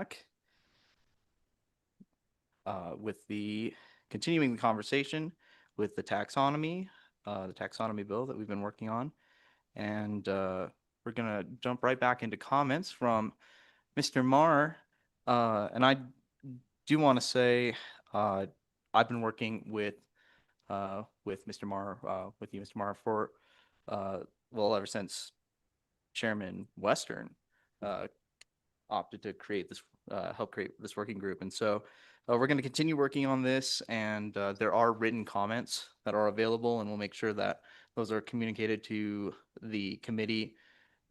back with the continuing the conversation with the taxonomy bill that we've been working on. And we're going to jump right back into comments from Mr. Marr. And I do want to say I've been working with Mr. Marr, with you, Mr. Marr, for, ever since Chairman Western opted to create this, help create this working group. And so we're going to continue working on this, and there are written comments that are available, and we'll make sure that those are communicated to the committee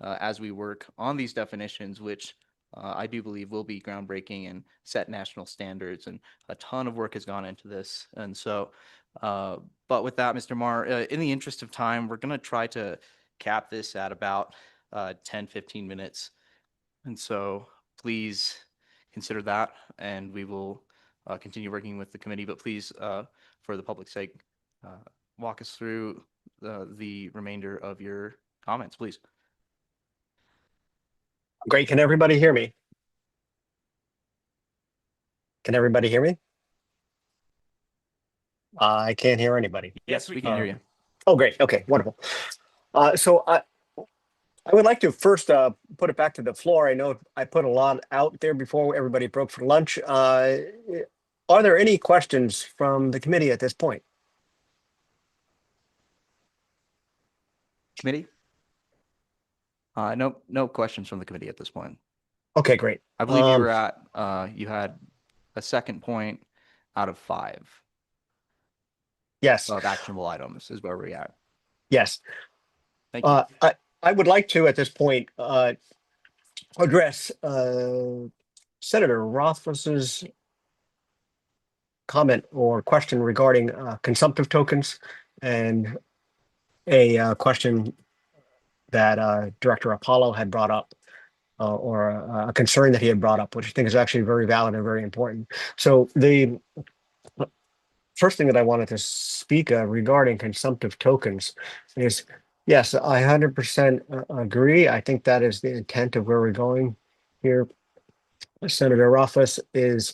as we work on these definitions, which I do believe will be groundbreaking and set national standards, and a ton of work has gone into this. And so, but with that, Mr. Marr, in the interest of time, we're going to try to cap this at about 10-15 minutes. And so please consider that, and we will continue working with the committee. But please, for the public's sake, walk us through the remainder of your comments, please. Great. Can everybody hear me? Can everybody hear me? I can't hear anybody. Yes, we can hear you. Oh, great. Okay, wonderful. So I would like to first put it back to the floor. I know I put a lot out there before everybody broke for lunch. Are there any questions from the committee at this point? Committee? No questions from the committee at this point. Okay, great. I believe you were at, you had a second point out of 5. Yes. Of actionable items is where we're at. Yes. Thank you. I would like to, at this point, address Senator Rothfuss's comment or question regarding consumptive tokens, and a question that Director Apollo had brought up, or a concern that he had brought up, which I think is actually very valid and very important. So the first thing that I wanted to speak regarding consumptive tokens is, yes, I 100% agree. I think that is the intent of where we're going here. Senator Rothfuss is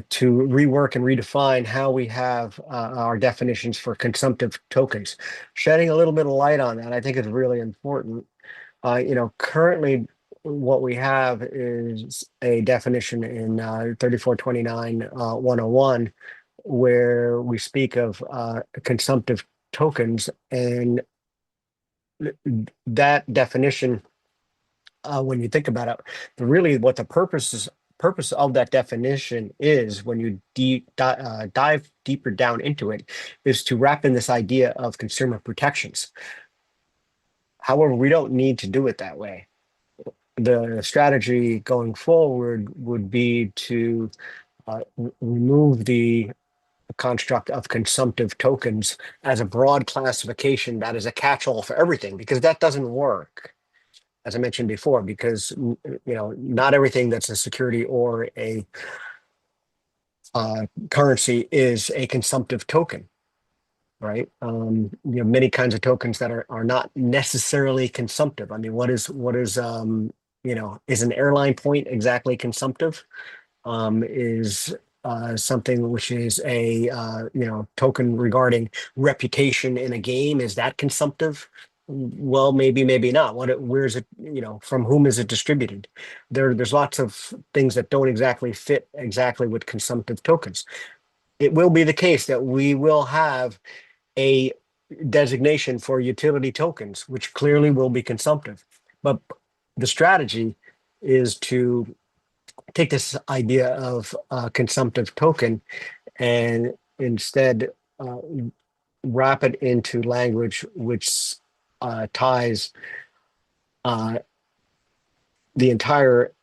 to rework and redefine how we have our definitions for consumptive tokens. Shedding a little bit of light on that, I think, is really important. Currently, what we have is a definition in 3429-101, where we speak of consumptive tokens, and that definition, when you think about it, really what the purpose of that definition is, when you dive deeper down into it, is to wrap in this idea of consumer protections. However, we don't need to do it that way. The strategy going forward would be to remove the construct of consumptive tokens as a broad classification that is a catch-all for everything, because that doesn't work, as I mentioned before, because not everything that's a security or a currency is a consumptive token, right? Many kinds of tokens that are not necessarily consumptive. I mean, what is is an airline point exactly consumptive? Is something which is a token regarding reputation in a game, is that consumptive? Well, maybe not. Where is it, from whom is it distributed? There's lots of things that don't exactly fit exactly with consumptive tokens. It will be the case that we will have a designation for utility tokens, which clearly will be consumptive. But the strategy is to take this idea of consumptive token and instead wrap it into language which ties the entire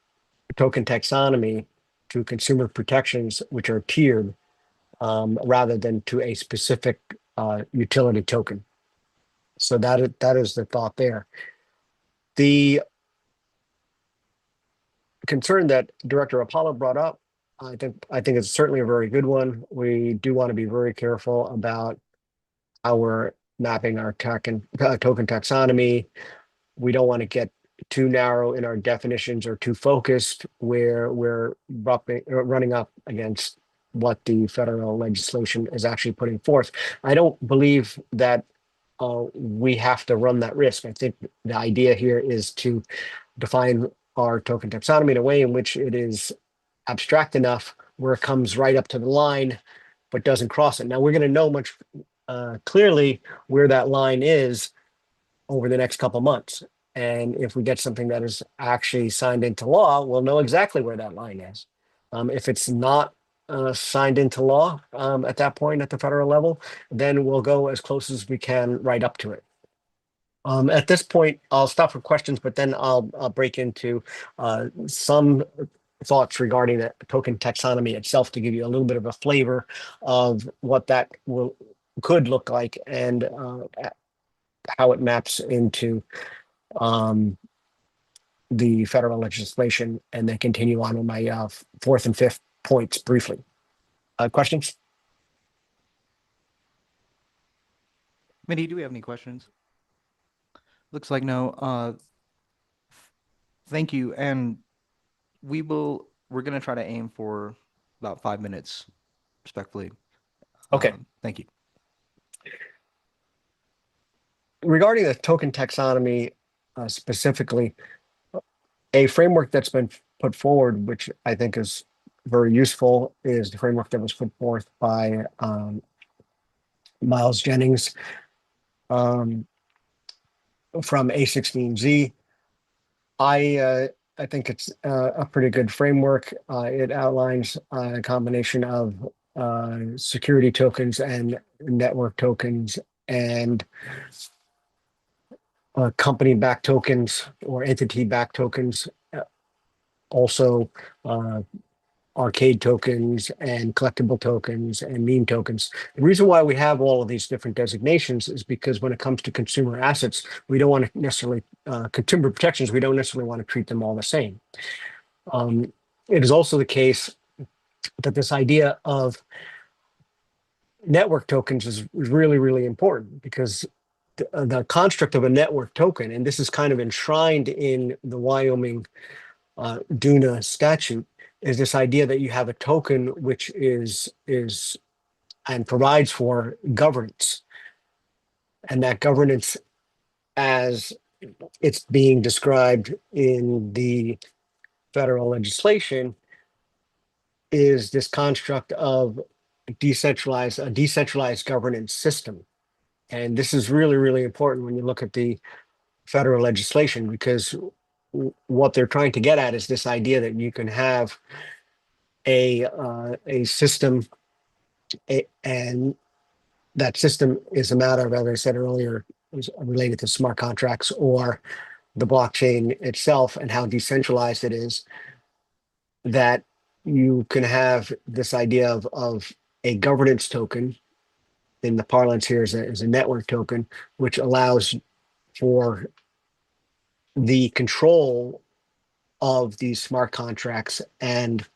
token taxonomy to consumer protections, which are tiered, rather than to a specific utility token. So that is the thought there. The concern that Director Apollo brought up, I think it's certainly a very good one. We do want to be very careful about how we're mapping our token taxonomy. We don't want to get too narrow in our definitions or too focused, where we're running up against what the federal legislation is actually putting forth. I don't believe that we have to run that risk. I think the idea here is to define our token taxonomy in a way in which it is abstract enough where it comes right up to the line, but doesn't cross it. Now we're going to know much clearly where that line is over the next couple months. And if we get something that is actually signed into law, we'll know exactly where that line is. If it's not signed into law at that point at the federal level, then we'll go as close as we can right up to it. At this point, I'll stop for questions, but then I'll break into some thoughts regarding the token taxonomy itself to give you a little bit of a flavor of what that could look like and how it maps into the federal legislation, and then continue on with my fourth and fifth points briefly. Questions? Minnie, do we have any questions? Looks like no. Thank you. And we're going to try to aim for about 5 minutes, respectfully. Okay. Thank you. Regarding the token taxonomy specifically, a framework that's been put forward, which I think is very useful, is the framework that was put forth by Miles Jennings from A16Z. I think it's a pretty good framework. It outlines a combination of security tokens and network tokens and company-backed tokens or entity-backed tokens, also arcade tokens and collectible tokens and meme tokens. The reason why we have all of these different designations is because when it comes to consumer assets, we don't want to necessarily, consumer protections, we don't necessarily want to treat them all the same. It is also the case that this idea of network tokens is really, really important, because the construct of a network token, and this is kind of enshrined in the Wyoming DUNA statute, is this idea that you have a token which is and provides for governance, and that governance, as it's being described in the federal legislation, is this construct of a decentralized governance system. And this is really, really important when you look at the federal legislation, because what they're trying to get at is this idea that you can have a system, and that system is a matter of, as I said earlier, is related to smart contracts or the blockchain itself and how decentralized it is, that you can have this idea of a governance token, in the parlance here is a network token, which allows for the control of these smart contracts and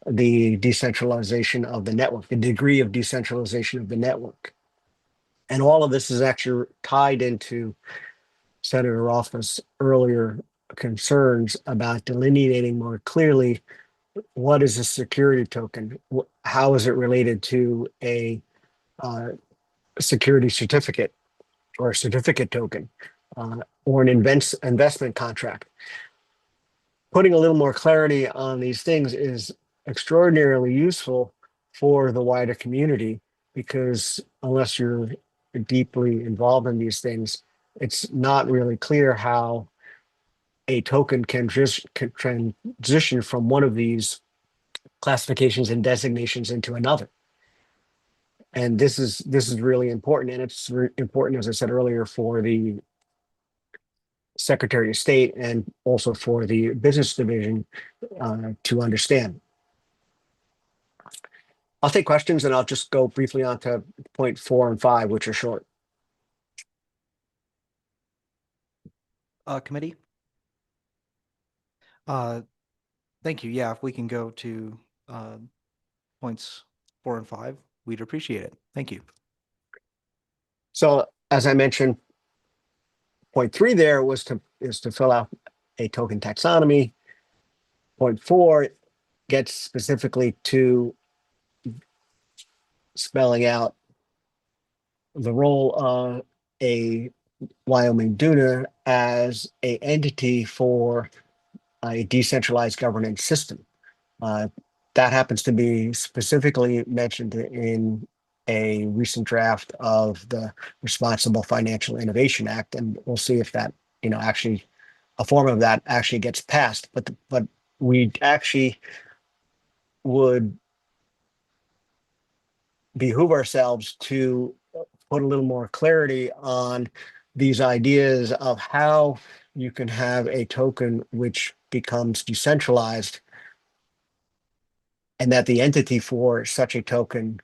the decentralization of the network, the degree of decentralization of the network. And all of this is actually tied into Senator Rothfuss's earlier concerns about delineating more clearly what is a security token, how is it related to a security certificate or a certificate token, or an investment contract. Putting a little more clarity on these things is extraordinarily useful for the wider community, because unless you're deeply involved in these things, it's not really clear how a token can transition from one of these classifications and designations into another. And this is really important, and it's important, as I said earlier, for the Secretary of State and also for the business division to understand. I'll take questions, and I'll just go briefly on to point 4 and 5, which are short. Committee? Thank you. Yeah, if we can go to points 4 and 5, we'd appreciate it. Thank you. So, as I mentioned, point 3 there is to fill out a token taxonomy. Point 4 gets specifically to spelling out the role of a Wyoming DUNA as a entity for a decentralized governance system. That happens to be specifically mentioned in a recent draft of the Responsible Financial Innovation Act, and we'll see if that, actually a form of that actually gets passed. But we actually would behoove ourselves to put a little more clarity on these ideas of how you can have a token which becomes decentralized, and that the entity for such a token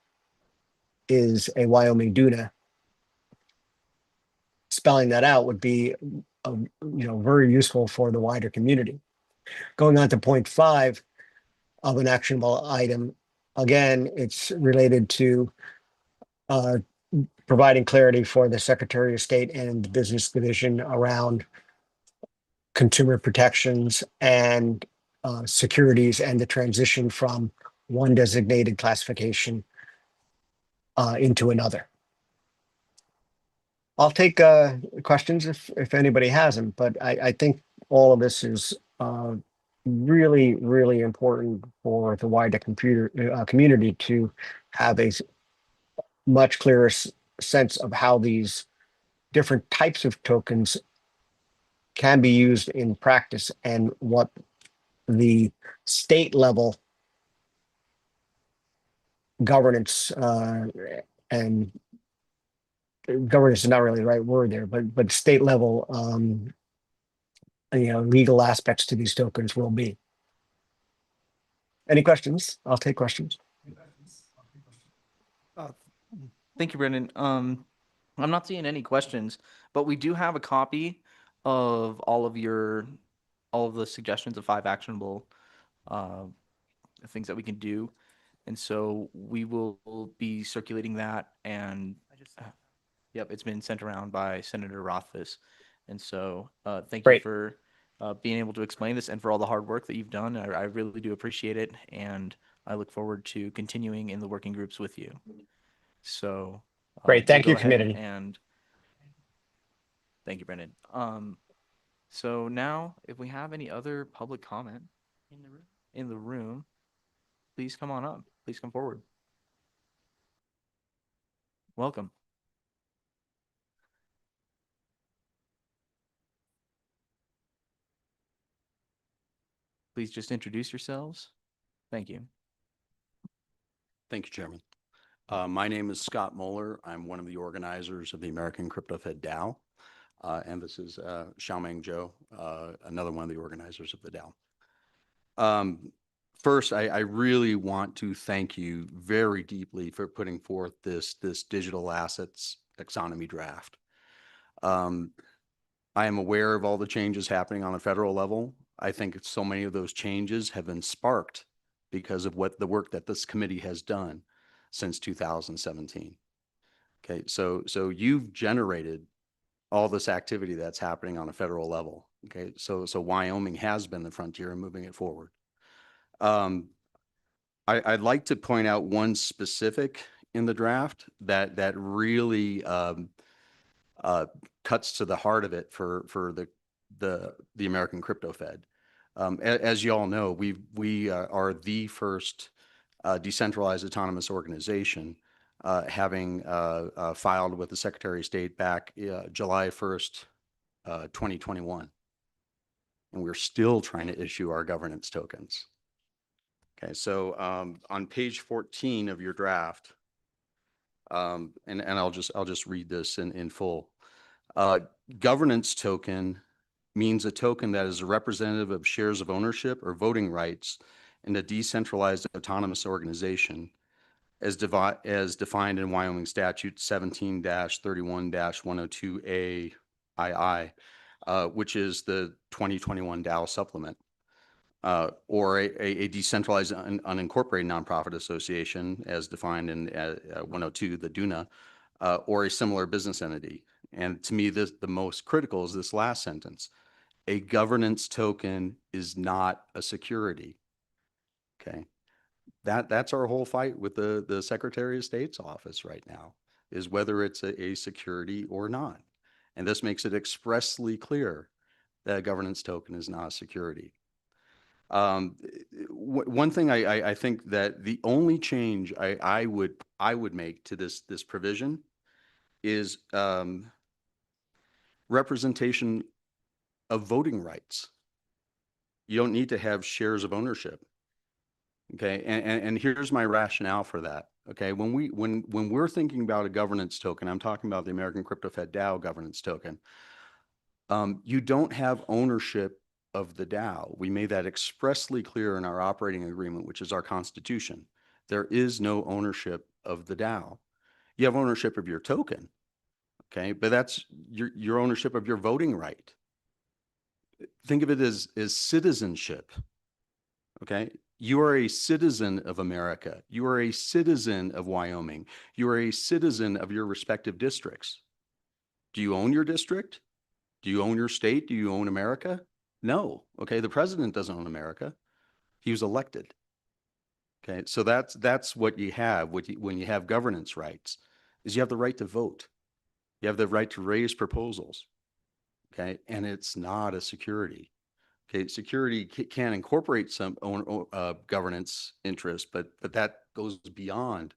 is a Wyoming DUNA. Spelling that out would be, very useful for the wider community. Going on to point 5 of an actionable item, again, it's related to providing clarity for the Secretary of State and the Business Division around consumer protections and securities, and the transition from one designated classification into another. I'll take questions if anybody has them, but I think all of this is really, really important for the wider community to have a much clearer sense of how these different types of tokens can be used in practice, and what the state level governance and governance is not really the right word there, but state level legal aspects to these tokens will be. Any questions? I'll take questions. Thank you, Brendan. I'm not seeing any questions, but we do have a copy of all of the suggestions of 5 actionable things that we can do. And so we will be circulating that, and yep, it's been sent around by Senator Rothfuss. And so thank you for being able to explain this, and for all the hard work that you've done. I really do appreciate it, and I look forward to continuing in the working groups with you. So great. Thank you, community. And thank you, Brendan. So now, if we have any other public comment in the room, please come on up. Please come forward. Welcome. Please just introduce yourselves. Thank you. Thank you, Chairman. My name is Scott Moeller. I'm one of the organizers of the American CryptoFed DAO. And this is Xiaoming Zhou, another one of the organizers of the DAO. First, I really want to thank you very deeply for putting forth this digital assets taxonomy draft. I am aware of all the changes happening on a federal level. I think so many of those changes have been sparked because of what the work that this committee has done since 2017. Okay, so you've generated all this activity that's happening on a federal level. Okay, so Wyoming has been the frontier in moving it forward. I'd like to point out one specific in the draft that really cuts to the heart of it for the American CryptoFed. As you all know, we are the first decentralized autonomous organization, having filed with the Secretary of State back July 1st, 2021. And we're still trying to issue our governance tokens. Okay, so on page 14 of your draft, and I'll just read this in full. Governance token means a token that is a representative of shares of ownership or voting rights in a decentralized autonomous organization as defined in Wyoming Statute 17-31-102A II, which is the 2021 DAO supplement, or a decentralized unincorporated nonprofit association as defined in 102, the DUNA, or a similar business entity. And to me, the most critical is this last sentence. A governance token is not a security. Okay. That's our whole fight with the Secretary of State's office right now, is whether it's a security or not. And this makes it expressly clear that a governance token is not a security. One thing I think that the only change I would make to this provision is representation of voting rights. You don't need to have shares of ownership. Okay, and here's my rationale for that. Okay, when we're thinking about a governance token, I'm talking about the American CryptoFed DAO governance token. You don't have ownership of the DAO. We made that expressly clear in our operating agreement, which is our constitution. There is no ownership of the DAO. You have ownership of your token, okay, but that's your ownership of your voting right. Think of it as citizenship. Okay, you are a citizen of America. You are a citizen of Wyoming. You are a citizen of your respective districts. Do you own your district? Do you own your state? Do you own America? No. Okay, the president doesn't own America. He was elected. Okay, so that's what you have when you have governance rights, is you have the right to vote. You have the right to raise proposals. Okay, and it's not a security. Okay, security can incorporate some governance interest, but that goes beyond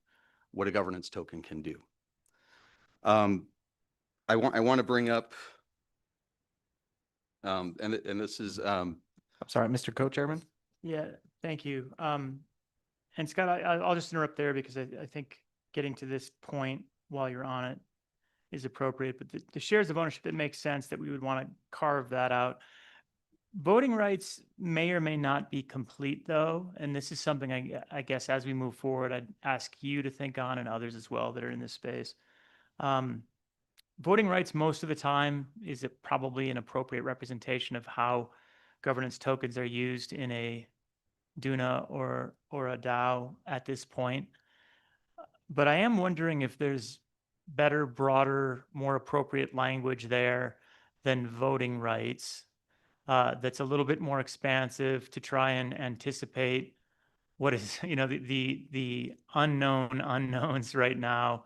what a governance token can do. I want to bring up, and this is I'm sorry, Mr. Co-Chairman. Yeah, thank you. And Scott, I'll just interrupt there because I think getting to this point while you're on it is appropriate, but the shares of ownership, it makes sense that we would want to carve that out. Voting rights may or may not be complete, though, and this is something I guess as we move forward, I'd ask you to think on, and others as well that are in this space. Voting rights most of the time is probably an appropriate representation of how governance tokens are used in a DUNA or a DAO at this point. But I am wondering if there's better, broader, more appropriate language there than voting rights. That's a little bit more expansive to try and anticipate what is, the unknown unknowns right now,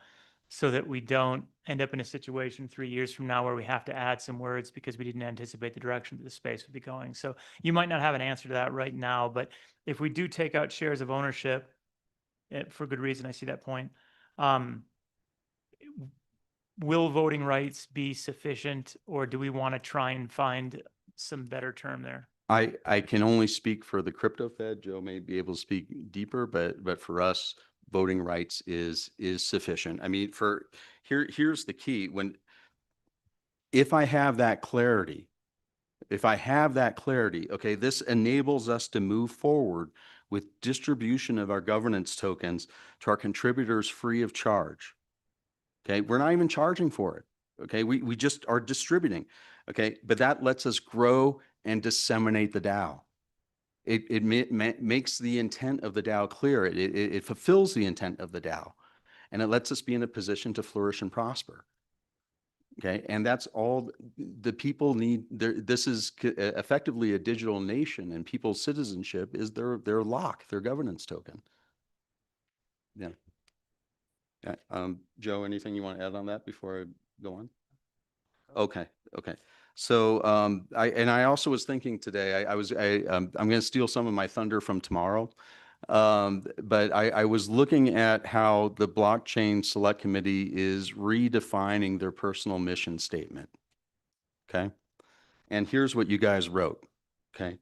so that we don't end up in a situation 3 years from now where we have to add some words because we didn't anticipate the direction that the space would be going. So you might not have an answer to that right now, but if we do take out shares of ownership, for good reason, I see that point. Will voting rights be sufficient, or do we want to try and find some better term there? I can only speak for the CryptoFed. Joe may be able to speak deeper, but for us, voting rights is sufficient. I mean, here's the key. If I have that clarity, okay, this enables us to move forward with distribution of our governance tokens to our contributors free of charge. Okay, we're not even charging for it. Okay, we just are distributing. Okay, but that lets us grow and disseminate the DAO. It makes the intent of the DAO clear. It fulfills the intent of the DAO, and it lets us be in a position to flourish and prosper. Okay, and that's all the people need. This is effectively a digital nation, and people's citizenship is their lock, their governance token. Yeah. Joe, anything you want to add on that before I go on? Okay. So I also was thinking today, I'm going to steal some of my thunder from tomorrow. But I was looking at how the Blockchain Select Committee is redefining their personal mission statement. Okay. And here's what you guys wrote. Okay.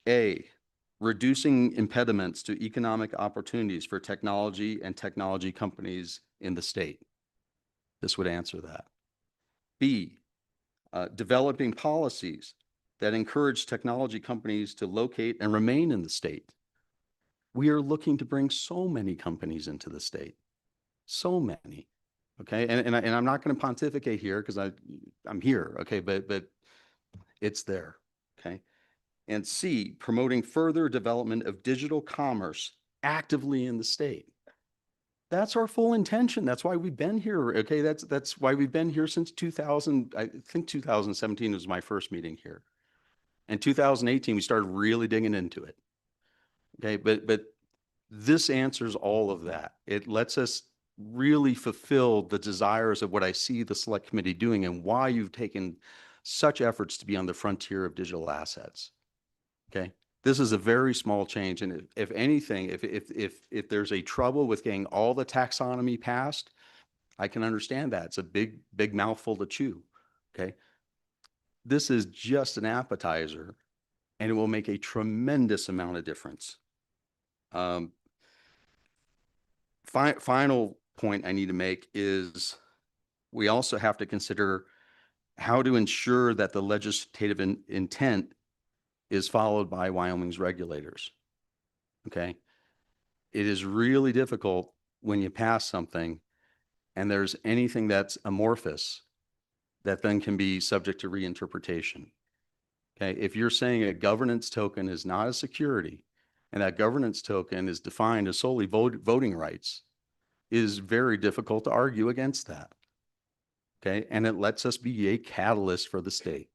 A, reducing impediments to economic opportunities for technology and technology companies in the state. This would answer that. B, developing policies that encourage technology companies to locate and remain in the state. We are looking to bring so many companies into the state, so many. Okay, and I'm not going to pontificate here because I'm here. Okay, but it's there. Okay, and C, promoting further development of digital commerce actively in the state. That's our full intention. That's why we've been here. Okay, that's why we've been here since 2000. I think 2017 was my first meeting here. In 2018, we started really digging into it. Okay, but this answers all of that. It lets us really fulfill the desires of what I see the select committee doing and why you've taken such efforts to be on the frontier of digital assets. Okay, this is a very small change, and if anything, if there's a trouble with getting all the taxonomy passed, I can understand that. It's a big mouthful to chew. Okay, this is just an appetizer, and it will make a tremendous amount of difference. Final point I need to make is we also have to consider how to ensure that the legislative intent is followed by Wyoming's regulators. Okay. It is really difficult when you pass something and there's anything that's amorphous that then can be subject to reinterpretation. Okay. If you're saying a governance token is not a security and that governance token is defined as solely voting rights, it is very difficult to argue against that. Okay. And it lets us be a catalyst for the state.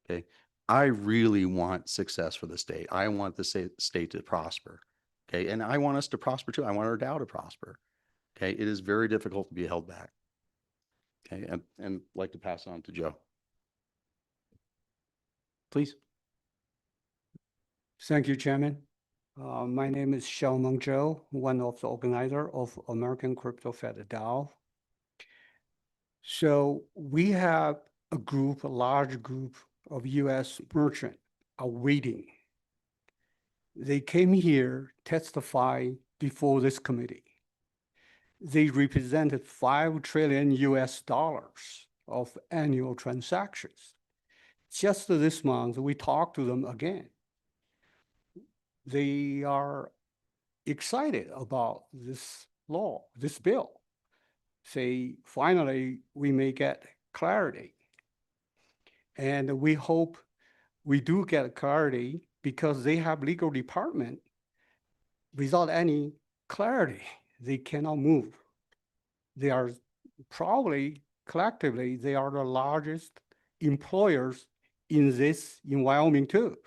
Okay. I really want success for the state. I want the state to prosper. Okay. And I want us to prosper too. I want our DAO to prosper. Okay. It is very difficult to be held back. Okay. And like to pass on to Joe. Please. Thank you, Chairman. My name is Xiaomeng Zhou, one of the organizers of American CryptoFed DAO. So we have a large group of US merchants are waiting. They came here, testify before this committee. They represented $5 trillion of annual transactions. Just this month, we talked to them again. They are excited about this law, this bill. Say, finally, we may get clarity. And we hope we do get clarity because they have legal department. Without any clarity, they cannot move. They are probably, collectively, they are the largest employers in Wyoming too.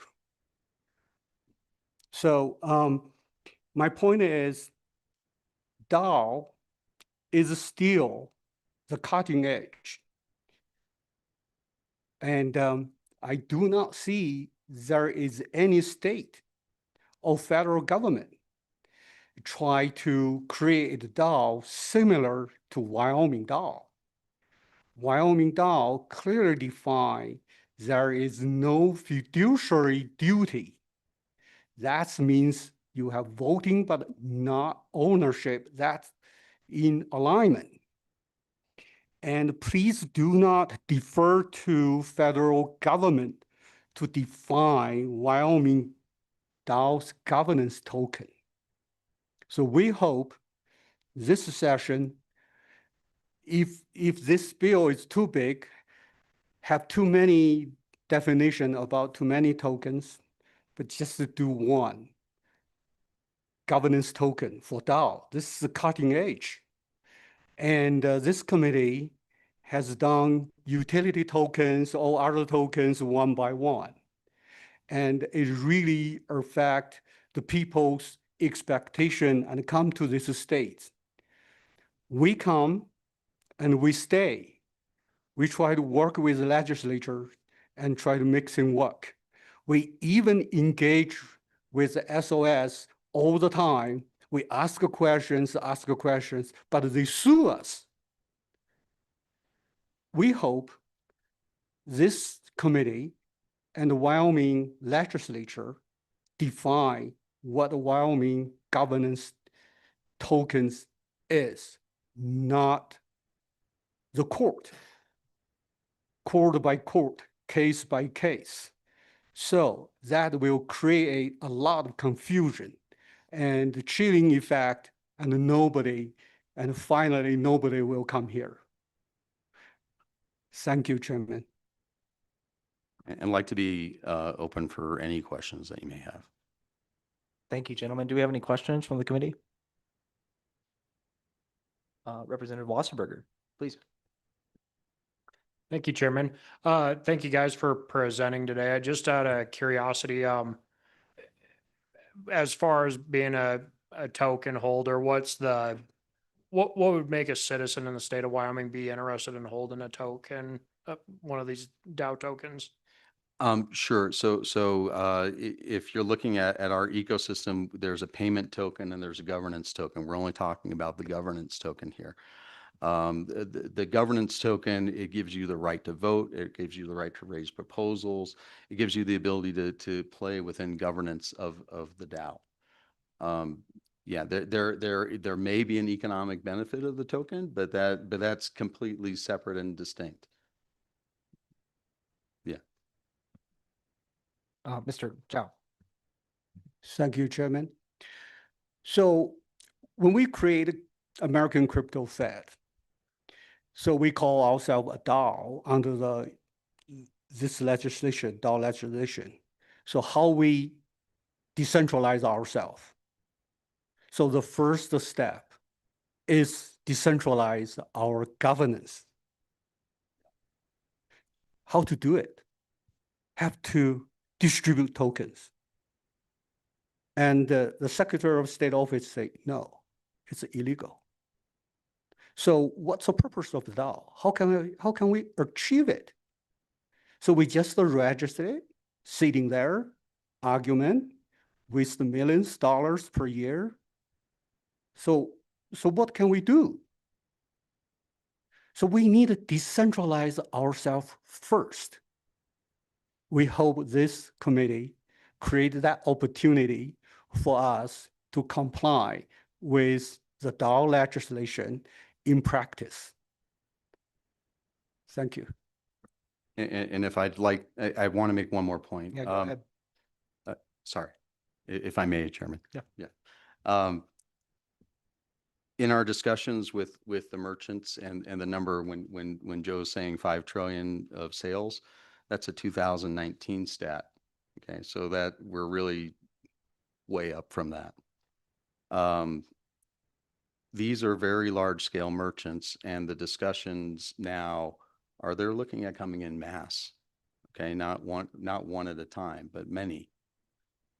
So my point is, DAO is still the cutting edge. And I do not see there is any state or federal government try to create a DAO similar to Wyoming DAO. Wyoming DAO clearly defines there is no fiduciary duty. That means you have voting, but not ownership. That's in alignment. And please do not defer to federal government to define Wyoming DAO's governance token. So we hope this session, if this bill is too big, have too many definitions about too many tokens, but just to do one governance token for DAO. This is the cutting edge. And this committee has done utility tokens or other tokens one by one. And it really affects the people's expectation and come to this state. We come and we stay. We try to work with the legislature and try to make things work. We even engage with the SOS all the time. We ask questions, but they sue us. We hope this committee and the Wyoming legislature define what Wyoming governance tokens is, not the court by court, case by case. So that will create a lot of confusion and the chilling effect, and finally nobody will come here. Thank you, Chairman. And like to be open for any questions that you may have. Thank you, gentlemen. Do we have any questions from the committee? Representative Wasserberger, please. Thank you, Chairman. Thank you guys for presenting today. Just out of curiosity, as far as being a token holder, what would make a citizen in the state of Wyoming be interested in holding a token, one of these DAO tokens? Sure. If you're looking at our ecosystem, there's a payment token and there's a governance token. We're only talking about the governance token here. The governance token, it gives you the right to vote. It gives you the right to raise proposals. It gives you the ability to play within governance of the DAO. Yeah, there may be an economic benefit of the token, but that's completely separate and distinct. Yeah. Mr. Zhao. Thank you, Chairman. So when we created American CryptoFed, so we call ourselves a DAO under this legislation, DAO legislation. So how we decentralize ourselves. So the first step is decentralize our governance. How to do it? Have to distribute tokens. And the Secretary of State office say, no, it's illegal. So what's the purpose of the DAO? How can we achieve it? So we just register it, sitting there, argument with the millions of dollars per year. So what can we do? So we need to decentralize ourselves first. We hope this committee create that opportunity for us to comply with the DAO legislation in practice. Thank you. And if I'd like, I want to make one more point. Yeah, go ahead. Sorry, if I may, Chairman. Yeah. Yeah. In our discussions with the merchants and the number when Joe's saying 5 trillion of sales, that's a 2019 stat. Okay, so that we're really way up from that. These are very large scale merchants, and the discussions now are they're looking at coming in mass. Okay, not one at a time, but many.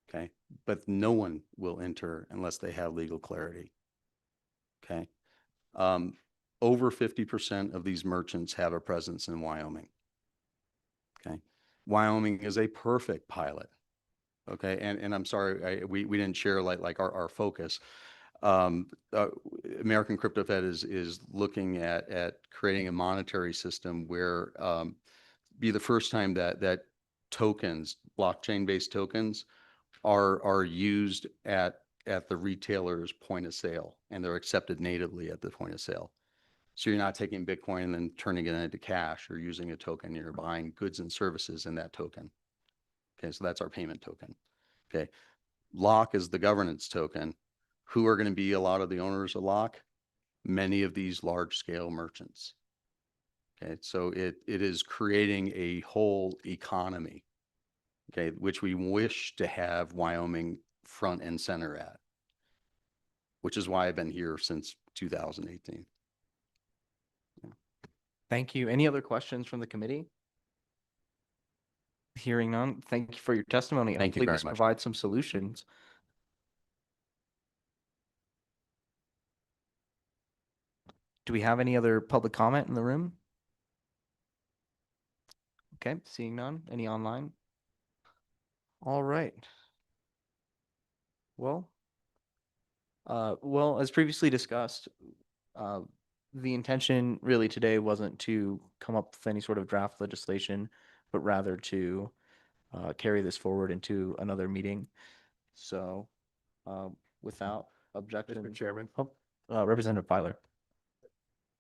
Okay, but no one will enter unless they have legal clarity. Okay, over 50% of these merchants have a presence in Wyoming. Okay, Wyoming is a perfect pilot. Okay, and I'm sorry, we didn't share like our focus. American CryptoFed is looking at creating a monetary system where be the first time that tokens, blockchain-based tokens, are used at the retailer's point of sale, and they're accepted natively at the point of sale. So you're not taking Bitcoin and then turning it into cash. You're using a token. You're buying goods and services in that token. Okay, so that's our payment token. Okay, Lock is the governance token. Who are going to be a lot of the owners of Lock? Many of these large scale merchants. Okay, so it is creating a whole economy, okay, which we wish to have Wyoming front and center at, which is why I've been here since 2018. Thank you. Any other questions from the committee? Hearing none, thank you for your testimony. and Thank you hopefully very this much. Provide some solutions. Do we have any other public comment in the room? Okay, seeing none. Any online? All right. Well, as previously discussed, the intention really today wasn't to come up with any sort of draft legislation, but rather to carry this forward into another meeting. So, without objection, Mr. Chairman, Representative Filer.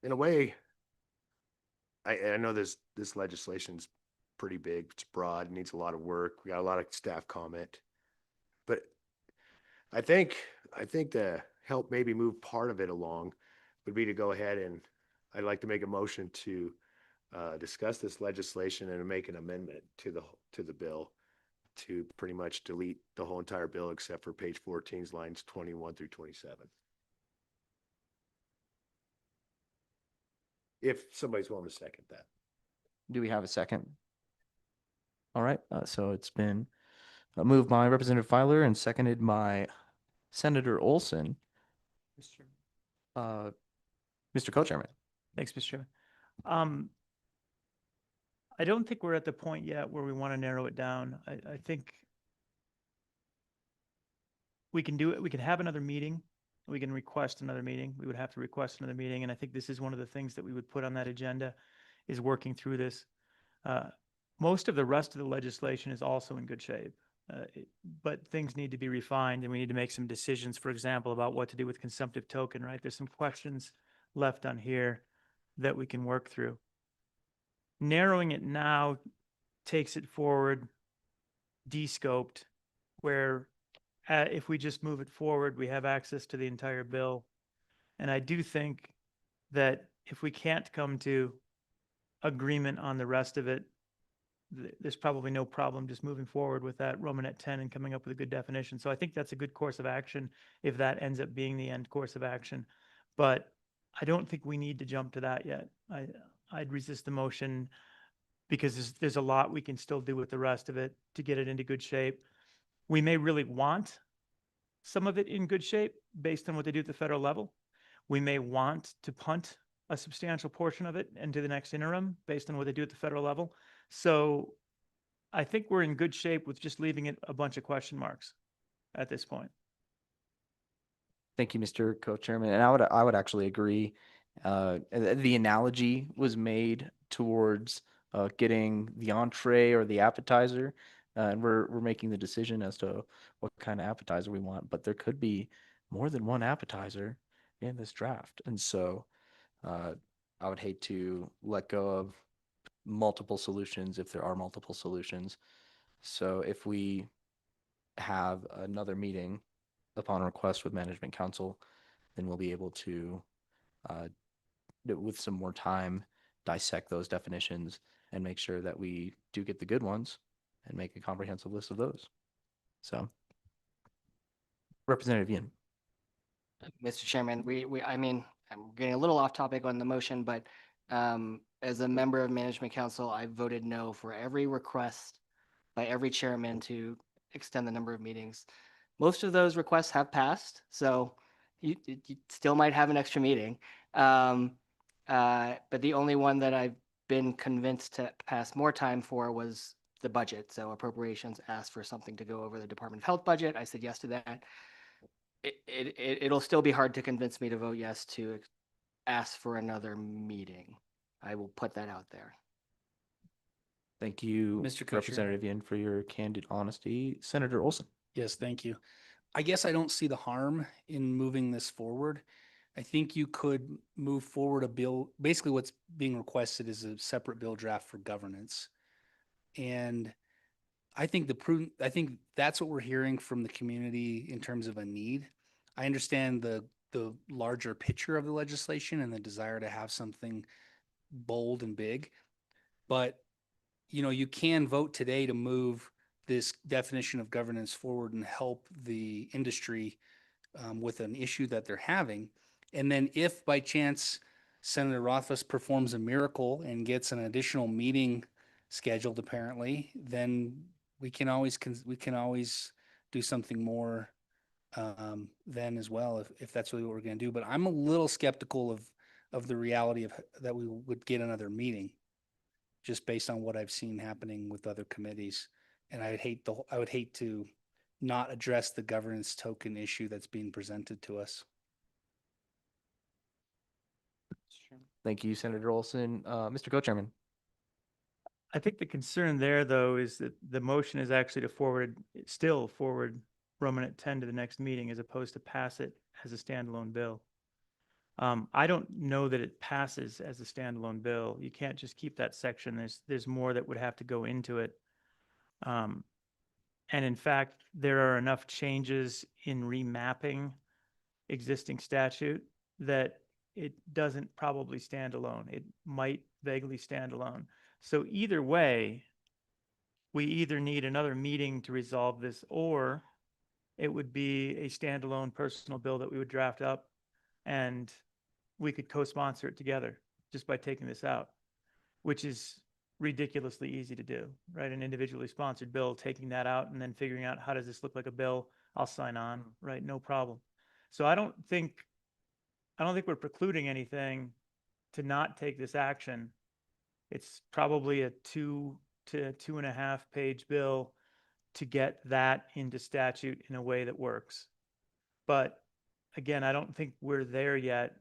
in a way, I know this legislation's pretty big, it's broad, needs a lot of work. We got a lot of staff comment. But I think to help maybe move part of it along would be to go ahead and I'd like to make a motion to discuss this legislation and make an amendment to the bill to pretty much delete the whole entire bill except for page 14's lines 21 through 27. If somebody's willing to second that. Do we have a second? All right, so it's been moved by Representative Filer and seconded by Senator Olson. Mr. Co-Chairman. Thanks, Mr. Chairman. I don't think we're at the point yet where we want to narrow it down. I think we can do it. We can have another meeting. We can request another meeting. We would have to request another meeting. And I think this is one of the things that we would put on that agenda is working through this. Most of the rest of the legislation is also in good shape. But things need to be refined and we need to make some decisions, for example, about what to do with consumptive token, right? There's some questions left on here that we can work through. Narrowing it now takes it forward, de-scoped, where if we just move it forward, we have access to the entire bill. And I do think that if we can't come to agreement on the rest of it, there's probably no problem just moving forward with that Romanet 10 and coming up with a good definition. So I think that's a good course of action if that ends up being the end course of action. But I don't think we need to jump to that yet. I'd resist the motion because there's a lot we can still do with the rest of it to get it into good shape. We may really want some of it in good shape based on what they do at the federal level. We may want to punt a substantial portion of it into the next interim based on what they do at the federal level. So I think we're in good shape with just leaving it a bunch of question marks at this point. Thank you, Mr. Co-Chairman. And I would actually agree. The analogy was made towards getting the entree or the appetizer, and we're making the decision as to what kind of appetizer we want. But there could be more than one appetizer in this draft, and so I would hate to let go of multiple solutions if there are multiple solutions. So if we have another meeting upon request with Management Council, then we'll be able to, with some more time, dissect those definitions and make sure that we do get the good ones and make a comprehensive list of those. So, Representative Yin. Mr. Chairman, I mean, I'm getting a little off topic on the motion, but as a member of Management Council, I voted no for every request by every chairman to extend the number of meetings. Most of those requests have passed, so you still might have an extra meeting. But the only one that I've been convinced to pass more time for was the budget. So appropriations asked for something to go over the Department of Health budget. I said yes to that. It'll still be hard to convince me to vote yes to ask for another meeting. I will put that out there. Thank you, Mr. Co-Chair. Representative Yin, for your candid honesty. Senator Olson. Yes, thank you. I guess I don't see the harm in moving this forward. I think you could move forward a bill. Basically, what's being requested is a separate bill draft for governance. And I think I think that's what we're hearing from the community in terms of a need. I understand the larger picture of the legislation and the desire to have something bold and big, but you can vote today to move this definition of governance forward and help the industry with an issue that they're having. And then if by chance Senator Rothfuss performs a miracle and gets an additional meeting scheduled, apparently, then we can always do something more then as well, if that's really what we're going to do. But I'm a little skeptical of the reality of that we would get another meeting, just based on what I've seen happening with other committees. And I would hate to not address the governance token issue that's being presented to us. Thank you, Senator Olson. Mr. Co-Chairman. I think the concern there, though, is that the motion is actually to still forward Romanet 10 to the next meeting as opposed to pass it as a standalone bill. I don't know that it passes as a standalone bill. You can't just keep that section. There's more that would have to go into it. And in fact, there are enough changes in remapping existing statute that it doesn't probably stand alone. It might vaguely stand alone. So either way, we either need another meeting to resolve this, or it would be a standalone personal bill that we would draft up and we could co-sponsor it together just by taking this out, which is ridiculously easy to do, right? An individually sponsored bill, taking that out and then figuring out how does this look like a bill? I'll sign on, right? No problem. So I don't think we're precluding anything to not take this action. It's probably a 2 to 2.5 page bill to get that into statute in a way that works. But again, I don't think we're there yet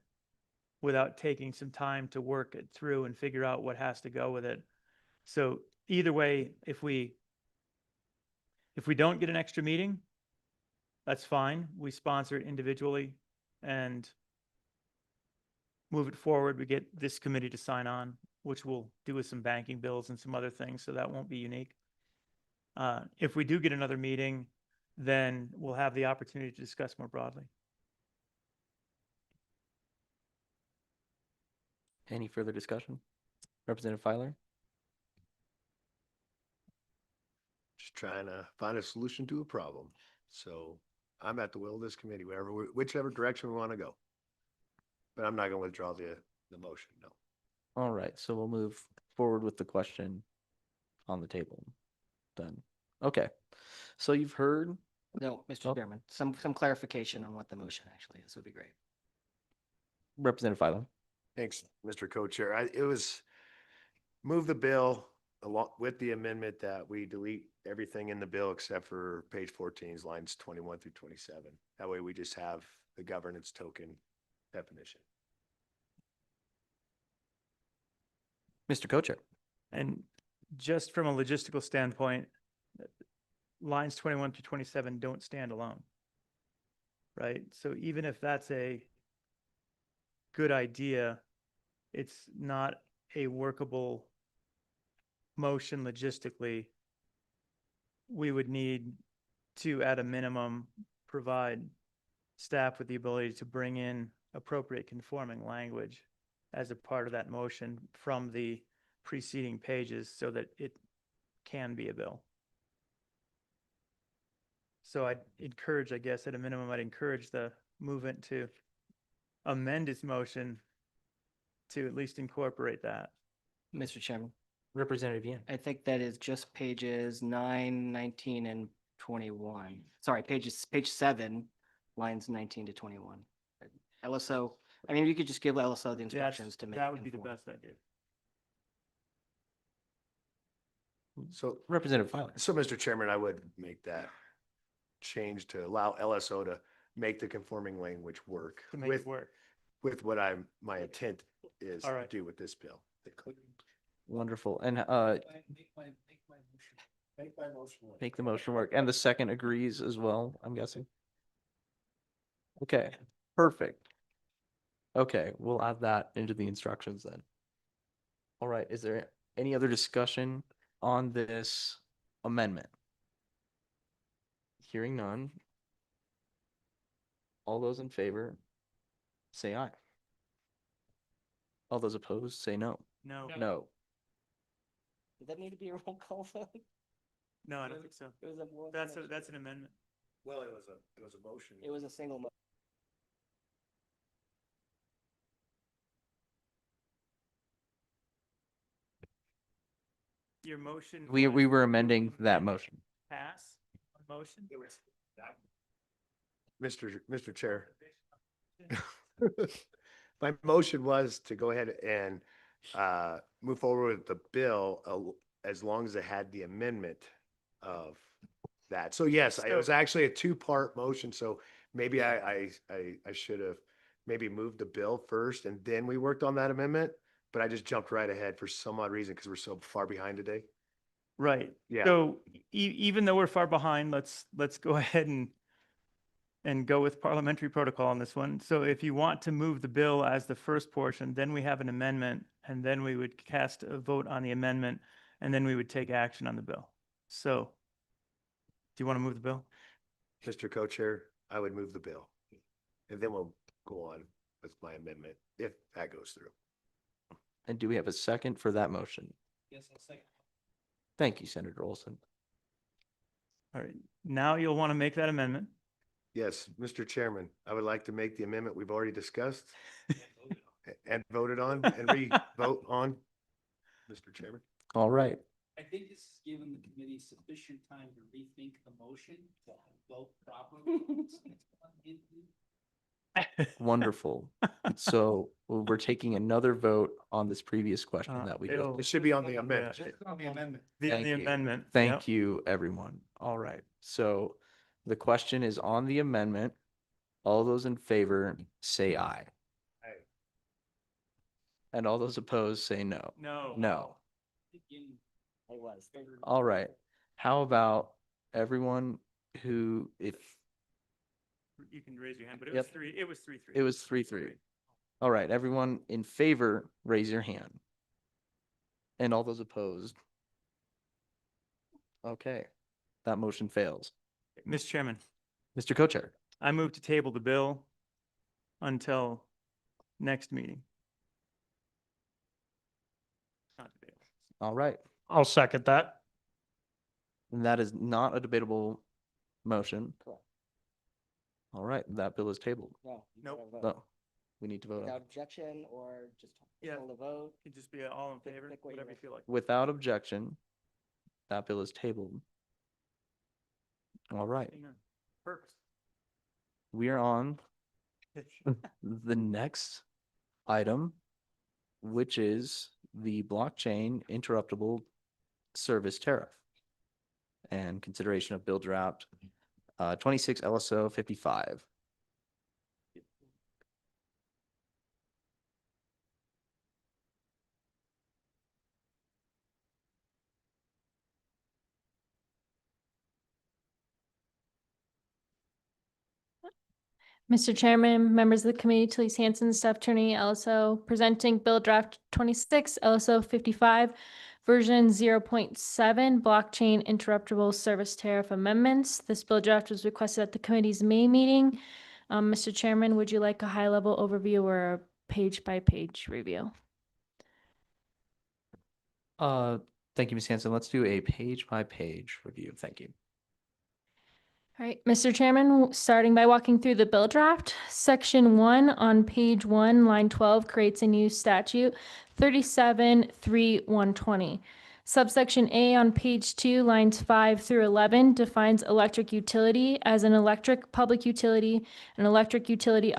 without taking some time to work it through and figure out what has to go with it. So either way, if we don't get an extra meeting, that's fine. We sponsor it individually and move it forward. We get this committee to sign on, which we'll do with some banking bills and some other things, so that won't be unique. If we do get another meeting, then we'll have the opportunity to discuss more broadly. Any further discussion? Representative Filer? Just trying to find a solution to a problem. So I'm at the will of this committee, whichever direction we want to go. But I'm not going to withdraw the motion, no. All right, so we'll move forward with the question on the table then. Okay, so you've heard, No, Mr. Oh. Chairman, some clarification on what the motion actually is would be great. Representative Filer. Thanks, Mr. Co-Chair. It was move the bill along with the amendment that we delete everything in the bill except for page 14's lines 21 through 27. That way we just have the governance token definition. Mr. Co-Chair. And just from a logistical standpoint, lines 21 to 27 don't stand alone, right? So even if that's a good idea, it's not a workable motion logistically. We would need to, at a minimum, provide staff with the ability to bring in appropriate conforming language as a part of that motion from the preceding pages so that it can be a bill. So I'd encourage, I guess, at a minimum, I'd encourage the movement to amend its motion to at least incorporate that. Mr. Chairman, Representative Yan. I think that is just pages 9, 19, and 21. Sorry, page 7, lines 19 to 21. LSO, I mean, you could just give LSO the instructions to make. That would be the conform. best idea. So, Representative Filer. Mr. Chairman, I would make that change to allow LSO to make the conforming language work To make it work. with what my intent is All to right. do with this bill. Wonderful. And Make my motion work. make the motion work. And the second agrees as well, I'm guessing. Okay, perfect. Okay, we'll add that into the instructions then. All right, is there any other discussion on this amendment? Hearing none. All those in favor, say aye. All those opposed, say no. No, No. Does that need to be a roll call vote? no, I don't think so. It was a. That's an amendment. Well, it was a motion. It was a single. Your motion. We was were to amending that motion. Pass on motion. Mr. Chair. My motion was to go ahead and move forward with the bill as long as it had the amendment of that. So yes, it was actually a two-part motion. So maybe I should have maybe moved the bill first and then we worked on that amendment. But I just jumped right ahead for some odd reason because we're so far behind today. Right. Yeah. So even though we're far behind, let's go ahead and go with parliamentary protocol on this one. So if you want to move the bill as the first portion, then we have an amendment, and then we would cast a vote on the amendment, and then we would take action on the bill. So do you want to move the bill? Mr. Co-Chair, I would move the bill. And then we'll go on with my amendment if that goes through. And do we have a second for that motion? Yes, I'll second. Thank you, Senator Olson. All right. Now you'll want to make that amendment. Yes, Mr. Chairman, I would like to make the amendment we've already discussed and voted on and re-vote on, Mr. Chairman. All right. I think this has given the committee sufficient time to rethink the motion to vote properly. Wonderful. So we're taking another vote on this previous question that we it'll- just. It should be on the amendment. On the amendment. Thank The you. amendment. yep. Thank you, everyone. All right. So the question is on the amendment. All those in favor say aye. Aye. And all those opposed say no. No. No. I was. All right. How about everyone who, if You can raise your hand, but it Yep. was three, it was 3-3. it was 3-3. All right, everyone in favor, raise your hand. And all those opposed. Okay, that motion fails. Mr. Chairman, Mr. Co-Chair. I move to table the bill until next meeting. Not debatable. All right, I'll second that. and that is not a debatable motion. Correct. All right, that bill is tabled. No. you Nope. gotta vote. No, we need to vote on Without it. objection or just Yeah. hold the vote. It'd just be all in Pick- favor, pick what you whatever you want. feel like. Without objection, that bill is tabled. All right, Hang on. Perfect. we are on the next item, which is the blockchain interruptible service tariff and consideration of bill draft 26 LSO 55. Mr. Chairman, members of the committee, Talise Hanson, Staff Attorney, LSO, presenting Bill Draft 26, LSO 55, version 0.7, Blockchain Interruptible Service Tariff Amendments. This bill draft was requested at the committee's May meeting. Mr. Chairman, would you like a high-level overview or a page-by-page review? Thank you, Ms. Hanson. Let's do a page by page review. Thank you. All right, Mr. Chairman, starting by walking through the bill draft, Section 1 on page 1, line 12 creates a new statute, 37-3-120. Subsection A on page 2, lines 5 through 11 defines electric utility as an electric public utility, an electric utility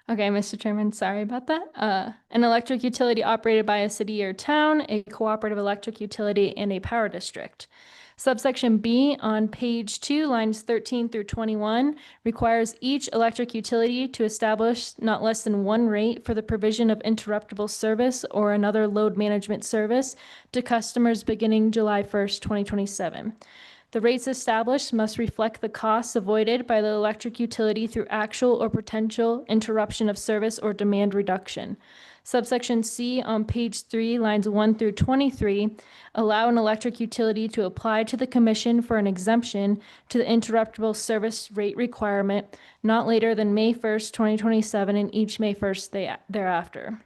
Okay, Mr. Chairman, sorry about that. An electric utility operated by a city or town, a cooperative electric utility, and a power district. Subsection B on page 2, lines 13 through 21, requires each electric utility to establish not less than one rate for the provision of interruptible service or another load management service to customers beginning July 1st, 2027. The rates established must reflect the costs avoided by the electric utility through actual or potential interruption of service or demand reduction. Subsection C on page 3, lines 1 through 23, allow an electric utility to apply to the commission for an exemption to the interruptible service rate requirement not later than May 1st, 2027, and each May 1st thereafter.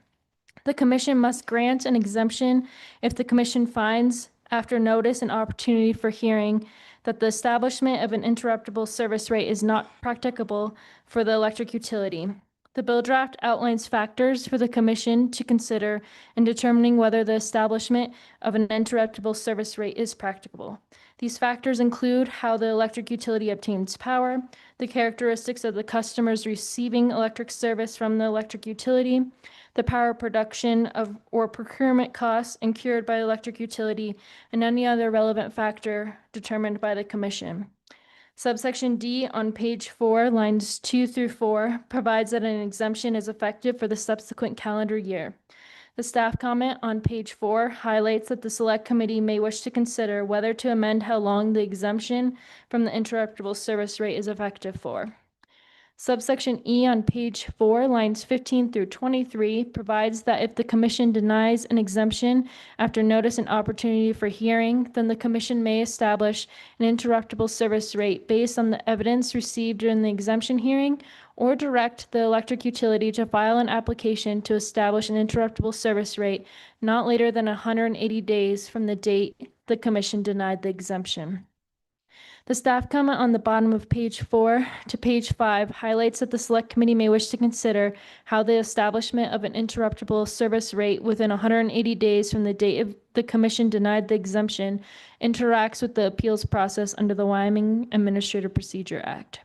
The commission must grant an exemption if the commission finds, after notice and opportunity for hearing, that the establishment of an interruptible service rate is not practicable for the electric utility. The bill draft outlines factors for the commission to consider in determining whether the establishment of an interruptible service rate is practicable. These factors include how the electric utility obtains power, the characteristics of the customers receiving electric service from the electric utility, the power production of or procurement costs incurred by the electric utility, and any other relevant factor determined by the commission. Subsection D on page 4, lines 2 through 4, provides that an exemption is effective for the subsequent calendar year. The staff comment on page 4 highlights that the select committee may wish to consider whether to amend how long the exemption from the interruptible service rate is effective for. Subsection E on page 4, lines 15 through 23, provides that if the commission denies an exemption after notice and opportunity for hearing, then the commission may establish an interruptible service rate based on the evidence received during the exemption hearing, or direct the electric utility to file an application to establish an interruptible service rate not later than 180 days from the date the commission denied the exemption. The staff comment on the bottom of page 4 to page 5 highlights that the select committee may wish to consider how the establishment of an interruptible service rate within 180 days from the date of the commission denied the exemption interacts with the appeals process under the Wyoming Administrative Procedure Act.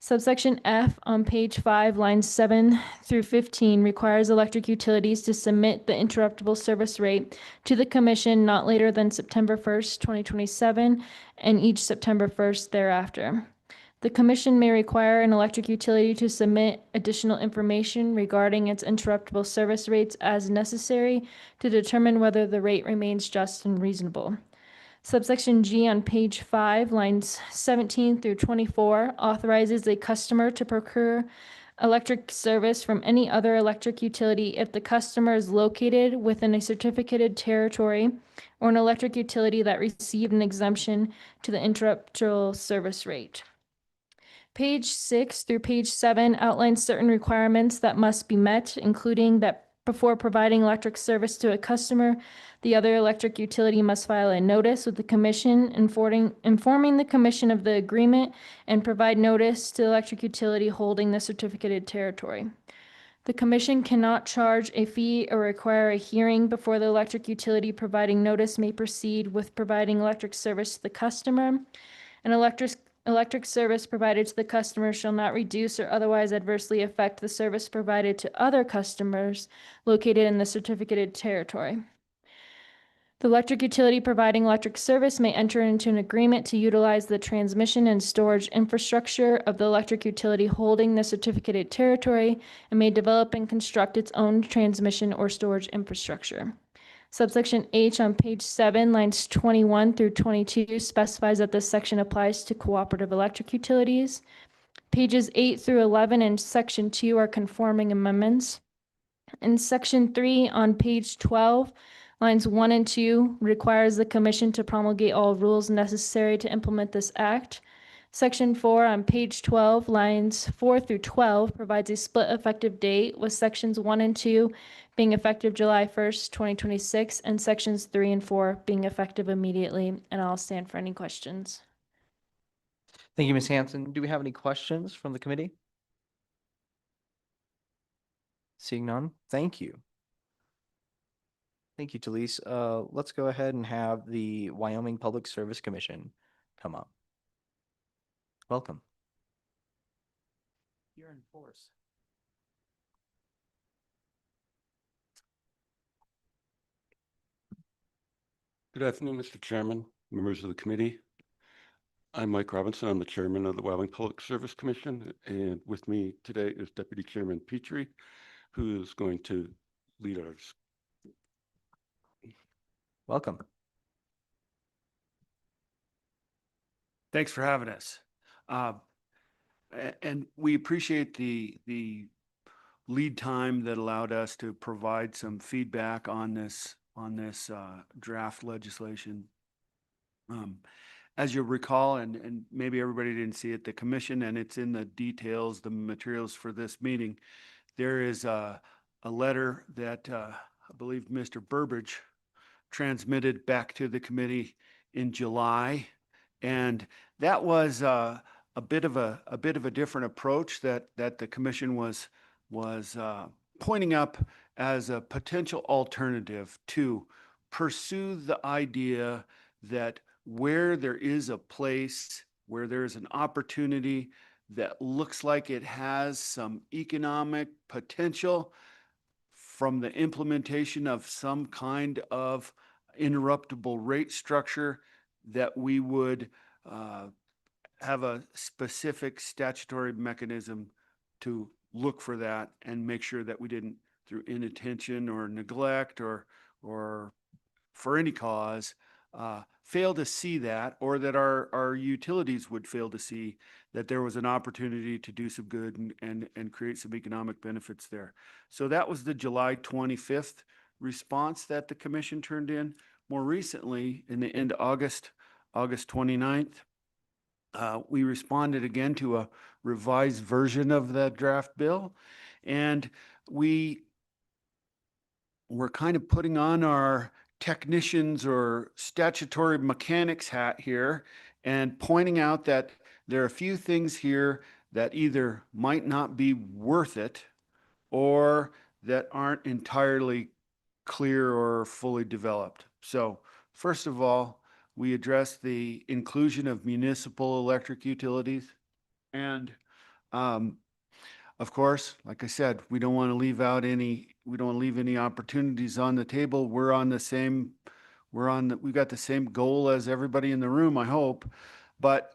Subsection F on page 5, lines 7 through 15 requires electric utilities to submit the interruptible service rate to the commission not later than September 1st, 2027, and each September 1st thereafter. The commission may require an electric utility to submit additional information regarding its interruptible service rates as necessary to determine whether the rate remains just and reasonable. Subsection G on page 5, lines 17 through 24, authorizes a customer to procure electric service from any other electric utility if the customer is located within a certificated territory or an electric utility that received an exemption to the interruptible service rate. Page 6 through page 7 outlines certain requirements that must be met, including that before providing electric service to a customer, the other electric utility must file a notice with the commission informing the commission of the agreement and provide notice to the electric utility holding the certificated territory. The commission cannot charge a fee or require a hearing before the electric utility providing notice may proceed with providing electric service to the customer. An electric service provided to the customer shall not reduce or otherwise adversely affect the service provided to other customers located in the certificated territory. The electric utility providing electric service may enter into an agreement to utilize the transmission and storage infrastructure of the electric utility holding the certificated territory and may develop and construct its own transmission or storage infrastructure. Subsection H on page 7, lines 21 through 22 specifies that this section applies to cooperative electric utilities. Pages 8 through 11 and section 2 are conforming amendments. In section 3 on page 12, lines 1 and 2 requires the commission to promulgate all rules necessary to implement this act. Section 4 on page 12, lines 4 through 12 provides a split effective date with sections 1 and 2 being effective July 1st, 2026, and sections 3 and 4 being effective immediately. And I'll stand for any questions. Thank you, Ms. Hanson. Do we have any questions from the committee? Seeing none, thank you. Thank you, Talise. Let's go ahead and have the Wyoming Public Service Commission come up. Welcome. You're in force. Good afternoon, Mr. Chairman, members of the committee. I'm Mike Robinson. I'm the chairman of the Wyoming Public Service Commission, and with me today is Deputy Chairman Petrie, who is going to lead ours. Welcome. Thanks for having us. And we appreciate the lead time that allowed us to provide some feedback on this draft legislation. As you recall, and maybe everybody didn't see it, the commission, and it's in the details, the materials for this meeting, there is a letter that I believe Mr. Burbridge transmitted back to the committee in July, and that was a bit of a different approach that the commission was pointing up as a potential alternative to pursue the idea that where there is a place, where there's an opportunity that looks like it has some economic potential from the implementation of some kind of interruptible rate structure, that we would have a specific statutory mechanism to look for that and make sure that we didn't, through inattention or neglect or for any cause, fail to see that, or that our utilities would fail to see that there was an opportunity to do some good and create some economic benefits there. So that was the July 25th response that the commission turned in. More recently, in the end of August 29th, we responded again to a revised version of the draft bill, and we're kind of putting on our technicians or statutory mechanics hat here and pointing out that there are a few things here that either might not be worth it or that aren't entirely clear or fully developed. So first of all, we address the inclusion of municipal electric utilities. And of course, like I said, we don't want to leave any opportunities on the table. We've got the same goal as everybody in the room, I hope. But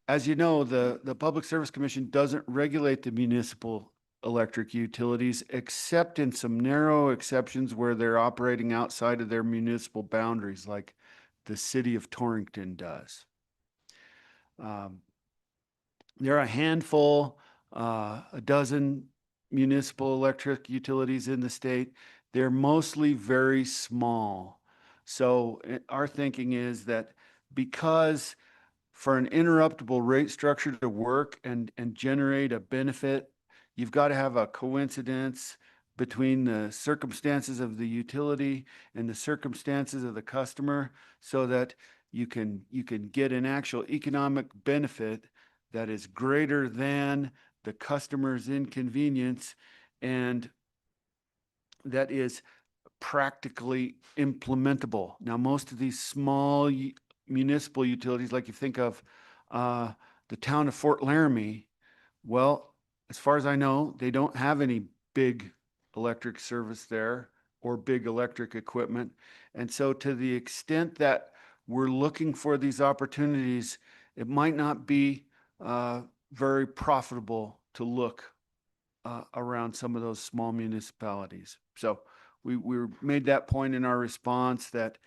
as you know, the Public Service Commission doesn't regulate the municipal electric utilities, except in some narrow exceptions where they're operating outside of their municipal boundaries, like the city of Torrington does. There are a handful, a dozen municipal electric utilities in the state. They're mostly very small. So our thinking is that because for an interruptible rate structure to work and generate a benefit, you've got to have a coincidence between the circumstances of the utility and the circumstances of the customer, so that you can get an actual economic benefit that is greater than the customer's inconvenience, and that is practically implementable. Now, most of these small municipal utilities, like you think of the town of Fort Laramie, well, as far as I know, they don't have any big electric service there or big electric equipment. And so to the extent that we're looking for these opportunities, it might not be very profitable to look around some of those small municipalities. So we made that point in our response that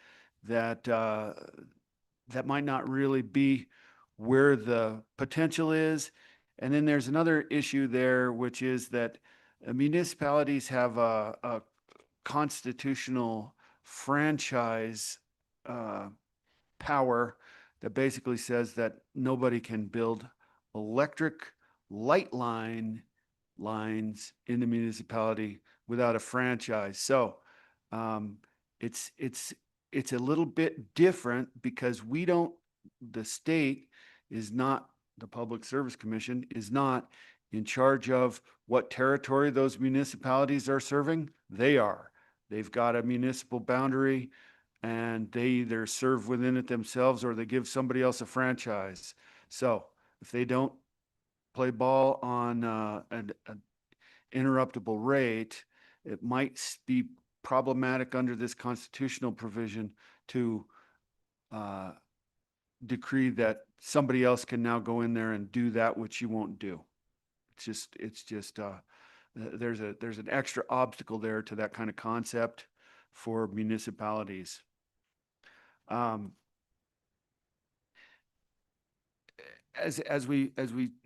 might not really be where the potential is. And then there's another issue there, which is that municipalities have a constitutional franchise power that basically says that nobody can build electric light lines in the municipality without a franchise. So it's a little bit different because the state is not, the Public Service Commission is not in charge of what territory those municipalities are serving. They are. They've got a municipal boundary and they either serve within it themselves or they give somebody else a franchise. So if they don't play ball on an interruptible rate, it might be problematic under this constitutional provision to decree that somebody else can now go in there and do that which you won't do. It's just there's an extra obstacle there to that kind of concept for municipalities. As we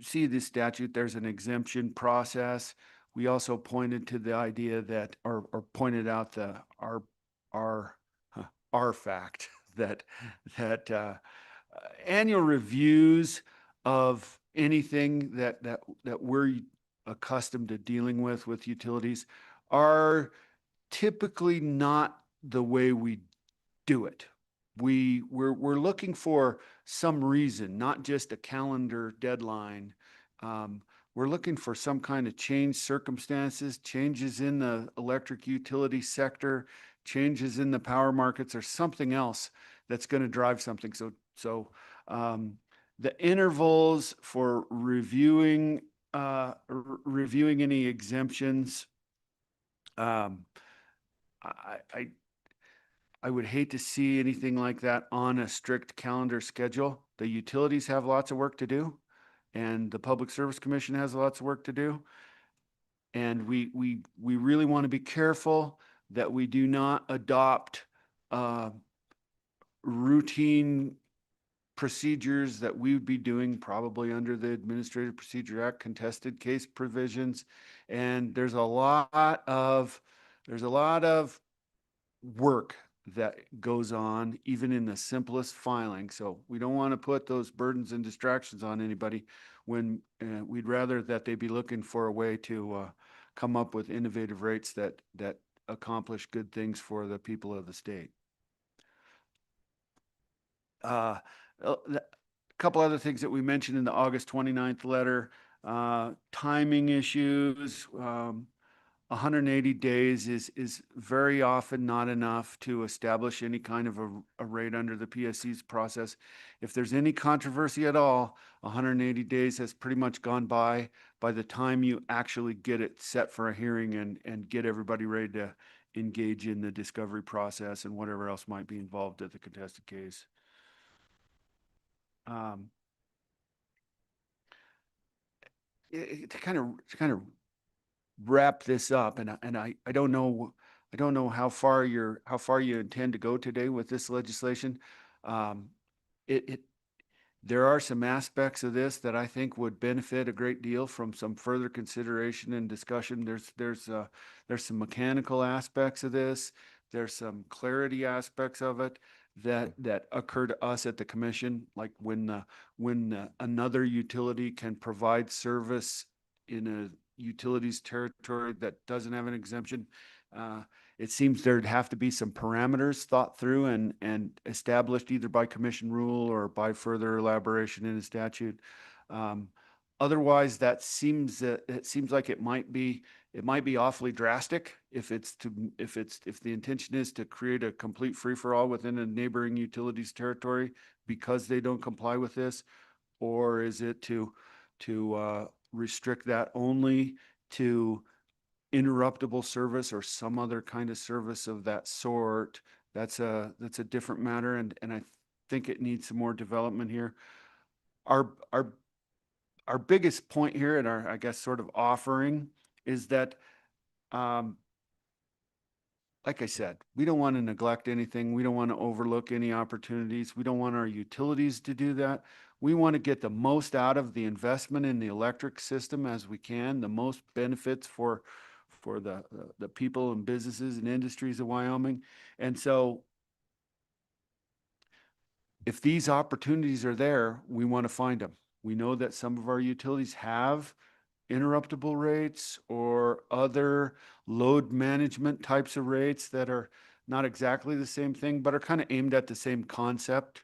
see this statute, there's an exemption process. We also pointed to the idea that, or pointed out our fact that annual reviews of anything that we're accustomed to dealing with utilities are typically not the way we do it. We're looking for some reason, not just a calendar deadline. We're looking for some kind of change circumstances, changes in the electric utility sector, changes in the power markets, or something else that's going to drive something. So the intervals for reviewing any exemptions, I would hate to see anything like that on a strict calendar schedule. The utilities have lots of work to do, and the Public Service Commission has lots of work to do. And we really want to be careful that we do not adopt routine procedures that we would be doing probably under the Administrative Procedure Act, contested case provisions. And there's a lot of work that goes on even in the simplest filing. So we don't want to put those burdens and distractions on anybody when we'd rather that they be looking for a way to come up with innovative rates that accomplish good things for the people of the state. A couple other things that we mentioned in the August 29th letter, timing issues. 180 days is very often not enough to establish any kind of a rate under the PSC's process. If there's any controversy at all, 180 days has pretty much gone by the time you actually get it set for a hearing and get everybody ready to engage in the discovery process and whatever else might be involved at the contested case. To kind of wrap this up, and I don't know how far you intend to go today with this legislation. There are some aspects of this that I think would benefit a great deal from some further consideration and discussion. There's some mechanical aspects of this. There's some clarity aspects of it that occur to us at the commission, like when another utility can provide service in a utilities territory that doesn't have an exemption. It seems there'd have to be some parameters thought through and established either by commission rule or by further elaboration in a statute. Otherwise, it seems like it might be awfully drastic if the intention is to create a complete free-for-all within a neighboring utilities territory because they don't comply with this, or is it to restrict that only to interruptible service or some other kind of service of that sort? That's a different matter, and I think it needs some more development here. Our biggest point here, and our, I guess, sort of offering is that, like I said, we don't want to neglect anything. We don't want to overlook any opportunities. We don't want our utilities to do that. We want to get the most out of the investment in the electric system as we can, the most benefits for the people and businesses and industries of Wyoming. And so if these opportunities are there, we want to find them. We know that some of our utilities have interruptible rates or other load management types of rates that are not exactly the same thing, but are kind of aimed at the same concept.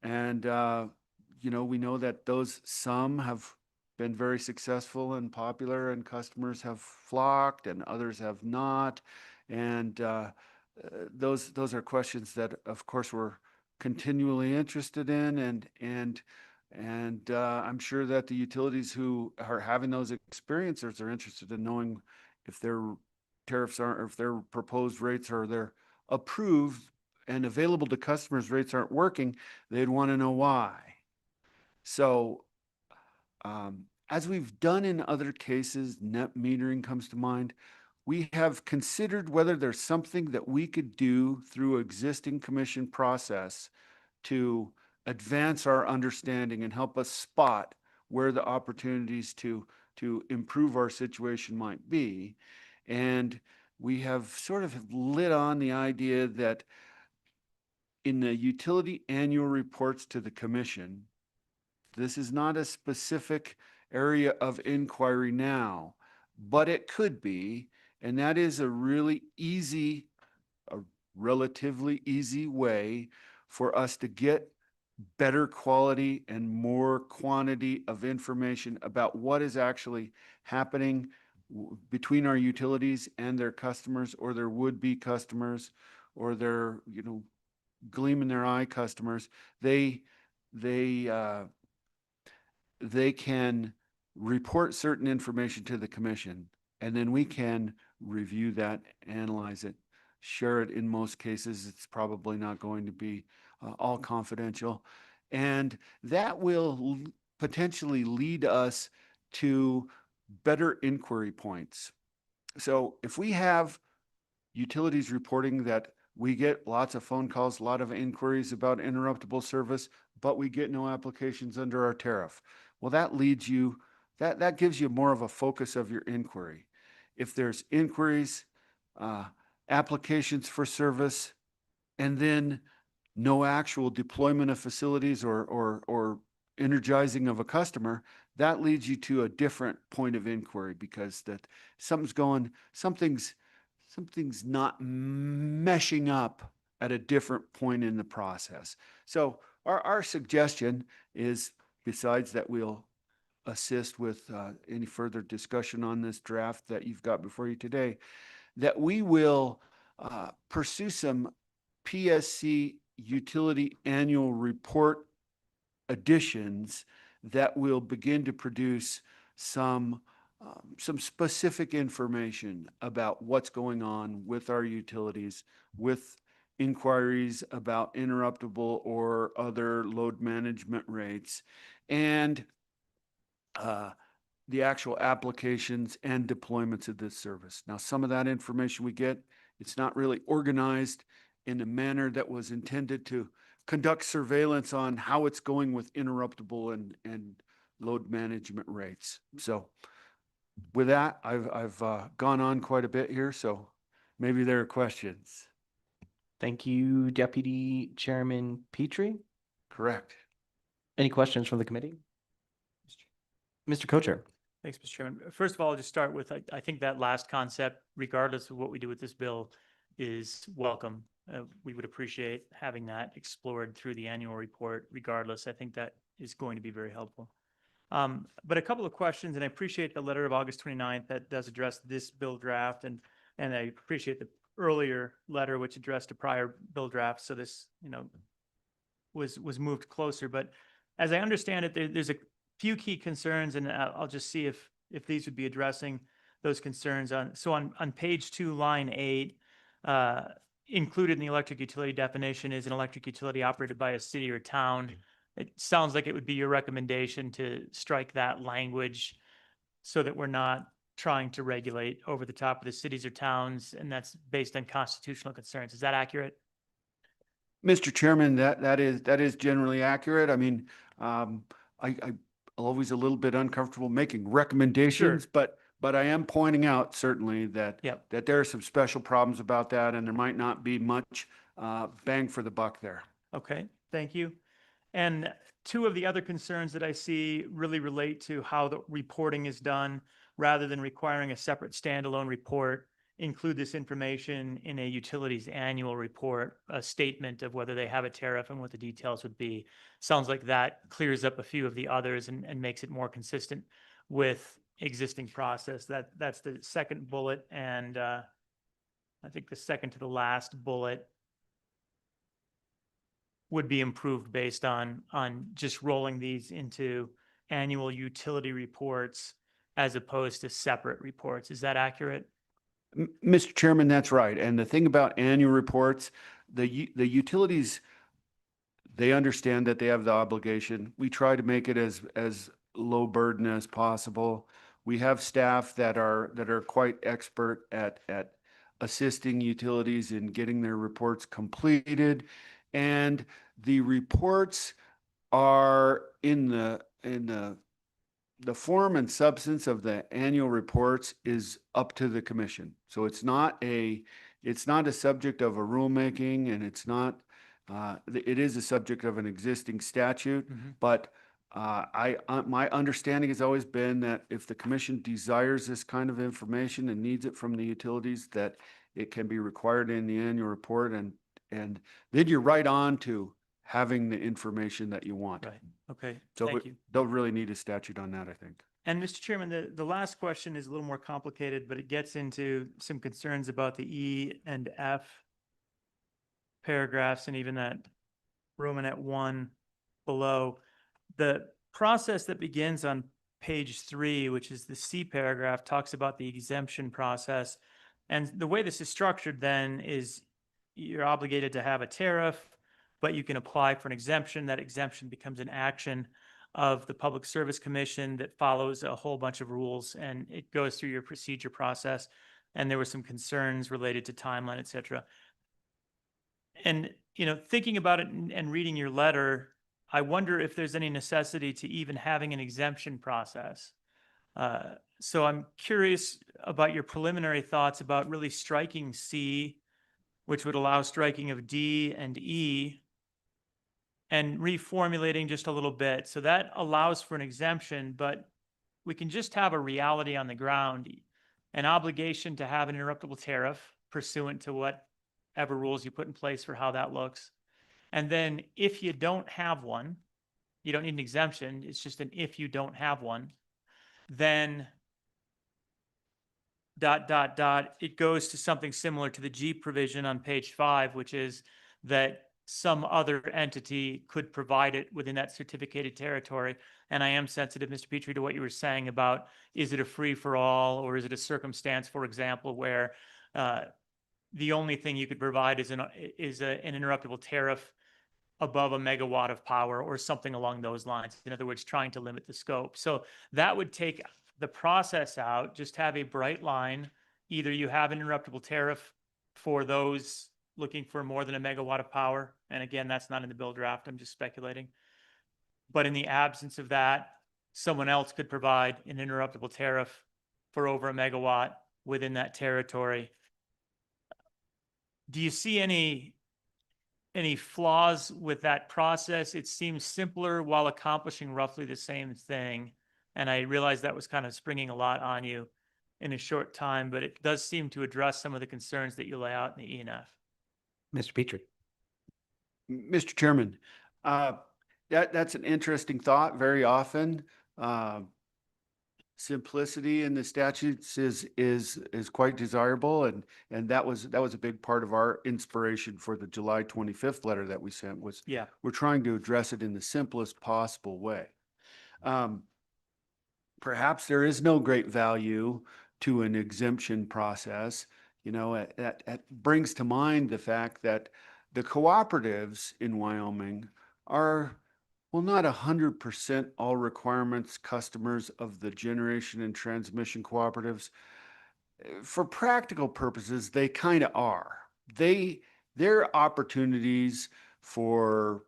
And, we know that some have been very successful and popular, and customers have flocked and others have not. And those are questions that, of course, we're continually interested in, and I'm sure that the utilities who are having those experiences are interested in knowing if their tariffs aren't, or if their proposed rates or their approved and available to customers rates aren't working. They'd want to know why. So as we've done in other cases, net metering comes to mind. We have considered whether there's something that we could do through existing commission process to advance our understanding and help us spot where the opportunities to improve our situation might be. And we have sort of lit on the idea that in the utility annual reports to the commission, this is not a specific area of inquiry now, but it could be, and that is a relatively easy way for us to get better quality and more quantity of information about what is actually happening between our utilities and their customers, or their would-be customers, or their, gleam in their eye customers. They can report certain information to the commission, and then we can review that, analyze it, share it. In most cases, it's probably not going to be all confidential. And that will potentially lead us to better inquiry points. So if we have utilities reporting that we get lots of phone calls, a lot of inquiries about interruptible service, but we get no applications under our tariff. Well, that leads you, that gives you more of a focus of your inquiry. If there's inquiries, applications for service, and then no actual deployment of facilities or energizing of a customer, that leads you to a different point of inquiry, because that something's not meshing up at a different point in the process. So our suggestion is, besides that, we'll assist with any further discussion on this draft that you've got before you today, that we will pursue some PSC utility annual report additions that will begin to produce some specific information about what's going on with our utilities, with inquiries about interruptible or other load management rates, and the actual applications and deployments of this service. Now, some of that information we get, it's not really organized in a manner that was intended to conduct surveillance on how it's going with interruptible and load management rates. So with that, I've gone on quite a bit here, so maybe there are questions. Thank you, Deputy Chairman Petrie. Correct. Any questions from the committee? Mr. Co-Chair. Thanks, Mr. Chairman. First of all, I'll just start with, I think that last concept, regardless of what we do with this bill, is welcome. We would appreciate having that explored through the annual report regardless. I think that is going to be very helpful. But a couple of questions, and I appreciate the letter of August 29th that does address this bill draft, and I appreciate the earlier letter which addressed a prior bill draft. So this, was moved closer. But as I understand it, there's a few key concerns, and I'll just see if these would be addressing those concerns. On page 2, line 8, included in the electric utility definition is an electric utility operated by a city or town. It sounds like it would be your recommendation to strike that language so that we're not trying to regulate over the top of the cities or towns, and that's based on constitutional concerns. Is that accurate? Mr. Chairman, that is generally accurate. I mean, I'm always a little bit uncomfortable making recommendations, Sure. but I am pointing out certainly that Yep. that there are some special problems about that, and there might not be much bang for the buck there. Okay, thank you. And two of the other concerns that I see really relate to how the reporting is done. Rather than requiring a separate standalone report, include this information in a utilities annual report, a statement of whether they have a tariff and what the details would be. Sounds like that clears up a few of the others and makes it more consistent with existing process. That's the second bullet, and I think the second to the last bullet would be improved based on just rolling these into annual utility reports as opposed to separate reports. Is that accurate? Mr. Chairman, that's right. And the thing about annual reports, the utilities, they understand that they have the obligation. We try to make it as low burden as possible. We have staff that are quite expert at assisting utilities in getting their reports completed, and the reports are in the form and substance of the annual reports is up to the commission. So it's not a subject of a rulemaking, and it's not, it is a subject of an existing statute. Mm-hmm. But my understanding has always been that if the commission desires this kind of information and needs it from the utilities, that it can be required in the annual report, and then you're right on to having the information that you want. Right. Okay. So Thank you. don't really need a statute on that, I think. And Mr. Chairman, the last question is a little more complicated, but it gets into some concerns about the E and F paragraphs and even that Romanet 1 below. The process that begins on page 3, which is the C paragraph, talks about the exemption process. And the way this is structured then is you're obligated to have a tariff, but you can apply for an exemption. That exemption becomes an action of the Public Service Commission that follows a whole bunch of rules, and it goes through your procedure process. And there were some concerns related to timeline, et cetera. And, you know, thinking about it and reading your letter, I wonder if there's any necessity to even having an exemption process. So I'm curious about your preliminary thoughts about really striking C, which would allow striking of D and E, and reformulating just a little bit. So that allows for an exemption, but we can just have a reality on the ground, an obligation to have an interruptible tariff pursuant to whatever rules you put in place for how that looks. And then if you don't have one, you don't need an exemption. It's just an if you don't have one, then ... it goes to something similar to the G provision on page 5, which is that some other entity could provide it within that certificated territory. And I am sensitive, Mr. Petrie, to what you were saying about, is it a free for all, or is it a circumstance, for example, where the only thing you could provide is an interruptible tariff above a megawatt of power or something along those lines. In other words, trying to limit the scope. So that would take the process out, just have a bright line. Either you have an interruptible tariff for those looking for more than a megawatt of power. And again, that's not in the bill draft. I'm just speculating. But in the absence of that, someone else could provide an interruptible tariff for over a megawatt within that territory. Do you see any flaws with that process? It seems simpler while accomplishing roughly the same thing. And I realize that was kind of springing a lot on you in a short time, but it does seem to address some of the concerns that you lay out in the ENF. Mr. Petrie. Mr. Chairman, that's an interesting thought. Very often, simplicity in the statutes is quite desirable, and that was a big part of our inspiration for the July 25th letter that we sent. Was we're trying to address it in the simplest possible way. Perhaps there is no great value to an exemption process. You know, that brings to mind the fact that the cooperatives in Wyoming are, well, not 100% all requirements customers of the generation and transmission cooperatives. For practical purposes, they kind of are. Their opportunities for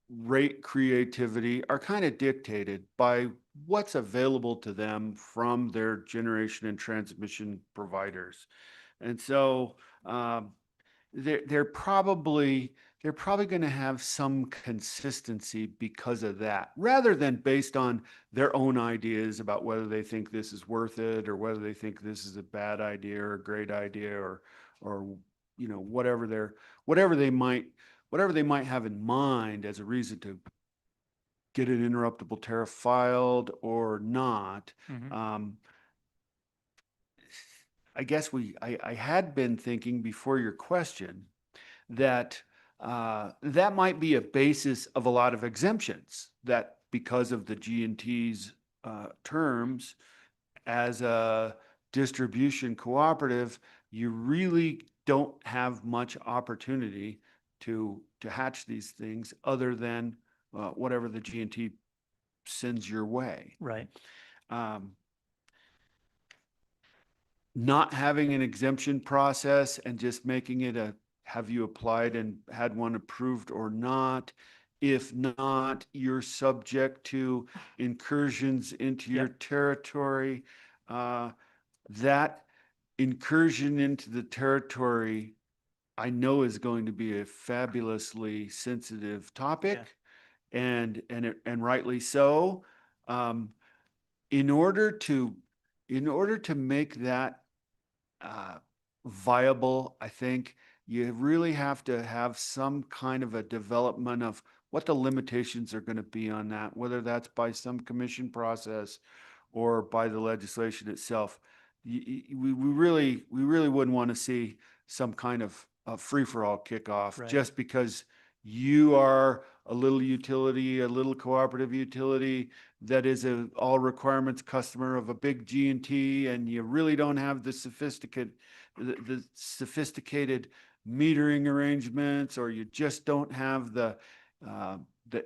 rate creativity are kind of dictated by what's available to them from their generation and transmission providers. And so they're probably going to have some consistency because of that, rather than based on their own ideas about whether they think this is worth it, or whether they think this is a bad idea or a great idea, or you know, whatever they might have in mind as a reason to get an interruptible tariff filed or not. I guess I had been thinking before your question that that might be a basis of a lot of exemptions, that because of the G&T's terms, as a distribution cooperative, you really don't have much opportunity to hatch these things other than whatever the G&T sends your way. Right. Not having an exemption process and just making it a, have you applied and had one approved or not? If not, you're subject to incursions into your territory. That incursion into the territory, I know, is going to be a fabulously sensitive topic, and rightly so. In order to make that viable, I think you really have to have some kind of a development of what the limitations are going to be on that, whether that's by some commission process or by the legislation itself. We really wouldn't want to see some kind of free-for-all kickoff just because you are a little utility, a little cooperative utility that is a all requirements customer of a big G&T, and you really don't have the sophisticated metering arrangements, or you just don't have the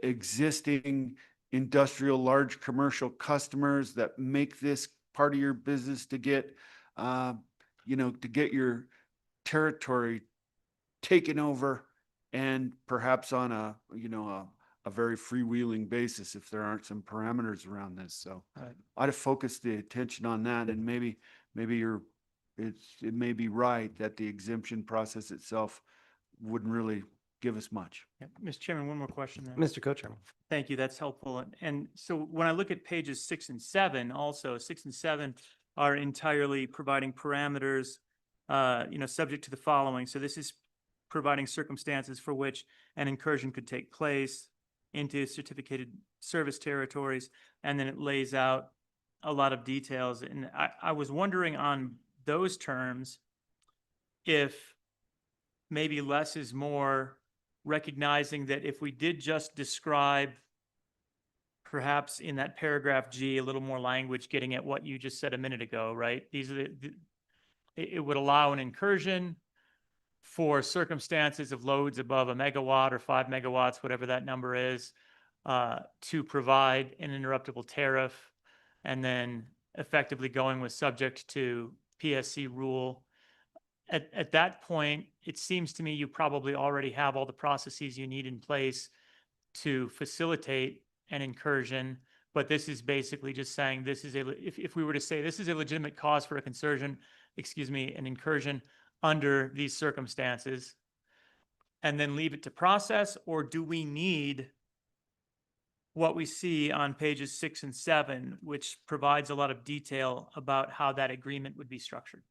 existing industrial large commercial customers that make this part of your business to get, to get your territory taken over and perhaps on a, you know, a very freewheeling basis if there aren't some parameters around this. So Right. I'd have focused the attention on that, and maybe it may be right that the exemption process itself wouldn't really give us much. Yeah. Mr. Chairman, one more question there. Mr. Co-Chairman. Thank you. That's helpful. And so when I look at pages 6 and 7, also 6 and 7 are entirely providing parameters, subject to the following. So this is providing circumstances for which an incursion could take place into certificated service territories. And then it lays out a lot of details. And I was wondering on those terms, if maybe less is more, recognizing that if we did just describe perhaps in that paragraph G, a little more language getting at what you just said a minute ago, right? These are it would allow an incursion for circumstances of loads above a megawatt or 5 megawatts, whatever that number is, to provide an interruptible tariff, and then effectively going with subject to PSC rule. At that point, it seems to me you probably already have all the processes you need in place to facilitate an incursion. But this is basically just saying this is if we were to say this is a legitimate cause for an incursion under these circumstances, and then leave it to process, or do we need what we see on pages 6 and 7, which provides a lot of detail about how that agreement would be structured?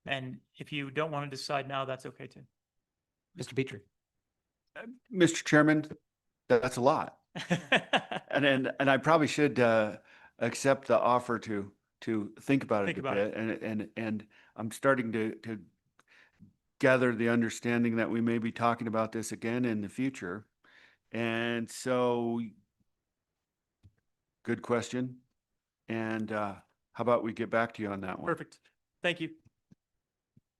And if you don't want to decide now, that's okay too. Mr. Petrie. Mr. Chairman, that's a lot. And I probably should accept the offer to think about it a bit. And I'm starting to gather the understanding that we may be talking about this again in the future. And so, good question. And how about we get back to you on that one? Perfect. Thank you.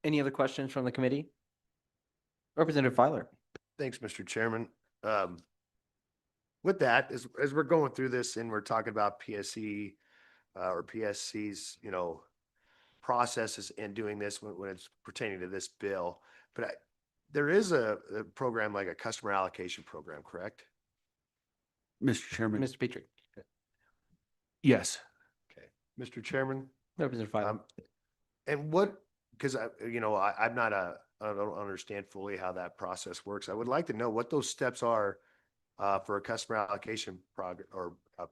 Any other questions from the committee? Representative Filer. Thanks, Mr. Chairman. With that, as we're going through this and we're talking about PSC or PSC's, processes and doing this when it's pertaining to this bill, but there is a program like a customer allocation program, correct? Mr. Chairman. Mr. Petrie. Yes. Okay, Mr. Chairman. Representative Filer. And what, because I don't understand fully how that process works. I would like to know what those steps are for a customer allocation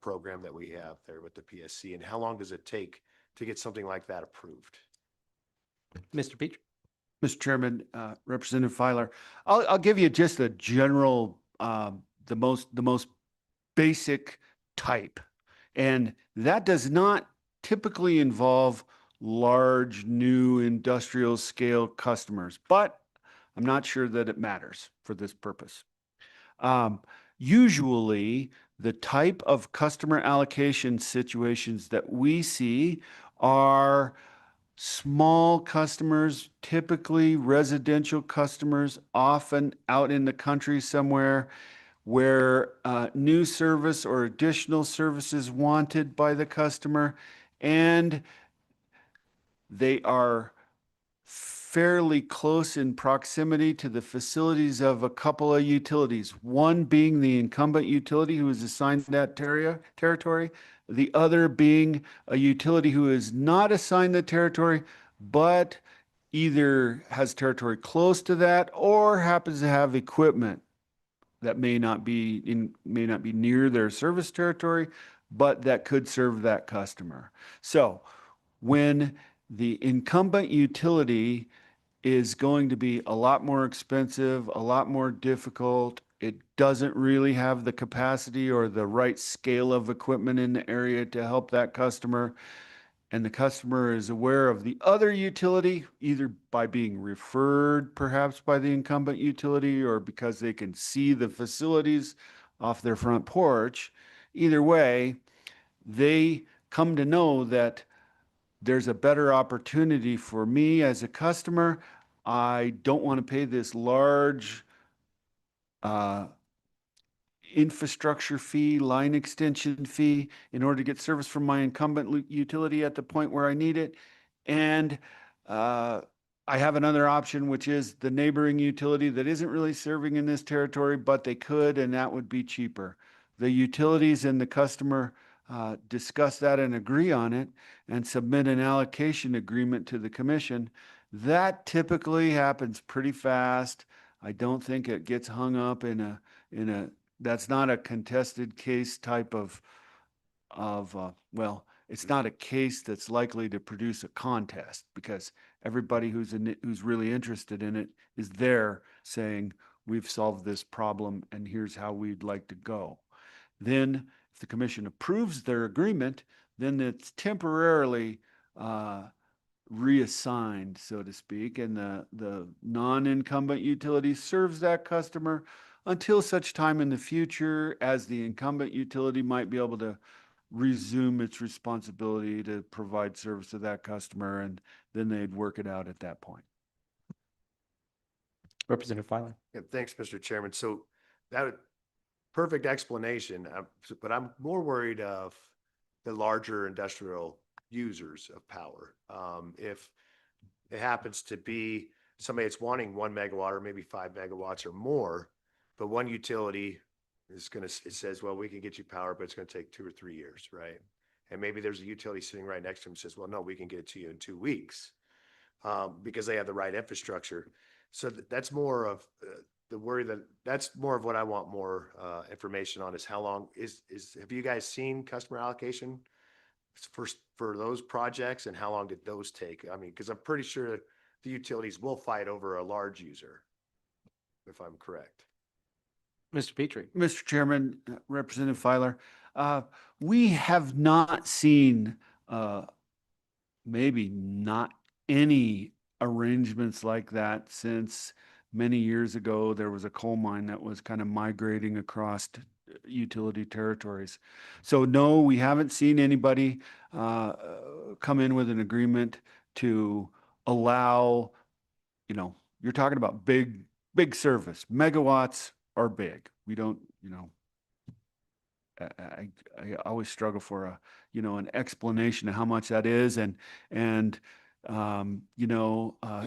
program that we have there with the PSC, and how long does it take to get something like that approved? Mr. Petrie. Mr. Chairman, Representative Filer, I'll give you just a general, the most basic type, and that does not typically involve large new industrial scale customers, but I'm not sure that it matters for this purpose. Usually the type of customer allocation situations that we see are small customers, typically residential customers, often out in the country somewhere, where new service or additional services wanted by the customer, and they are fairly close in proximity to the facilities of a couple of utilities, one being the incumbent utility who is assigned that territory, the other being a utility who is not assigned the territory, but either has territory close to that or happens to have equipment that may not be near their service territory, but that could serve that customer. So when the incumbent utility is going to be a lot more expensive, a lot more difficult, it doesn't really have the capacity or the right scale of equipment in the area to help that customer, and the customer is aware of the other utility, either by being referred perhaps by the incumbent utility or because they can see the facilities off their front porch. Either way, they come to know that there's a better opportunity for me as a customer. I don't want to pay this large infrastructure fee, line extension fee in order to get service from my incumbent utility at the point where I need it. And I have another option, which is the neighboring utility that isn't really serving in this territory, but they could, and that would be cheaper. The utilities and the customer discuss that and agree on it and submit an allocation agreement to the commission. That typically happens pretty fast. I don't think it gets hung up in a that's not a contested case type of well, it's not a case that's likely to produce a contest because everybody who's really interested in it is there saying, we've solved this problem and here's how we'd like to go. Then if the commission approves their agreement, then it's temporarily reassigned, so to speak, and the non-incumbent utility serves that customer until such time in the future as the incumbent utility might be able to resume its responsibility to provide service to that customer, and then they'd work it out at that point. Representative Filer. Yeah, thanks, Mr. Chairman. So that perfect explanation, but I'm more worried of the larger industrial users of power. If it happens to be somebody that's wanting 1 megawatt or maybe 5 megawatts or more, but one utility is it says, well, we can get you power, but it's going to take 2 or 3 years, right? And maybe there's a utility sitting right next to them says, well, no, we can get it to you in 2 weeks because they have the right infrastructure. So that's more of the worry that's more of what I want more information on is how long have you guys seen customer allocation for those projects and how long did those take? I mean, because I'm pretty sure the utilities will fight over a large user, if I'm correct. Mr. Petrie. Mr. Chairman, Representative Filer, we have not seen maybe not any arrangements like that since many years ago. There was a coal mine that was kind of migrating across utility territories. So no, we haven't seen anybody come in with an agreement to allow, you're talking about big service. Megawatts are big. We don't, I always struggle for an explanation of how much that is, and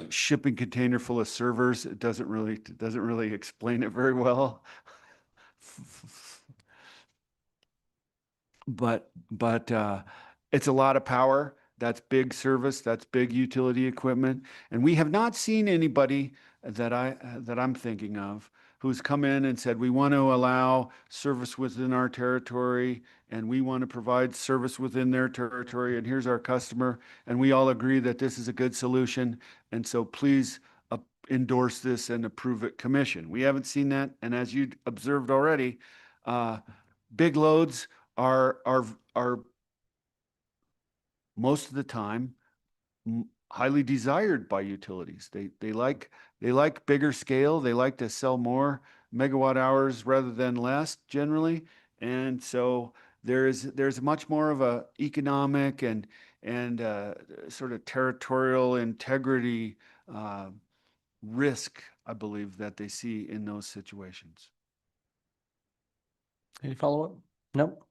shipping container full of servers, it doesn't really explain it very well. But it's a lot of power. That's big service. That's big utility equipment, and we have not seen anybody that I'm thinking of who's come in and said, we want to allow service within our territory and we want to provide service within their territory, and here's our customer, and we all agree that this is a good solution, and so please endorse this and approve it, commission. We haven't seen that, and as you observed already, big loads are most of the time highly desired by utilities. They like bigger scale. They like to sell more megawatt hours rather than less generally. And so there's much more of a economic and sort of territorial integrity risk, I believe, that they see in those situations. Any follow-up? Nope.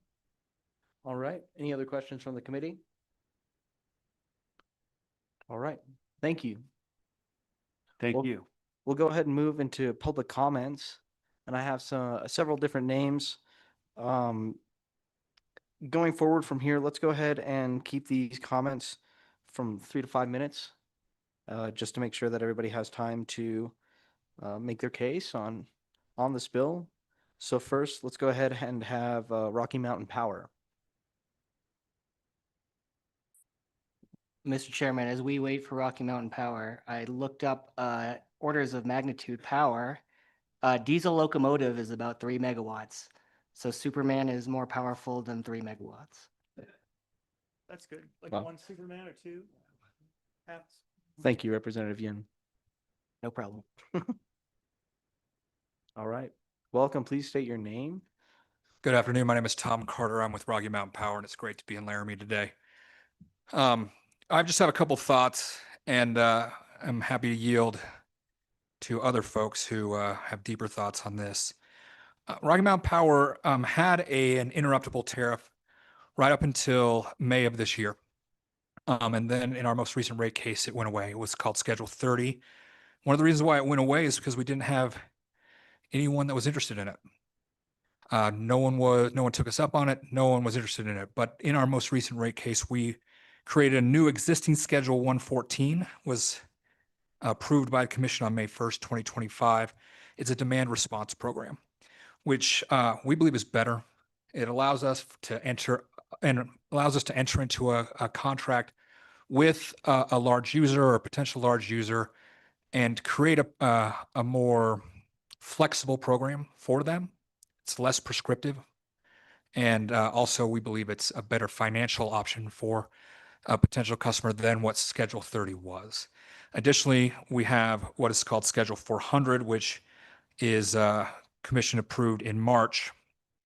All right. Any other questions from the committee? All right. Thank you. Thank you. We'll go ahead and move into public comments, and I have several different names. Going forward from here, let's go ahead and keep these comments from 3 to 5 minutes, just to make sure that everybody has time to make their case on this bill. So first, let's go ahead and have Rocky Mountain Power. Mr. Chairman, as we wait for Rocky Mountain Power, I looked up orders of magnitude power. Diesel locomotive is about 3 megawatts. So Superman is more powerful than 3 megawatts. That's good. Like Wow. 1 Superman or 2? Perhaps. Thank you, Representative Yin. No problem. All right. Welcome. Please state your name. Good afternoon. My name is Tom Carter. I'm with Rocky Mountain Power, and it's great to be in Laramie today. I just have a couple thoughts, and I'm happy to yield to other folks who have deeper thoughts on this. Rocky Mountain Power had an interruptible tariff right up until May of this year. And then in our most recent rate case, it went away. It was called Schedule 30. One of the reasons why it went away is because we didn't have anyone that was interested in it. No one took us up on it. No one was interested in it. But in our most recent rate case, we created a new existing Schedule 114, was approved by the commission on May 1st, 2025. It's a demand response program, which we believe is better. It allows us to enter into a contract with a large user or a potential large user and create a more flexible program for them. It's less prescriptive. And also, we believe it's a better financial option for a potential customer than what Schedule 30 was. Additionally, we have what is called Schedule 400, which is commission approved in March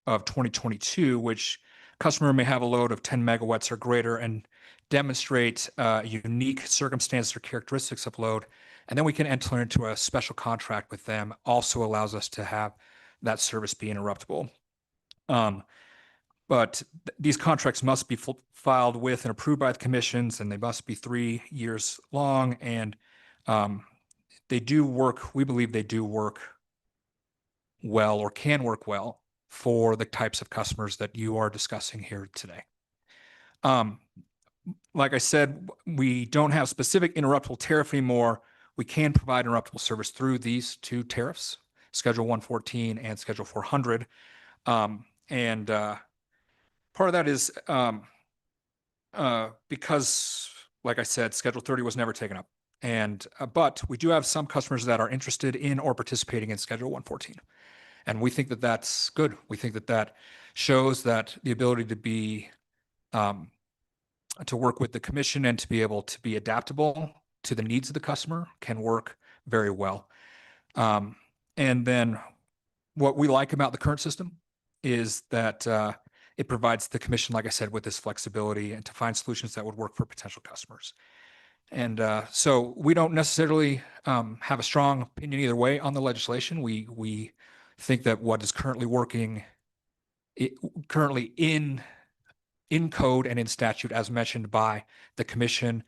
of 2022, which customer may have a load of 10 megawatts or greater and demonstrate unique circumstances or characteristics of load. And then we can enter into a special contract with them. Also allows us to have that service be interruptible. But these contracts must be filed with and approved by the commissions, and they must be 3 years long. And they do work, we believe they do work well or can work well for the types of customers that you are discussing here today. Like I said, we don't have specific interruptible tariff anymore. We can provide interruptible service through these two tariffs, Schedule 114 and Schedule 400. Part of that is because, like I said, Schedule 30 was never taken up. But we do have some customers that are interested in or participating in Schedule 114. And we think that that's good. We think that that shows that the ability to be, to work with the commission and to be able to be adaptable to the needs of the customer can work very well. And then what we like about the current system is that it provides the commission, like I said, with this flexibility and to find solutions that would work for potential customers. And so we don't necessarily have a strong opinion either way on the legislation. We think that what is currently working, currently in code and in statute, as mentioned by the commission,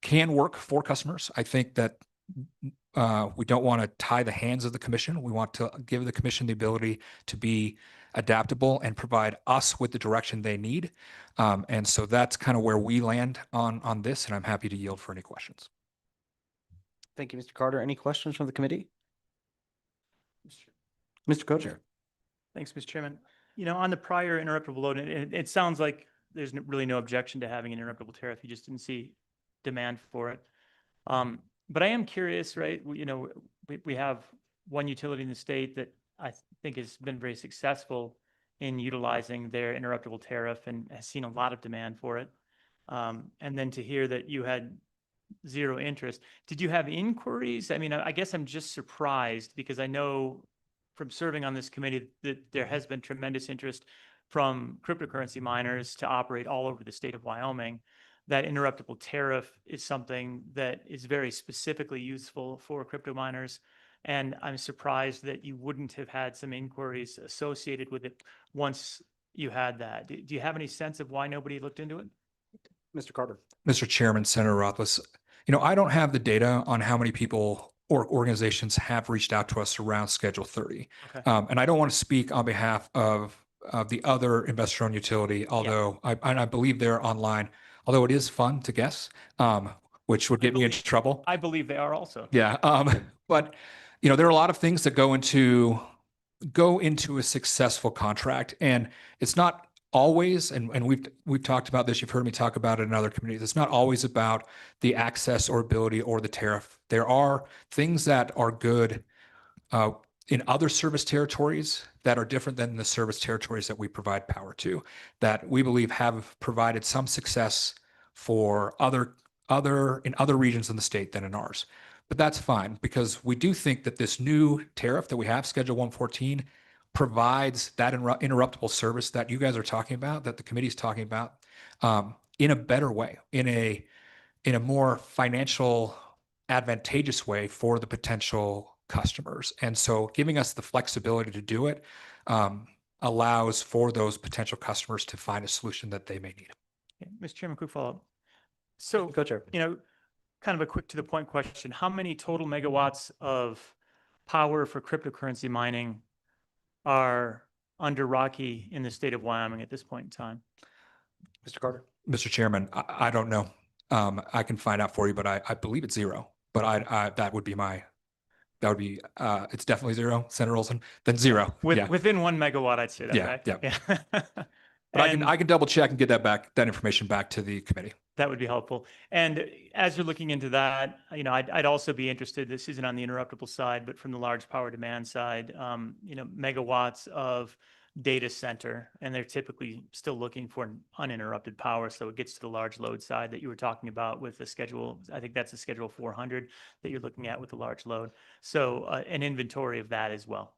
can work for customers. I think that we don't want to tie the hands of the commission. We want to give the commission the ability to be adaptable and provide us with the direction they need. And so that's kind of where we land on this, and I'm happy to yield for any questions. Thank you, Mr. Carter. Any questions from the committee? Mr. Co-Chair. Thanks, Mr. Chairman. You know, on the prior interruptible load, it sounds like there's really no objection to having an interruptible tariff. You just didn't see demand for it. But I am curious, right? You know, we have one utility in the state that I think has been very successful in utilizing their interruptible tariff and has seen a lot of demand for it. And then to hear that you had zero interest. Did you have inquiries? I mean, I guess I'm just surprised because I know from serving on this committee that there has been tremendous interest from cryptocurrency miners to operate all over the state of Wyoming. That interruptible tariff is something that is very specifically useful for crypto miners. And I'm surprised that you wouldn't have had some inquiries associated with it once you had that. Do you have any sense of why nobody looked into it? Mr. Carter. Mr. Chairman, Senator Rothfuss, you know, I don't have the data on how many people or organizations have reached out to us around Schedule 30. Okay. And I don't want to speak on behalf of the other investor-owned utility, although I believe they're online, although it is fun to guess, which would get me into trouble. I believe they are also. Yeah. But, you know, there are a lot of things that go into a successful contract, and it's not always, and we've talked about this, you've heard me talk about it in other communities, it's not always about the access or ability or the tariff. There are things that are good in other service territories that are different than the service territories that we provide power to, that we believe have provided some success for in other regions in the state than in ours. But that's fine, because we do think that this new tariff that we have, Schedule 114, provides that interruptible service that you guys are talking about, that the committee is talking about, in a better way, in a more financial advantageous way for the potential customers. And so giving us the flexibility to do it allows for those potential customers to find a solution that they may need. Okay, Mr. Chairman, quick follow-up. So, Co-chair. kind of a quick to the point question. How many total megawatts of power for cryptocurrency mining are under Rocky in the state of Wyoming at this point in time? Mr. Carter. Mr. Chairman, I don't know. I can find out for you, but I believe it's zero. But that would be it's definitely zero, Senator Olson. Then zero. Yeah. Within 1 megawatt, I'd say that, Yeah, right? yeah. But I can double check and get that information back to the committee. That would be helpful. And as you're looking into that, I'd also be interested, this isn't on the interruptible side, but from the large power demand side, megawatts of data center, and they're typically still looking for uninterrupted power. So it gets to the large load side that you were talking about with the schedule. I think that's the schedule 400 that you're looking at with the large load. So an inventory of that as well.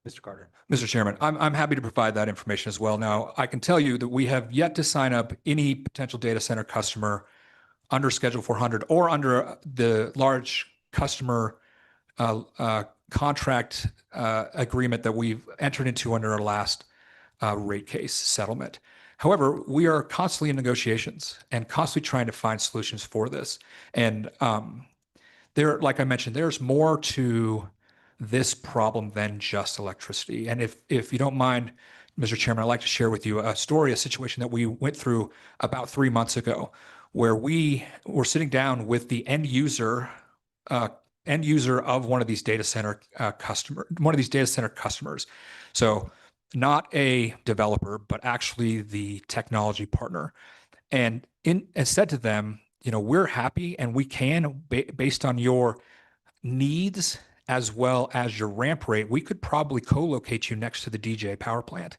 Mr. Carter. Mr. Chairman, I'm happy to provide that information as well. Now, I can tell you that we have yet to sign up any potential data center customer under Schedule 400 or under the large customer contract agreement that we've entered into under our last rate case settlement. However, we are constantly in negotiations and constantly trying to find solutions for this. And like I mentioned, there's more to this problem than just electricity. And if you don't mind, Mr. Chairman, I'd like to share with you a situation that we went through about 3 months ago, where we were sitting down with the end user of one of these data center customers. So not a developer, but actually the technology partner, and said to them, we're happy and we can, based on your needs as well as your ramp rate, we could probably co-locate you next to the DJ power plant.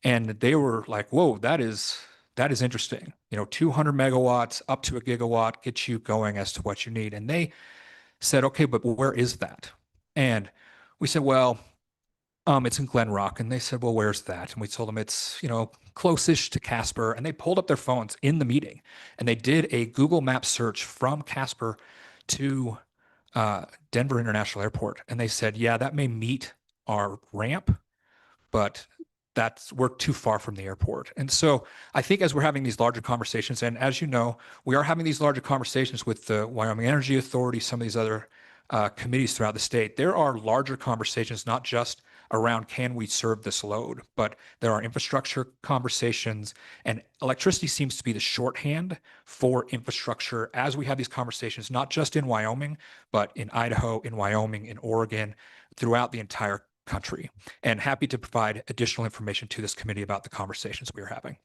And they were like, whoa, that is interesting. 200 megawatts up to a gigawatt gets you going as to what you need. And they said, okay, but where is that? And we said, well, it's in Glen Rock. And they said, well, where's that? And we told them it's, close-ish to Casper. And they pulled up their phones in the meeting and they did a Google Maps search from Casper to Denver International Airport. And they said, yeah, that may meet our ramp, but we're too far from the airport. And so I think as we're having these larger conversations, and as you know, we are having these larger conversations with the Wyoming Energy Authority, some of these other committees throughout the state, there are larger conversations, not just around can we serve this load, but there are infrastructure conversations, and electricity seems to be the shorthand for infrastructure as we have these conversations, not just in Wyoming, but in Idaho, in Wyoming, in Oregon, throughout the entire country. And happy to provide additional information to this committee about the conversations we are having.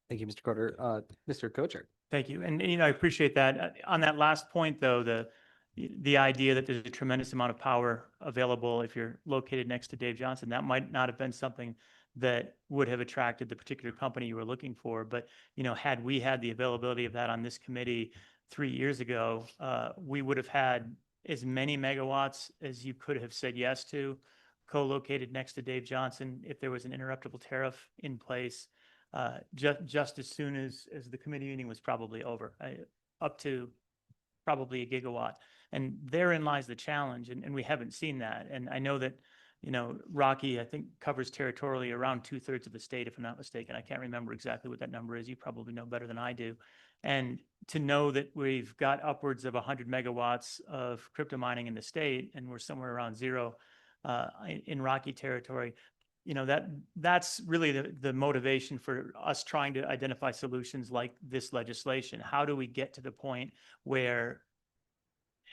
Thank you, Mr. Carter. Mr. Co-chair. Thank you. And, I appreciate that. On that last point, though, the idea that there's a tremendous amount of power available if you're located next to Dave Johnson, that might not have been something that would have attracted the particular company you were looking for. But, had we had the availability of that on this committee 3 years ago, we would have had as many megawatts as you could have said yes to co-located next to Dave Johnson if there was an interruptible tariff in place just as soon as the committee meeting was probably over, up to probably a gigawatt. And therein lies the challenge, and we haven't seen that. And I know that, Rocky, I think, covers territorially around 2/3 of the state, if I'm not mistaken. I can't remember exactly what that number is. You probably know better than I do. And to know that we've got upwards of 100 megawatts of crypto mining in the state, and we're somewhere around zero in Rocky territory, that's really the motivation for us trying to identify solutions like this legislation. How do we get to the point where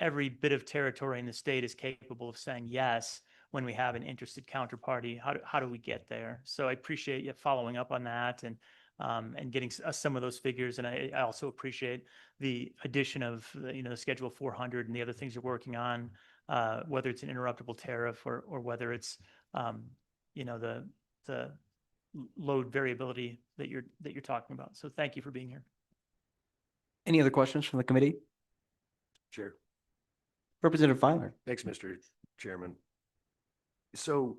every bit of territory in the state is capable of saying yes when we have an interested counterparty? How do we get there? So I appreciate you following up on that and getting us some of those figures. And I also appreciate the addition of the Schedule 400 and the other things you're working on, whether it's an interruptible tariff or whether it's the load variability that you're talking about. So thank you for being here. Any other questions from the committee? Sure. Representative Feiler. Thanks, Mr. Chairman. So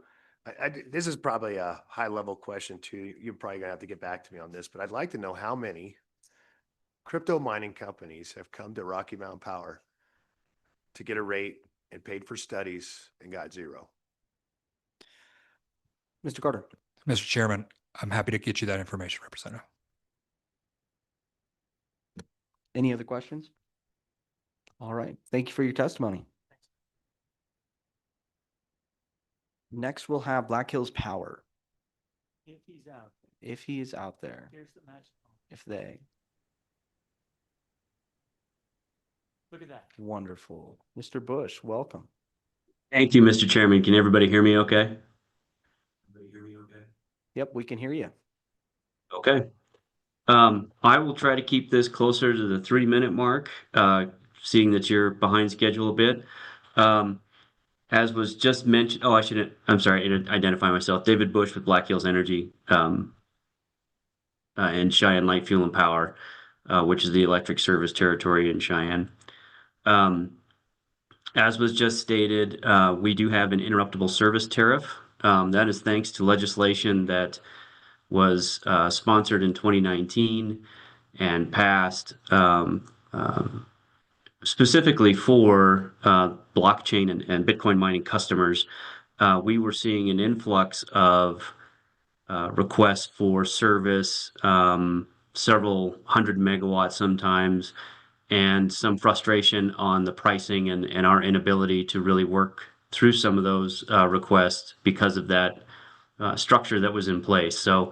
this is probably a high level question too. You're probably gonna have to get back to me on this, but I'd like to know how many crypto mining companies have come to Rocky Mountain Power to get a rate and paid for studies and got zero. Mr. Carter. Mr. Chairman, I'm happy to get you that information, Representative. Any other questions? All right. Thank you for your testimony. Next, we'll have Black Hills Power. If he's out, If he is out there, here's the magic. if they. Look at that. Wonderful. Mr. Bush, welcome. Thank you, Mr. Chairman. Can everybody hear me okay? Yep, we can hear you. Okay. I will try to keep this closer to the 3-minute mark, seeing that you're behind schedule a bit. As was just mentioned, I'm sorry, identify myself. David Bush with Black Hills Energy, and Cheyenne Light Fuel and Power, which is the electric service territory in Cheyenne. As was just stated, we do have an interruptible service tariff. That is thanks to legislation that was sponsored in 2019 and passed specifically for blockchain and Bitcoin mining customers. We were seeing an influx of requests for service, several 100 megawatts sometimes, and some frustration on the pricing and our inability to really work through some of those requests because of that structure that was in place. So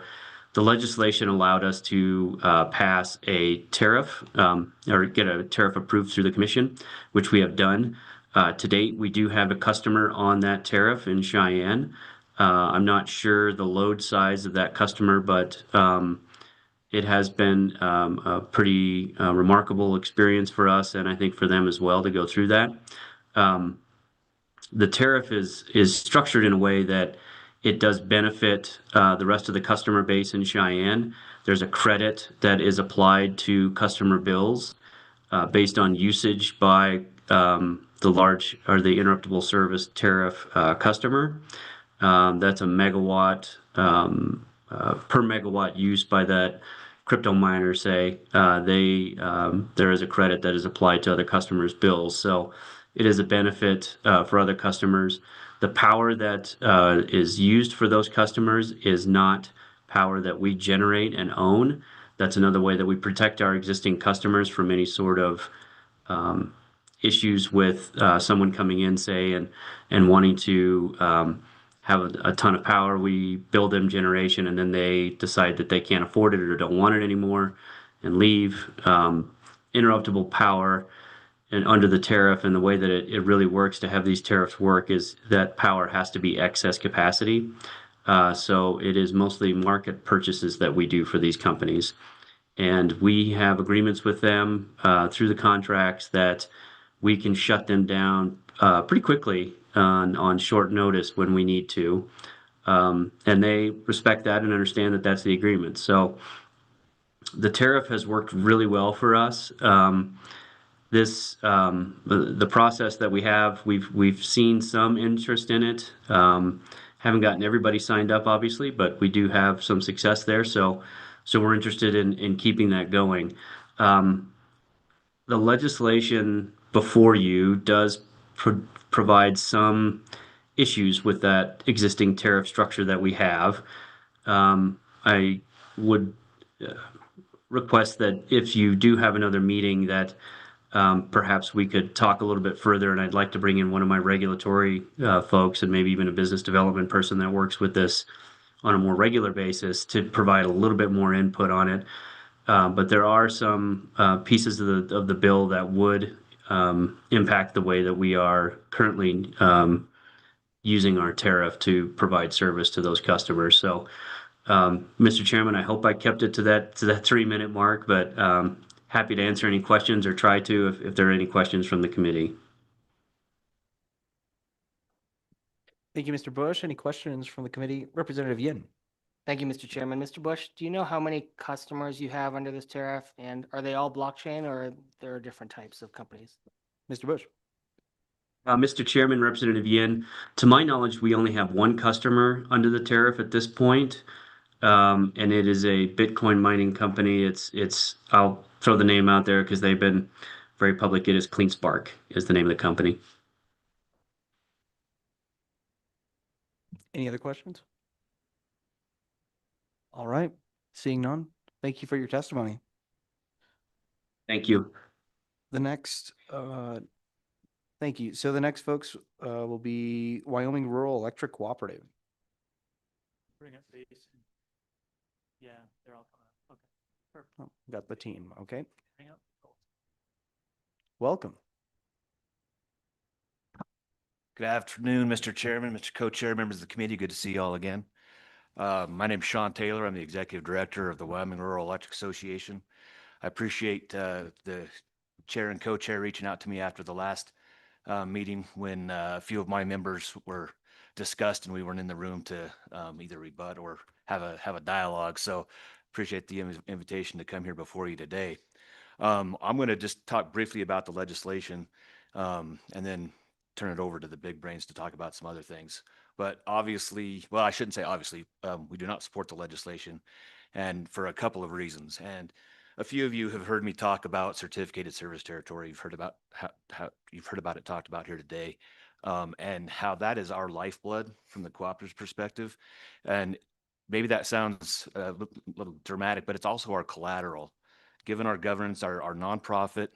the legislation allowed us to pass a tariff or get a tariff approved through the commission, which we have done. To date, we do have a customer on that tariff in Cheyenne. I'm not sure the load size of that customer, but it has been a pretty remarkable experience for us, and I think for them as well to go through that. The tariff is structured in a way that it does benefit the rest of the customer base in Cheyenne. There's a credit that is applied to customer bills based on usage by the large or the interruptible service tariff customer. That's a megawatt per megawatt used by that crypto miner, say. There is a credit that is applied to other customers' bills. So it is a benefit for other customers. The power that is used for those customers is not power that we generate and own. That's another way that we protect our existing customers from any sort of issues with someone coming in, say, and wanting to have a ton of power. We build them generation, and then they decide that they can't afford it or don't want it anymore and leave. Interruptible power and under the tariff, and the way that it really works to have these tariffs work is that power has to be excess capacity. So it is mostly market purchases that we do for these companies. And we have agreements with them through the contracts that we can shut them down pretty quickly on short notice when we need to. And they respect that and understand that that's the agreement. So the tariff has worked really well for us. The process that we have, we've seen some interest in it. Haven't gotten everybody signed up, obviously, but we do have some success there. So we're interested in keeping that going. The legislation before you does provide some issues with that existing tariff structure that we have. I would request that if you do have another meeting that perhaps we could talk a little bit further, and I'd like to bring in one of my regulatory folks and maybe even a business development person that works with this on a more regular basis to provide a little bit more input on it. But there are some pieces of the bill that would impact the way that we are currently using our tariff to provide service to those customers. So, Mr. Chairman, I hope I kept it to that 3-minute mark, but happy to answer any questions or try to if there are any questions from the committee. Thank you, Mr. Bush. Any questions from the committee? Representative Yin. Thank you, Mr. Chairman. Mr. Bush, do you know how many customers you have under this tariff? And are they all blockchain, or are there different types of companies? Mr. Bush. Mr. Chairman, Representative Yin, to my knowledge, we only have one customer under the tariff at this point. And it is a Bitcoin mining company. I'll throw the name out there because they've been very public. It is CleanSpark is the name of the company. Any other questions? All right. Seeing none, thank you for your testimony. Thank you. The next, thank you. So the next folks will be Wyoming Rural Electric Cooperative. Bring up Basin. Yeah, they're all coming up. Okay. Perfect. Oh, got the team. Okay. Bring up. Welcome. Good afternoon, Mr. Chairman, Mr. Co-Chair, members of the committee. Good to see you all again. My name is Sean Taylor. I'm the Executive Director of the Wyoming Rural Electric Association. I appreciate the chair and co-chair reaching out to me after the last meeting when a few of my members were discussed and we weren't in the room to either rebut or have a dialogue. So appreciate the invitation to come here before you today. I'm going to just talk briefly about the legislation and then turn it over to the big brains to talk about some other things. But obviously, well, I shouldn't say obviously, we do not support the legislation, and for a couple of reasons. And a few of you have heard me talk about certificated service territory. You've heard about how you've heard about it talked about here today, and how that is our lifeblood from the cooperative perspective. And maybe that sounds a little dramatic, but it's also our collateral. Given our governance, our nonprofit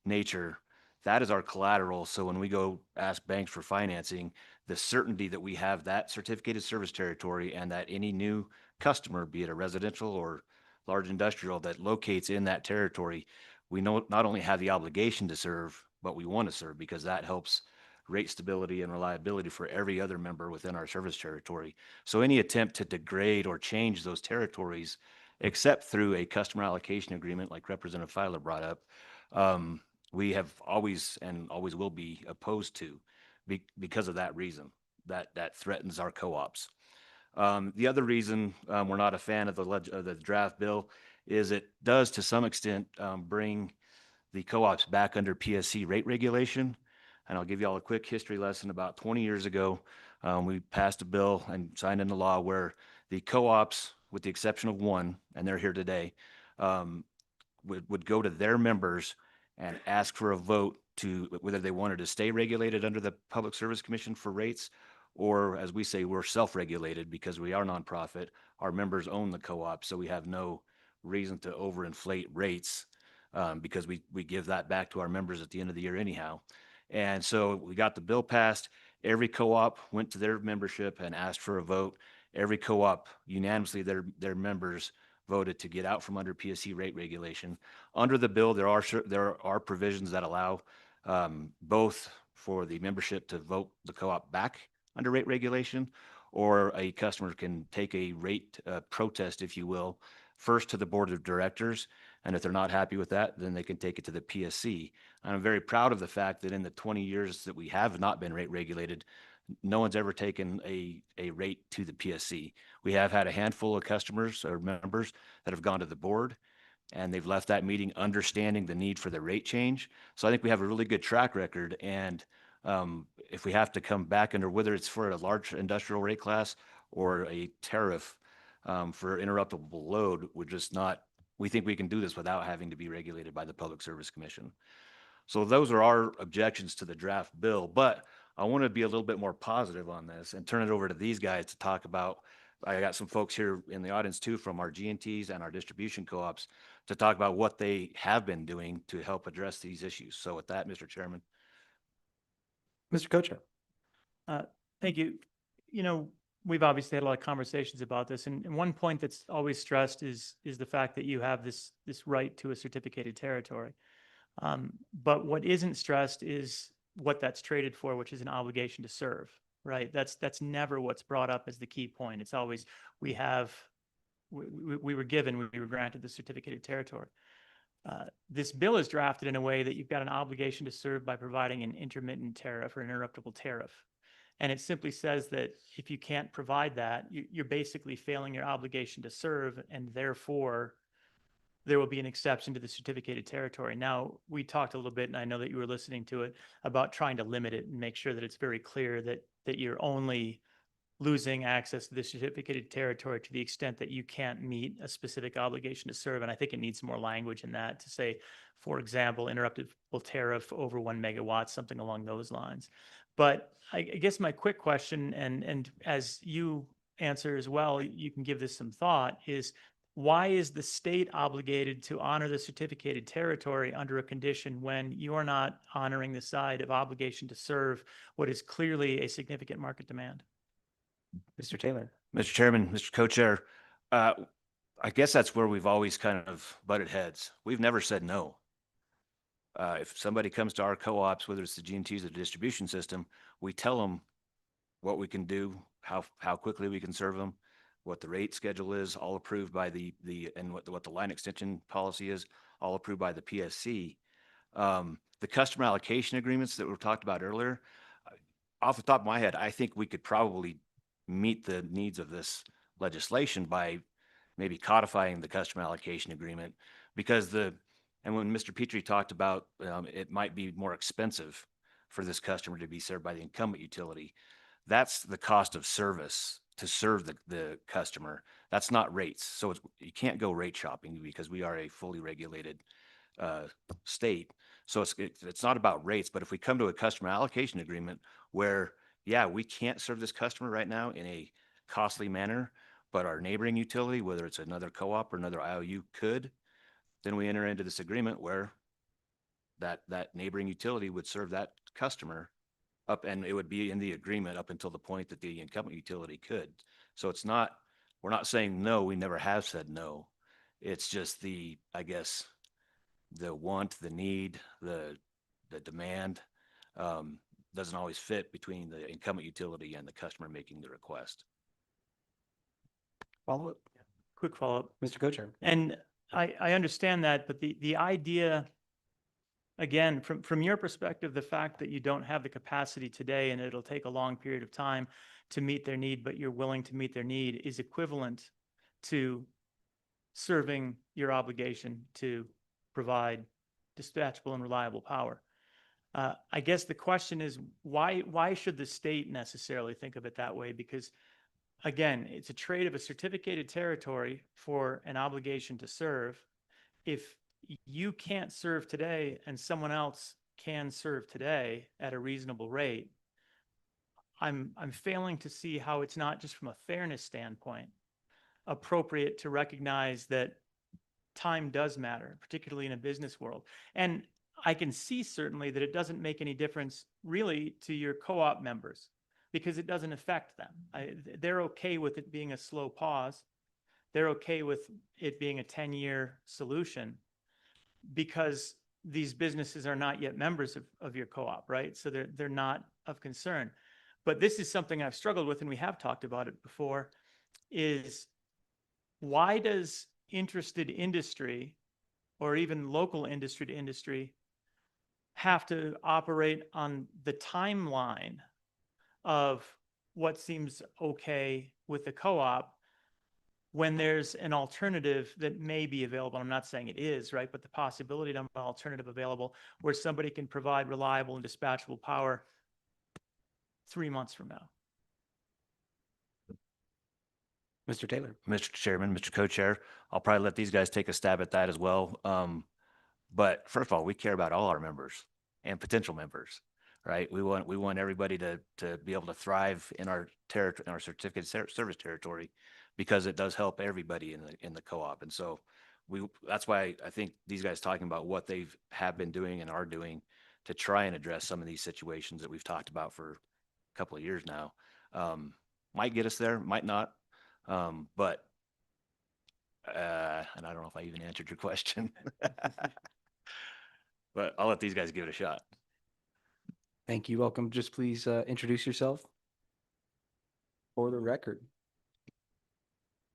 nature, that is our collateral. So when we go ask banks for financing, the certainty that we have that certificated service territory and that any new customer, be it a residential or large industrial that locates in that territory, we know not only have the obligation to serve, but we want to serve because that helps rate stability and reliability for every other member within our service territory. So any attempt to degrade or change those territories, except through a customer allocation agreement like Representative Filer brought up, we have always and always will be opposed to because of that reason, that threatens our co-ops. The other reason we're not a fan of the draft bill is it does to some extent bring the co-ops back under PSC rate regulation. And I'll give you all a quick history lesson. About 20 years ago, we passed a bill and signed into law where the co-ops, with the exception of one, and they're here today, would go to their members and ask for a vote to whether they wanted to stay regulated under the Public Service Commission for rates, or as we say, we're self-regulated because we are nonprofit. Our members own the co-op, so we have no reason to overinflate rates because we give that back to our members at the end of the year anyhow. And so we got the bill passed. Every co-op went to their membership and asked for a vote. Every co-op unanimously, their members voted to get out from under PSC rate regulation. Under the bill, there are provisions that allow both for the membership to vote the co-op back under rate regulation, or a customer can take a rate protest, if you will, first to the board of directors. And if they're not happy with that, then they can take it to the PSC. And I'm very proud of the fact that in the 20 years that we have not been rate regulated, no one's ever taken a rate to the PSC. We have had a handful of customers or members that have gone to the board and they've left that meeting understanding the need for the rate change. So I think we have a really good track record. And if we have to come back under, whether it's for a large industrial rate class or a tariff for interruptible load, we think we can do this without having to be regulated by the Public Service Commission. So those are our objections to the draft bill, but I want to be a little bit more positive on this and turn it over to these guys to talk about. I got some folks here in the audience too from our G&Ts and our distribution co-ops to talk about what they have been doing to help address these issues. So with that, Mr. Chairman. Mr. Co-Chair. Thank you. You know, we've obviously had a lot of conversations about this, and one point that's always stressed is the fact that you have this right to a certificated territory. But what isn't stressed is what that's traded for, which is an obligation to serve, right? That's never what's brought up as the key point. It's always we were given, we were granted the certificated territory. This bill is drafted in a way that you've got an obligation to serve by providing an intermittent tariff or an interruptible tariff. And it simply says that if you can't provide that, you're basically failing your obligation to serve, and therefore there will be an exception to the certificated territory. Now, we talked a little bit, and I know that you were listening to it, about trying to limit it and make sure that it's very clear that you're only losing access to the certificated territory to the extent that you can't meet a specific obligation to serve. And I think it needs more language in that to say, for example, interruptible tariff over 1 megawatt, something along those lines. But I guess my quick question, and as you answer as well, you can give this some thought, is why is the state obligated to honor the certificated territory under a condition when you're not honoring the side of obligation to serve what is clearly a significant market demand? Mr. Taylor. Mr. Chairman, Mr. Co-Chair, I guess that's where we've always kind of butted heads. We've never said no. If somebody comes to our co-ops, whether it's the G&Ts or the distribution system, we tell them what we can do, how quickly we can serve them, what the rate schedule is, all approved by and what the line extension policy is, all approved by the PSC. The customer allocation agreements that were talked about earlier, off the top of my head, I think we could probably meet the needs of this legislation by maybe codifying the customer allocation agreement, because and when Mr. Petrie talked about it might be more expensive for this customer to be served by the incumbent utility, that's the cost of service to serve the customer. That's not rates. So you can't go rate shopping because we are a fully regulated state. So it's not about rates, but if we come to a customer allocation agreement where, yeah, we can't serve this customer right now in a costly manner, but our neighboring utility, whether it's another co-op or another IOU, could, then we enter into this agreement where that neighboring utility would serve that customer up, and it would be in the agreement up until the point that the incumbent utility could. So we're not saying no, we never have said no. It's just I guess, the want, the need, the demand doesn't always fit between the incumbent utility and the customer making the request. Follow-up? Quick follow-up. Mr. Co-Chair. And I understand that, but the idea, again, from your perspective, the fact that you don't have the capacity today and it'll take a long period of time to meet their need, but you're willing to meet their need, is equivalent to serving your obligation to provide dispatchable and reliable power. I guess the question is, why should the state necessarily think of it that way? Because again, it's a trade of a certificated territory for an obligation to serve. If you can't serve today and someone else can serve today at a reasonable rate, I'm failing to see how it's not, just from a fairness standpoint, appropriate to recognize that time does matter, particularly in a business world. And I can see certainly that it doesn't make any difference really to your co-op members, because it doesn't affect them. They're okay with it being a slow pause. They're okay with it being a 10-year solution, because these businesses are not yet members of your co-op, right? So they're not of concern. But this is something I've struggled with, and we have talked about it before, is why does interested industry, or even local industry to industry, have to operate on the timeline of what seems okay with the co-op when there's an alternative that may be available? I'm not saying it is, right? But the possibility of an alternative available where somebody can provide reliable and dispatchable power 3 months from now. Mr. Taylor. Mr. Chairman, Mr. Co-Chair, I'll probably let these guys take a stab at that as well. But first of all, we care about all our members and potential members, right? We want everybody to be able to thrive in our territory, in our certificate service territory, because it does help everybody in the co-op. And so that's why I think these guys talking about what they have been doing and are doing to try and address some of these situations that we've talked about for a couple of years now might get us there, might not. But and I don't know if I even answered your question, but I'll let these guys give it a shot. Thank you. Welcome. Just please introduce yourself for the record.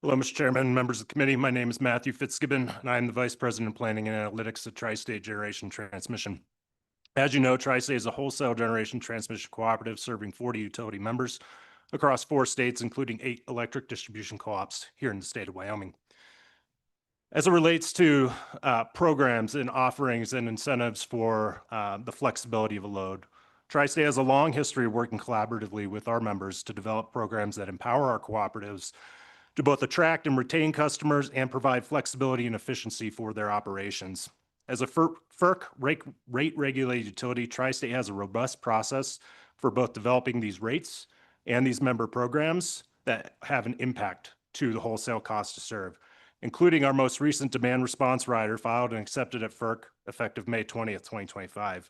Hello, Mr. Chairman, members of the committee. My name is Matthew Fitzgibbon, and I am the Vice President of Planning and Analytics at Tri-State Generation Transmission. As you know, Tri-State is a wholesale generation transmission cooperative serving 40 utility members across 4 states, including 8 electric distribution co-ops here in the state of Wyoming. As it relates to programs and offerings and incentives for the flexibility of a load, Tri-State has a long history of working collaboratively with our members to develop programs that empower our cooperatives to both attract and retain customers and provide flexibility and efficiency for their operations. As a FERC rate-regulated utility, Tri-State has a robust process for both developing these rates and these member programs that have an impact to the wholesale cost to serve. including our most recent demand response rider filed and accepted at FERC effective May 20th, 2025.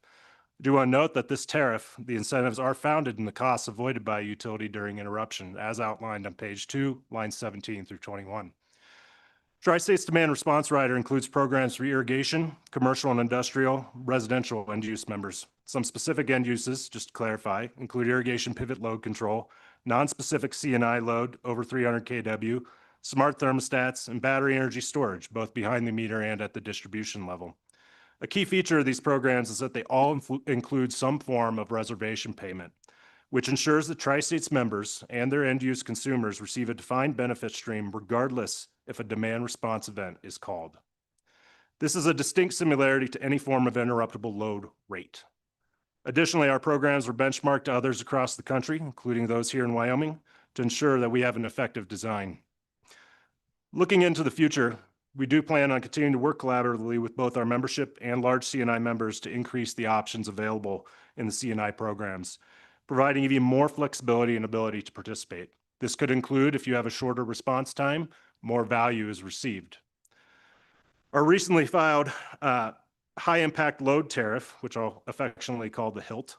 I do want to note that this tariff, the incentives are founded in the costs avoided by a utility during interruption, as outlined on page 2, lines 17 through 21. Tri-State's demand response rider includes programs for irrigation, commercial and industrial, residential end-use members. Some specific end uses, just to clarify, include irrigation pivot load control, non-specific C&I load over 300 kW, smart thermostats, and battery energy storage, both behind the meter and at the distribution level. A key feature of these programs is that they all include some form of reservation payment, which ensures that Tri-State's members and their end-use consumers receive a defined benefit stream regardless if a demand response event is called. This is a distinct similarity to any form of interruptible load rate. Additionally, our programs were benchmarked to others across the country, including those here in Wyoming, to ensure that we have an effective design. Looking into the future, we do plan on continuing to work collaboratively with both our membership and large C&I members to increase the options available in the C&I programs, providing even more flexibility and ability to participate. This could include, if you have a shorter response time, more value is received. Our recently filed high impact load tariff, which I'll affectionately call the HILT,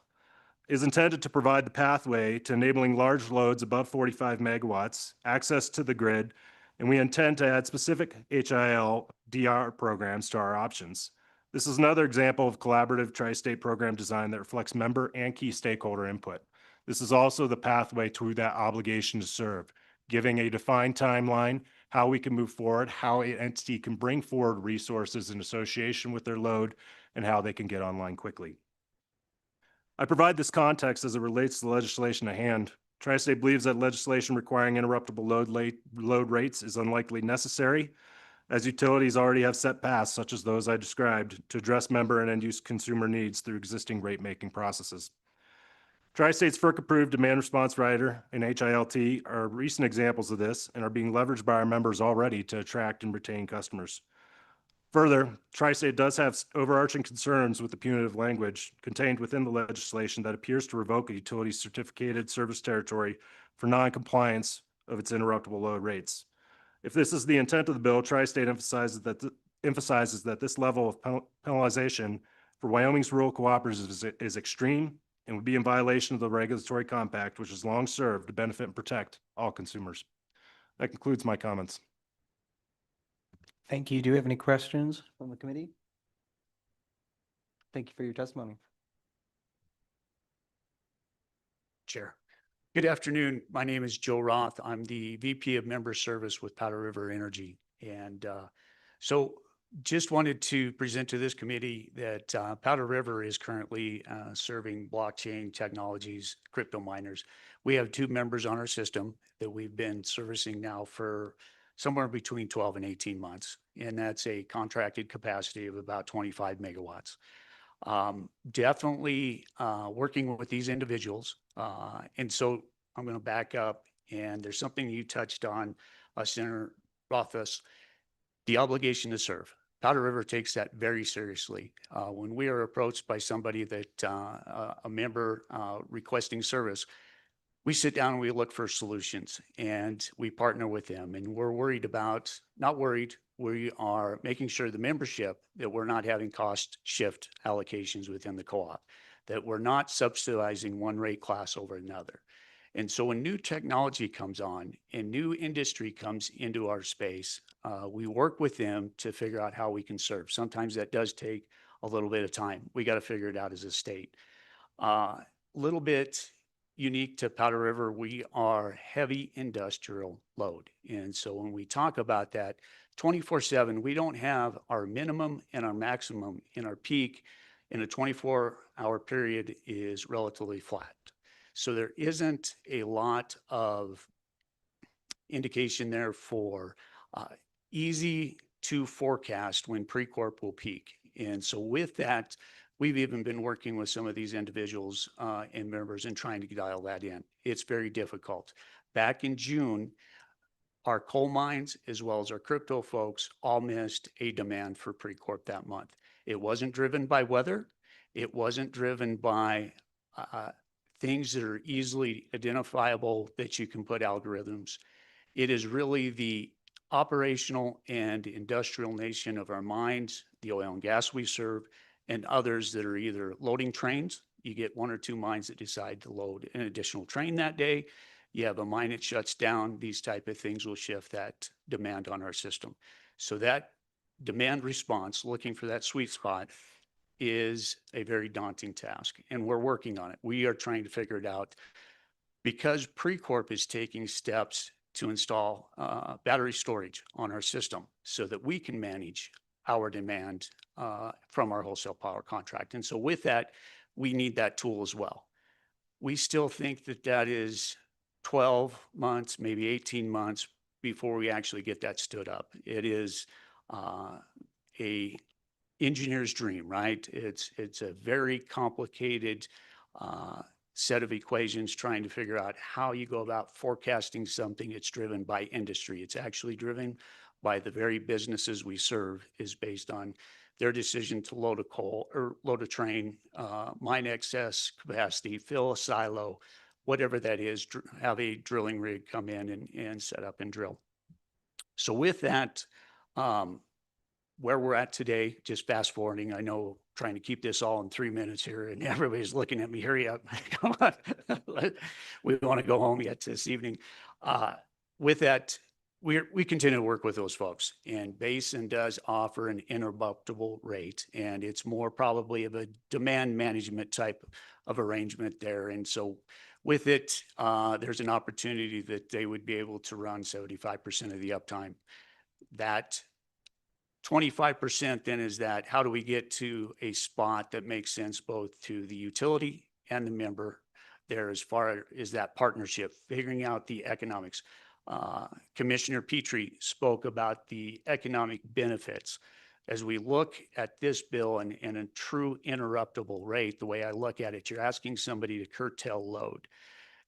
is intended to provide the pathway to enabling large loads above 45 megawatts, access to the grid, and we intend to add specific HIL DR programs to our options. This is another example of collaborative tri-state program design that reflects member and key stakeholder input. This is also the pathway to that obligation to serve, giving a defined timeline, how we can move forward, how an entity can bring forward resources in association with their load, and how they can get online quickly. I provide this context as it relates to the legislation at hand. Tri-State believes that legislation requiring interruptible load rates is unlikely necessary, as utilities already have set paths, such as those I described, to address member and end-use consumer needs through existing rate-making processes. Tri-State's FERC-approved demand response rider and HILT are recent examples of this and are being leveraged by our members already to attract and retain customers. Further, Tri-State does have overarching concerns with the punitive language contained within the legislation that appears to revoke a utility's certificated service territory for non-compliance of its interruptible load rates. If this is the intent of the bill, Tri-State emphasizes that this level of penalization for Wyoming's rural cooperatives is extreme and would be in violation of the regulatory compact, which has long served to benefit and protect all consumers. That concludes my comments. Thank you. Do you have any questions from the committee? Thank you for your testimony. Chair. Good afternoon. My name is Joe Roth. I'm the VP of Member Service with Powder River Energy. And so just wanted to present to this committee that Powder River is currently serving blockchain technologies, crypto miners. We have 2 members on our system that we've been servicing now for somewhere between 12 and 18 months. And that's a contracted capacity of about 25 megawatts. Definitely working with these individuals. And so I'm going to back up, and there's something you touched on, Senator Rothfuss, the obligation to serve. Powder River takes that very seriously. When we are approached by somebody that a member requesting service, we sit down and we look for solutions, and we partner with them. And we're worried about, not worried, we are making sure the membership that we're not having cost shift allocations within the co-op, that we're not subsidizing one rate class over another. And so when new technology comes on and new industry comes into our space, we work with them to figure out how we can serve. Sometimes that does take a little bit of time. We got to figure it out as a state. Little bit unique to Powder River, we are heavy industrial load. And so when we talk about that 24/7, we don't have our minimum and our maximum, and our peak in a 24-hour period is relatively flat. So there isn't a lot of indication there for easy to forecast when Precorp will peak. And so with that, we've even been working with some of these individuals and members and trying to dial that in. It's very difficult. Back in June, our coal mines, as well as our crypto folks, all missed a demand for Precorp that month. It wasn't driven by weather. It wasn't driven by things that are easily identifiable that you can put algorithms. It is really the operational and industrial nation of our mines, the oil and gas we serve, and others that are either loading trains. You get one or two mines that decide to load an additional train that day. You have a mine that shuts down. These type of things will shift that demand on our system. So that demand response, looking for that sweet spot, is a very daunting task, and we're working on it. We are trying to figure it out because Precorp is taking steps to install battery storage on our system so that we can manage our demand from our wholesale power contract. And so with that, we need that tool as well. We still think that that is 12 months, maybe 18 months before we actually get that stood up. It is a engineer's dream, right? It's a very complicated set of equations trying to figure out how you go about forecasting something. It's driven by industry. It's actually driven by the very businesses we serve, is based on their decision to load a coal or load a train, mine excess capacity, fill a silo, whatever that is, have a drilling rig come in and set up and drill. So with that, where we're at today, just fast forwarding, I know trying to keep this all in 3 minutes here and everybody's looking at me, hurry up, come on. We want to go home yet this evening. With that, we continue to work with those folks, and Basin does offer an interruptible rate, and it's more probably of a demand management type of arrangement there. And so with it, there's an opportunity that they would be able to run 75% of the uptime. That 25% then is that, how do we get to a spot that makes sense both to the utility and the member there, as far as that partnership, figuring out the economics. Commissioner Petrie spoke about the economic benefits. As we look at this bill and a true interruptible rate, the way I look at it, you're asking somebody to curtail load.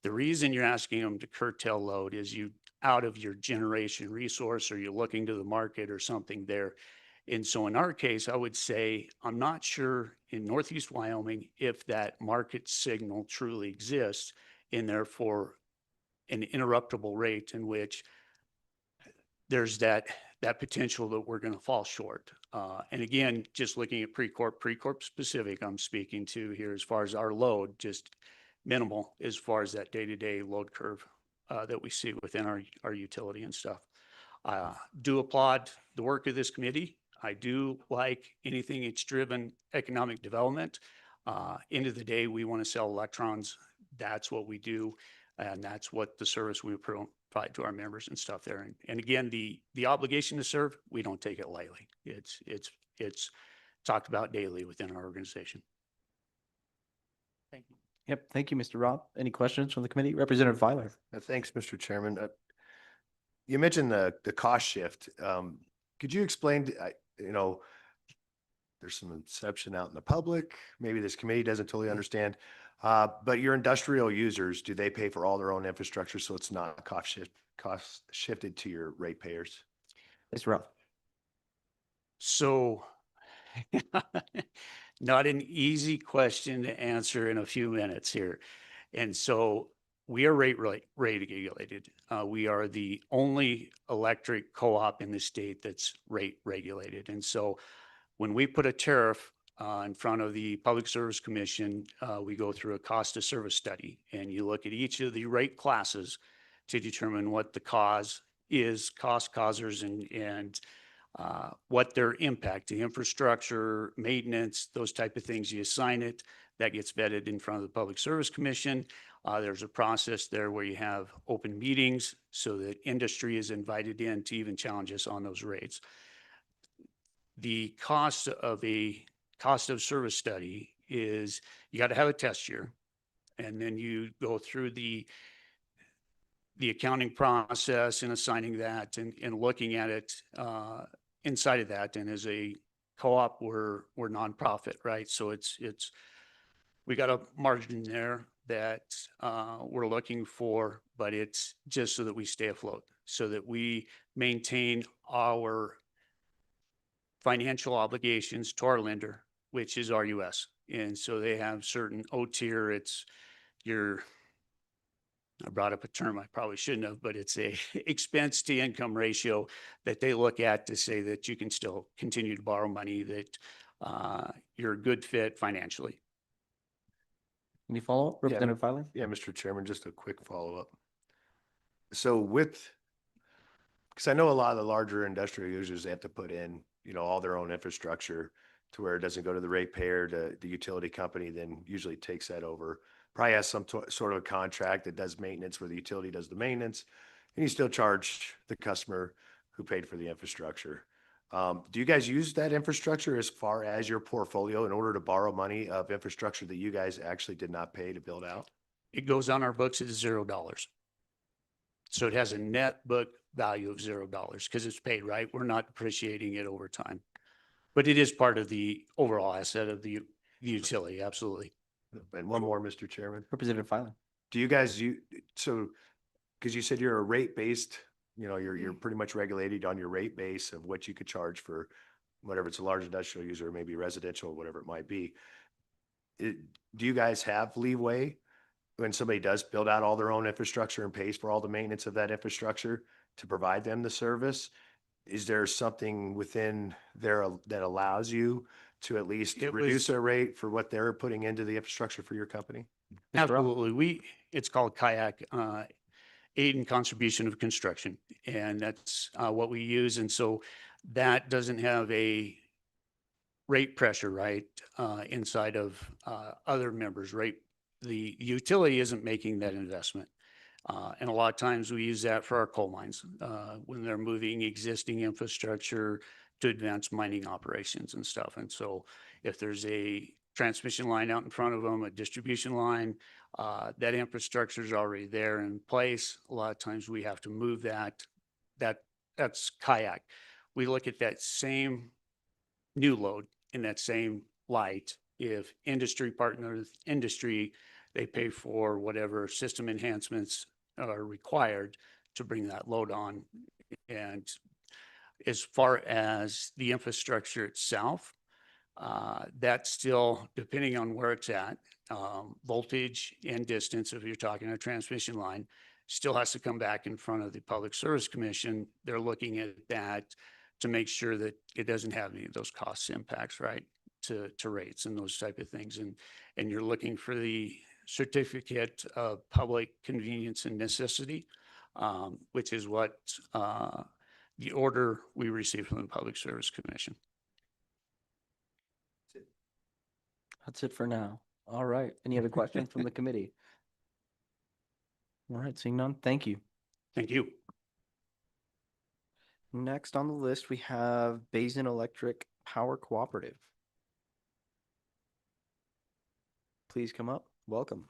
The reason you're asking them to curtail load is you out of your generation resource, or you're looking to the market or something there. And so in our case, I would say, I'm not sure in Northeast Wyoming if that market signal truly exists in there for an interruptible rate in which there's that potential that we're going to fall short. And again, just looking at Precorp specific, I'm speaking to here as far as our load, just minimal as far as that day-to-day load curve that we see within our utility and stuff. Do applaud the work of this committee. I do like anything that's driven economic development. End of the day, we want to sell electrons. That's what we do. And that's what the service we provide to our members and stuff there. And again, the obligation to serve, we don't take it lightly. It's talked about daily within our organization. Thank you. Yep. Thank you, Mr. Robb. Any questions from the committee? Representative Filer. Thanks, Mr. Chairman. You mentioned the cost shift. Could you explain, there's some inception out in the public. Maybe this committee doesn't totally understand. But your industrial users, do they pay for all their own infrastructure so it's not cost shifted to your ratepayers? Mr. Robb. So not an easy question to answer in a few minutes here. And so we are rate regulated. We are the only electric co-op in the state that's rate regulated. And so when we put a tariff in front of the Public Service Commission, we go through a cost of service study, and you look at each of the rate classes to determine what the cost causers, and what their impact, the infrastructure, maintenance, those type of things. You assign it, that gets vetted in front of the Public Service Commission. There's a process there where you have open meetings so that industry is invited in to even challenge us on those rates. The cost of a cost of service study is, you got to have a test year, and then you go through the accounting process and assigning that and looking at it inside of that. And as a co-op, we're nonprofit, right? So we got a margin there that we're looking for, but it's just so that we stay afloat, so that we maintain our financial obligations to our lender, which is RUS. And so they have certain O tier, it's your I brought up a term I probably shouldn't have, but it's a expense to income ratio that they look at to say that you can still continue to borrow money, that you're a good fit financially. Any follow-up, Yeah, Representative Filer? Yeah, Mr. Chairman, just a quick follow-up. So because I know a lot of the larger industrial users, they have to put in, all their own infrastructure to where it doesn't go to the ratepayer, to the utility company, then usually takes that over. Probably has some sort of a contract that does maintenance where the utility does the maintenance, and you still charge the customer who paid for the infrastructure. Do you guys use that infrastructure as far as your portfolio in order to borrow money of infrastructure that you guys actually did not pay to build out? It goes on our books at $0. So it has a net book value of $0 because it's paid, right? We're not depreciating it over time. But it is part of the overall asset of the utility, absolutely. And one more, Mr. Chairman. Representative Filer? Do you guys, because you said you're a rate-based, you're pretty much regulated on your rate base of what you could charge for whatever, it's a large industrial user, maybe residential, whatever it might be. Do you guys have leeway when somebody does build out all their own infrastructure and pays for all the maintenance of that infrastructure to provide them the service? Is there something within there that allows you to at least reduce their rate for what they're putting into the infrastructure for your company? Absolutely. It's called kayak, aid and contribution of construction. And that's what we use. And so that doesn't have a rate pressure, right, inside of other members, right? The utility isn't making that investment. And a lot of times we use that for our coal mines when they're moving existing infrastructure to advance mining operations and stuff. And so if there's a transmission line out in front of them, a distribution line, that infrastructure is already there in place. A lot of times we have to move that. That's kayak. We look at that same new load in that same light. If industry partners, they pay for whatever system enhancements are required to bring that load on. And as far as the infrastructure itself, that's still, depending on where it's at, voltage and distance, if you're talking a transmission line, still has to come back in front of the Public Service Commission. They're looking at that to make sure that it doesn't have any of those cost impacts, right, to rates and those type of things. And you're looking for the certificate of public convenience and necessity, which is what the order we received from the Public Service Commission. That's it for now. All right. Any other questions from the committee? All right, seeing none, thank you. Thank you. Next on the list, we have Basin Electric Power Cooperative. Please come up. Welcome.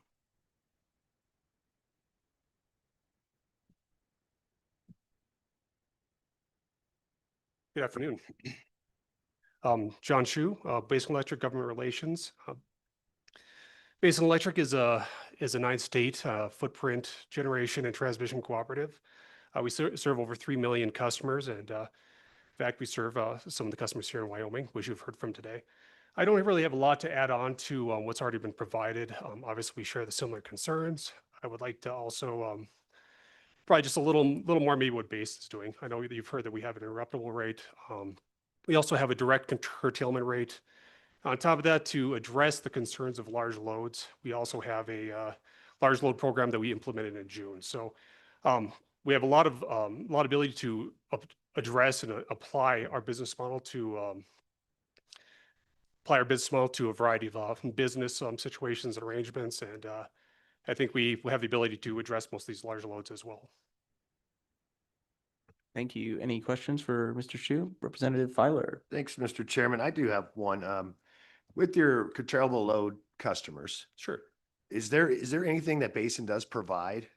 Good afternoon. John Shu, Basin Electric Government Relations. Basin Electric is a 9-state footprint generation and transmission cooperative. We serve over 3 million customers, and in fact, we serve some of the customers here in Wyoming, which you've heard from today. I don't really have a lot to add on to what's already been provided. Obviously, we share the similar concerns. I would like to also probably just a little more maybe what Base is doing. I know that you've heard that we have an interruptible rate. We also have a direct curtailment rate. On top of that, to address the concerns of large loads, we also have a large load program that we implemented in June. So we have a lot of ability to address and apply our business model to a variety of business situations and arrangements. And I think we have the ability to address most of these large loads as well. Thank you. Any questions for Mr. Shu? Representative Filer? Thanks, Mr. Chairman. I do have one. With your curtailable load customers, sure, is there anything that Basin does provide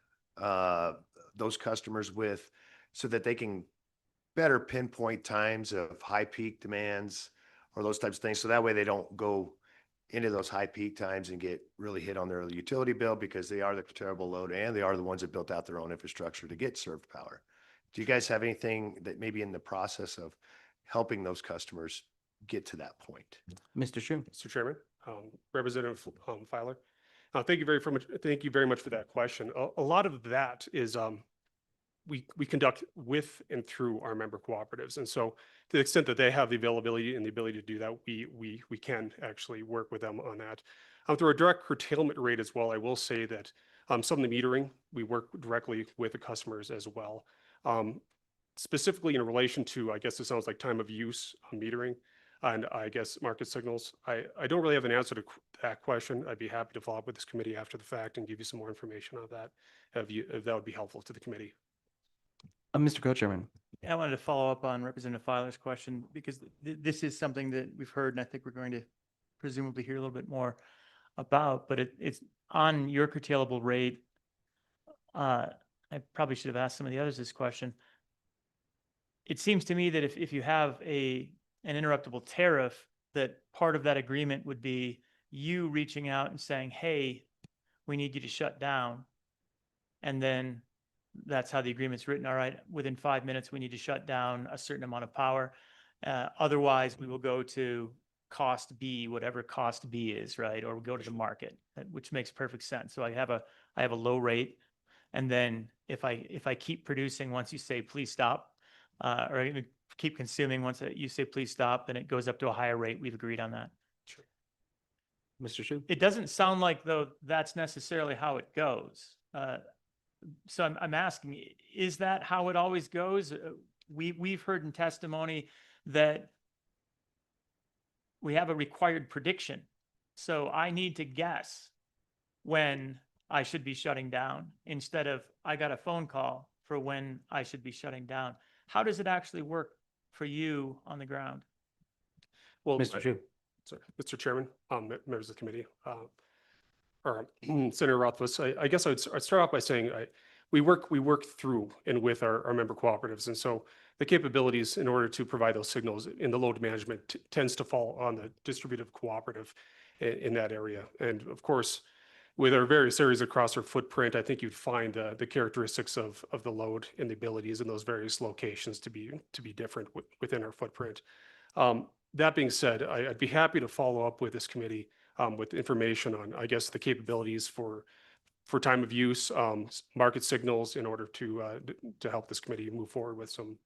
those customers with so that they can better pinpoint times of high peak demands or those types of things, so that way they don't go into those high peak times and get really hit on their utility bill because they are the curtailable load and they are the ones that built out their own infrastructure to get served power? Do you guys have anything that maybe in the process of helping those customers get to that point? Mr. Shu? Mr. Chairman, Representative Filer. Thank you thank you very much for that question. A lot of that is we conduct with and through our member cooperatives. And so to the extent that they have the availability and the ability to do that, we can actually work with them on that. Through a direct curtailment rate as well, I will say that some of the metering, we work directly with the customers as well. Specifically in relation to, I guess it sounds like time of use on metering and I guess market signals. I don't really have an answer to that question. I'd be happy to follow up with this committee after the fact and give you some more information on that if that would be helpful to the committee. Mr. Co-Chairman. I wanted to follow up on Representative Filer's question because this is something that we've heard and I think we're going to presumably hear a little bit more about, but it's on your curtailable rate. I probably should have asked some of the others this question. It seems to me that if you have an interruptible tariff, that part of that agreement would be you reaching out and saying, hey, we need you to shut down. And then that's how the agreement's written. All right, within 5 minutes, we need to shut down a certain amount of power. Otherwise, we will go to cost B, whatever cost B is, right? Or we'll go to the market, which makes perfect sense. So I have a low rate. And then if I keep producing once you say, please stop, or even keep consuming once you say, please stop, then it goes up to a higher rate. We've agreed on that. Sure. Mr. Shu? It doesn't sound like, though, that's necessarily how it goes. So I'm asking, is that how it always goes? We've heard in testimony that we have a required prediction. So I need to guess when I should be shutting down instead of I got a phone call for when I should be shutting down. How does it actually work for you on the ground? Well, Mr. Chu. Sorry, Mr. Chairman, members of the committee, or Senator Rothfuss, I guess I'd start off by saying we work through and with our member cooperatives. And so the capabilities in order to provide those signals in the load management tends to fall on the distributive cooperative in that area. And of course, with our various areas across our footprint, I think you'd find the characteristics of the load and the abilities in those various locations to be different within our footprint. That being said, I'd be happy to follow up with this committee with information on, I guess, the capabilities for time of use, market signals in order to help this committee move forward with some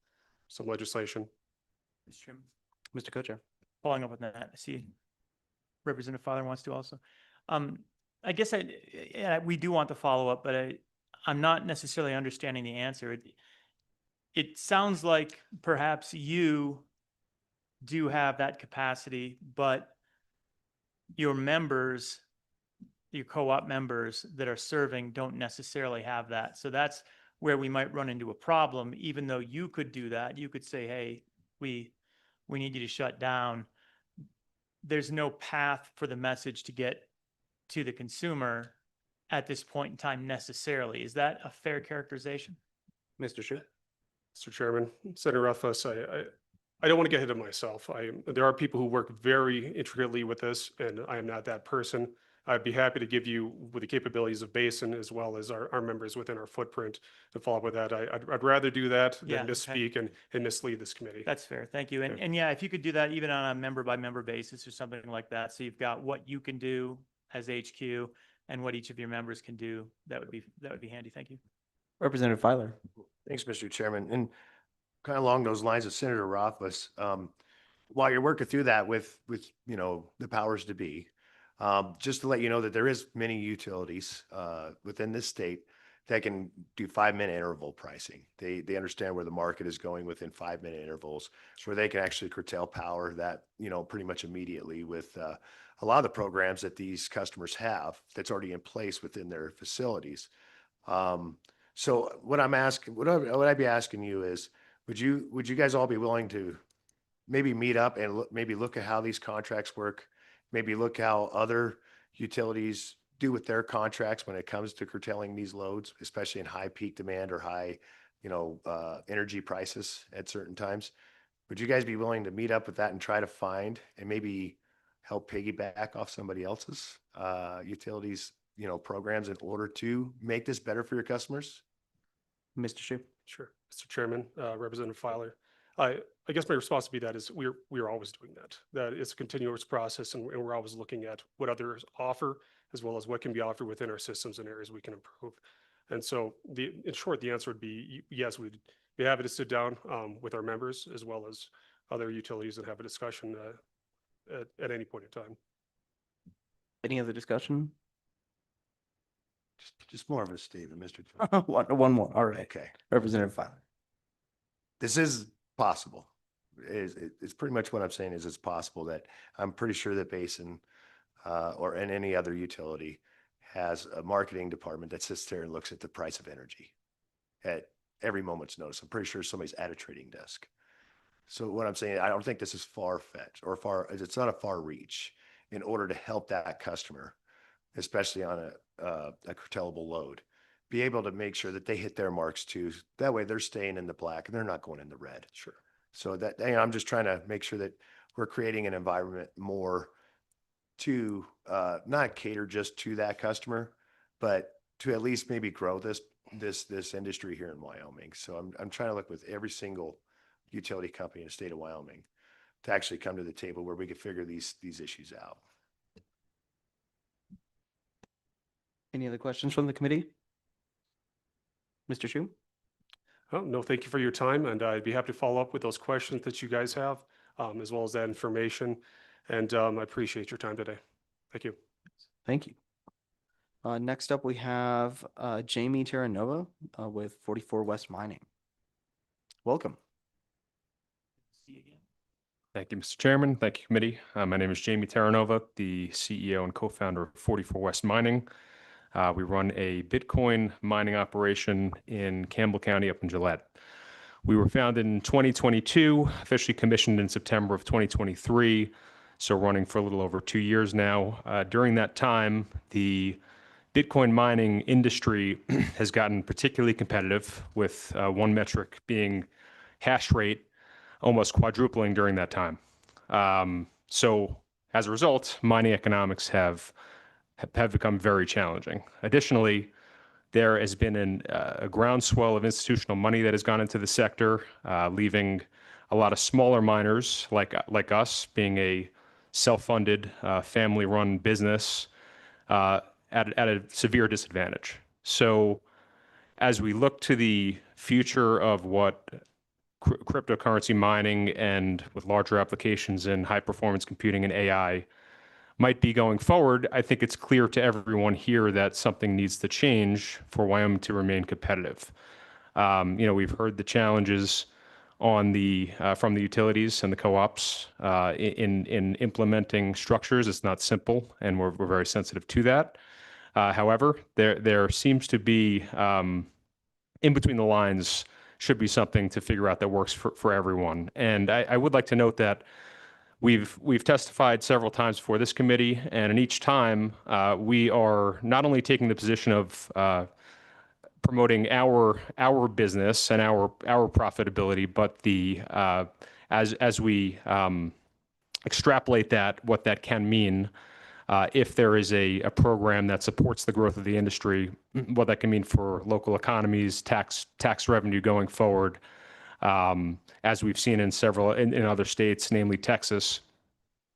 legislation. Mr. Chairman, Mr. Co-Chair. following up on that, I see Representative Filer wants to also. I guess we do want the follow up, but I'm not necessarily understanding the answer. It sounds like perhaps you do have that capacity, but your members, your co-op members that are serving don't necessarily have that. So that's where we might run into a problem, even though you could do that. You could say, hey, we need you to shut down. There's no path for the message to get to the consumer at this point in time necessarily. Is that a fair characterization? Mr. Shu. Mr. Chairman, Senator Rothfuss, I don't want to get ahead of myself. There are people who work very intricately with this, and I am not that person. I'd be happy to give you with the capabilities of Basin as well as our members within our footprint to follow up with that. I'd rather do that Yeah, than misspeak and mislead this committee. That's fair. Thank you. And yeah, if you could do that even on a member by member basis or something like that. So you've got what you can do as HQ and what each of your members can do. That would be handy. Thank you. Representative Filer. Thanks, Mr. Chairman. And kind of along those lines of Senator Rothfuss, while you're working through that with the powers to be, just to let you know that there is many utilities within this state that can do 5-minute interval pricing. They understand where the market is going within 5-minute intervals, where they can actually curtail power that pretty much immediately with a lot of the programs that these customers have that's already in place within their facilities. So what I'd be asking you is, would you guys all be willing to maybe meet up and maybe look at how these contracts work? Maybe look how other utilities do with their contracts when it comes to curtailing these loads, especially in high peak demand or high, energy prices at certain times. Would you guys be willing to meet up with that and try to find and maybe help piggyback off somebody else's utilities, programs in order to make this better for your customers? Mr. Shu. Sure, Mr. Chairman, Representative Filer. I guess my response to be that is we're always doing that. That it's a continuous process, and we're always looking at what others offer as well as what can be offered within our systems and areas we can improve. And so in short, the answer would be yes, we'd be happy to sit down with our members as well as other utilities and have a discussion at any point in time. Any other discussion? Just more of a statement, Mr. Chairman. One more. All right. Okay. Representative Filer. This is possible. It's pretty much what I'm saying is it's possible that I'm pretty sure that Basin and any other utility has a marketing department that sits there and looks at the price of energy at every moment's notice. I'm pretty sure somebody's at a trading desk. So what I'm saying, I don't think this is far-fetched or it's not a far reach in order to help that customer, especially on a curtailable load, be able to make sure that they hit their marks too. That way they're staying in the black and they're not going in the red. Sure. So that, I'm just trying to make sure that we're creating an environment more to not cater just to that customer, but to at least maybe grow this industry here in Wyoming. So I'm trying to look with every single utility company in the state of Wyoming to actually come to the table where we can figure these issues out. Any other questions from the committee? Mr. Shu? Oh, no, thank you for your time. And I'd be happy to follow up with those questions that you guys have, as well as that information. And I appreciate your time today. Thank you. Thank you. Next up, we have Jamie Terranova with 44 West Mining. Welcome. Thank you, Mr. Chairman. Thank you, committee. My name is Jamie Terranova, the CEO and co-founder of 44 West Mining. We run a Bitcoin mining operation in Campbell County up in Gillette. We were founded in 2022, officially commissioned in September of 2023, so running for a little over 2 years now. During that time, the Bitcoin mining industry has gotten particularly competitive, with one metric being hash rate almost quadrupling during that time. So as a result, mining economics have become very challenging. Additionally, there has been a groundswell of institutional money that has gone into the sector, leaving a lot of smaller miners like us, being a self-funded, family-run business, at a severe disadvantage. So as we look to the future of what cryptocurrency mining and with larger applications in high-performance computing and AI might be going forward, I think it's clear to everyone here that something needs to change for Wyoming to remain competitive. We've heard the challenges on from the utilities and the co-ops in implementing structures. It's not simple, and we're very sensitive to that. However, there seems to be, in between the lines, should be something to figure out that works for everyone. And I would like to note that we've testified several times before this committee, and in each time we are not only taking the position of promoting our business and our profitability, but as we extrapolate what that can mean. If there is a program that supports the growth of the industry, what that can mean for local economies, tax revenue going forward, as we've seen in other states, namely Texas.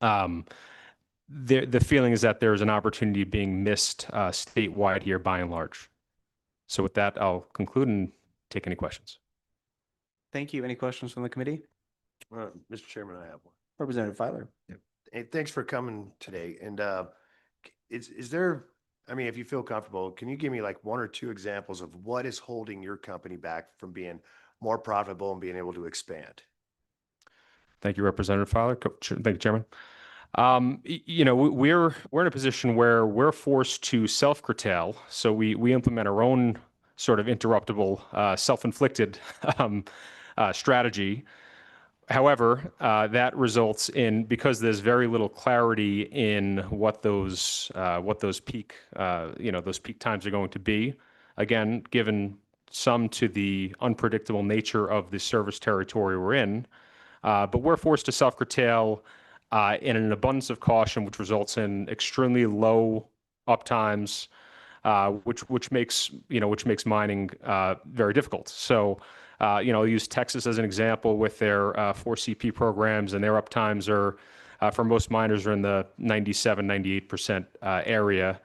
The feeling is that there's an opportunity being missed statewide here by and large. So with that, I'll conclude and take any questions. Thank you. Any questions from the committee? Mr. Chairman, I have one. Representative Filer. Hey, thanks for coming today. And is there, if you feel comfortable, can you give me like one or two examples of what is holding your company back from being more profitable and being able to expand? Thank you, Representative Filer. Thank you, Chairman. We're in a position where we're forced to self-curtail. So we implement our own sort of interruptible, self-inflicted strategy. However, that results in, because there's very little clarity in what those peak times are going to be. Again, given some to the unpredictable nature of the service territory we're in, but we're forced to self-curtail in an abundance of caution, which results in extremely low uptimes, which makes mining very difficult. So. I'll use Texas as an example with their 4CP programs, and their uptimes are, for most miners, are in the 97, 98% area.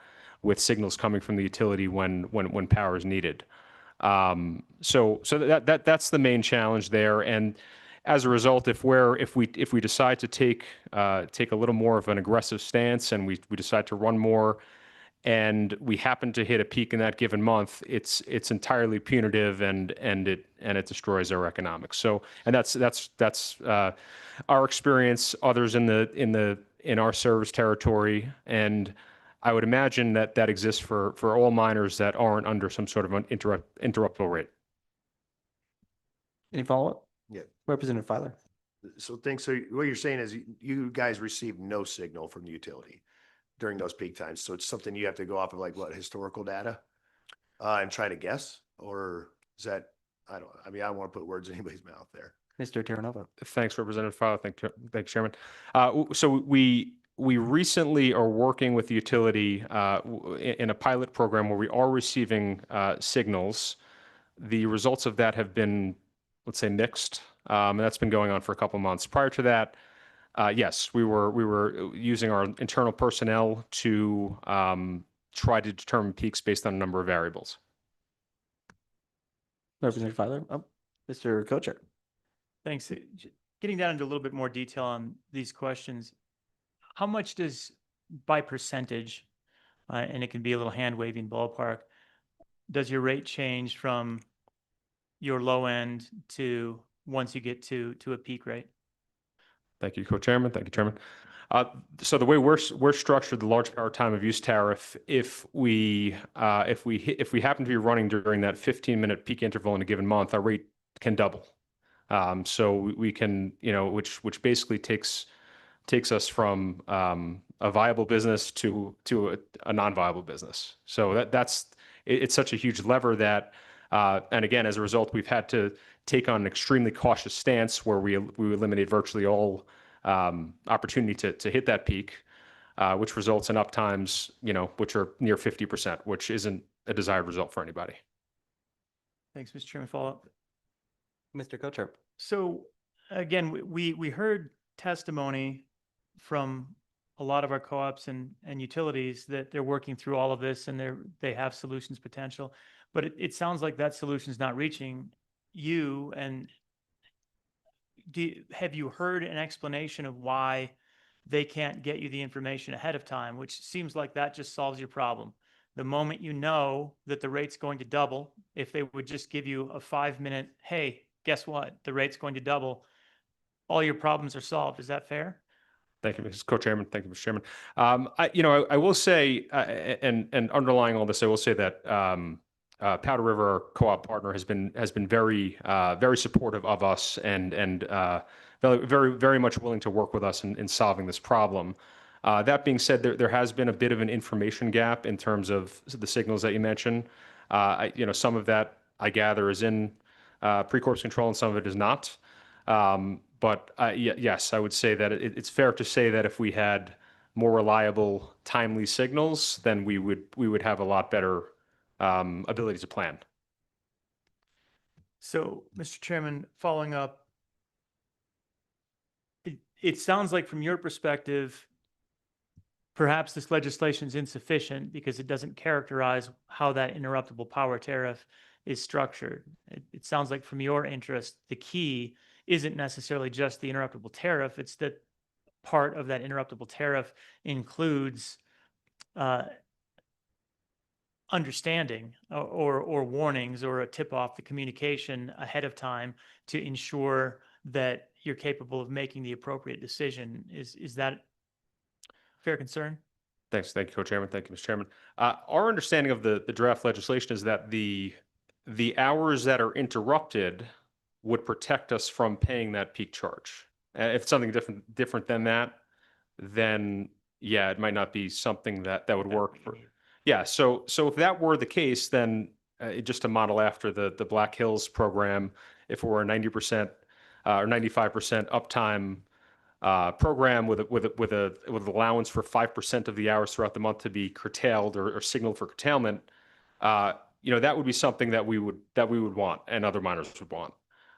with signals coming from the utility when power is needed. So that's the main challenge there. And as a result, if we decide to take a little more of an aggressive stance and we decide to run more, and we happen to hit a peak in that given month, it's entirely punitive and it destroys our economics. So, and that's our experience, others in our service territory, and I would imagine that exists for all miners that aren't under some sort of an interruptible rate. Any follow-up? Yeah. Representative Filer. So thanks. So what you're saying is you guys receive no signal from the utility during those peak times. So it's something you have to go off of, like, what, historical data and try to guess? Or is that, I don't want to put words in anybody's mouth there. Mr. Terranova. Thanks, Representative Fowler. Thank you, Chairman. So we recently are working with the utility in a pilot program where we are receiving signals. The results of that have been, let's say, mixed. And that's been going on for a couple months. Prior to that, yes, we were using our internal personnel to try to determine peaks based on a number of variables. Representative Filer. Oh, Mr. Co-Chair. Thanks. Getting down into a little bit more detail on these questions, how much does, by percentage, and it can be a little hand-waving ballpark, does your rate change from your low end to once you get to a peak rate? Thank you, Co-Chairman. Thank you, Chairman. So the way we're structured, the large power time of use tariff, if we happen to be running during that 15-minute peak interval in a given month, our rate can double. So we can, which basically takes us from a viable business to a non-viable business. So it's such a huge lever that, and again, as a result, we've had to take on an extremely cautious stance where we eliminate virtually all opportunity to hit that peak, which results in uptimes, which are near 50%, which isn't a desired result for anybody. Thanks, Mr. Chairman. Follow up. Mr. Co-Chair. So again, we heard testimony from a lot of our co-ops and utilities that they're working through all of this and they have solutions potential, but it sounds like that solution is not reaching you. And have you heard an explanation of why they can't get you the information ahead of time, which seems like that just solves your problem? The moment you know that the rate's going to double, if they would just give you a 5-minute, hey, guess what? The rate's going to double, all your problems are solved. Is that fair? Thank you, Mr. Co-Chairman. Thank you, Mr. Chairman. I will say, and underlying all this, I will say that Powder River, our co-op partner, has been very supportive of us and very much willing to work with us in solving this problem. That being said, there has been a bit of an information gap in terms of the signals that you mentioned. Some of that I gather is in pre-course control and some of it is not. But yes, I would say that it's fair to say that if we had more reliable, timely signals, then we would have a lot better ability to plan. So, Mr. Chairman, following up, it sounds like from your perspective, perhaps this legislation is insufficient because it doesn't characterize how that interruptible power tariff is structured. It sounds like from your interest, the key isn't necessarily just the interruptible tariff. It's that part of that interruptible tariff includes understanding or warnings or a tip off the communication ahead of time to ensure that you're capable of making the appropriate decision. Is that fair concern? Thanks. Thank you, Co-Chairman. Thank you, Mr. Chairman. Our understanding of the draft legislation is that the hours that are interrupted would protect us from paying that peak charge. If it's something different than that, then yeah, it might not be something that would work for. Yeah. So if that were the case, then just to model after the Black Hills program, if it were a 90% or 95% uptime program with allowance for 5% of the hours throughout the month to be curtailed or signaled for curtailment, that would be something that we would want and other miners would want.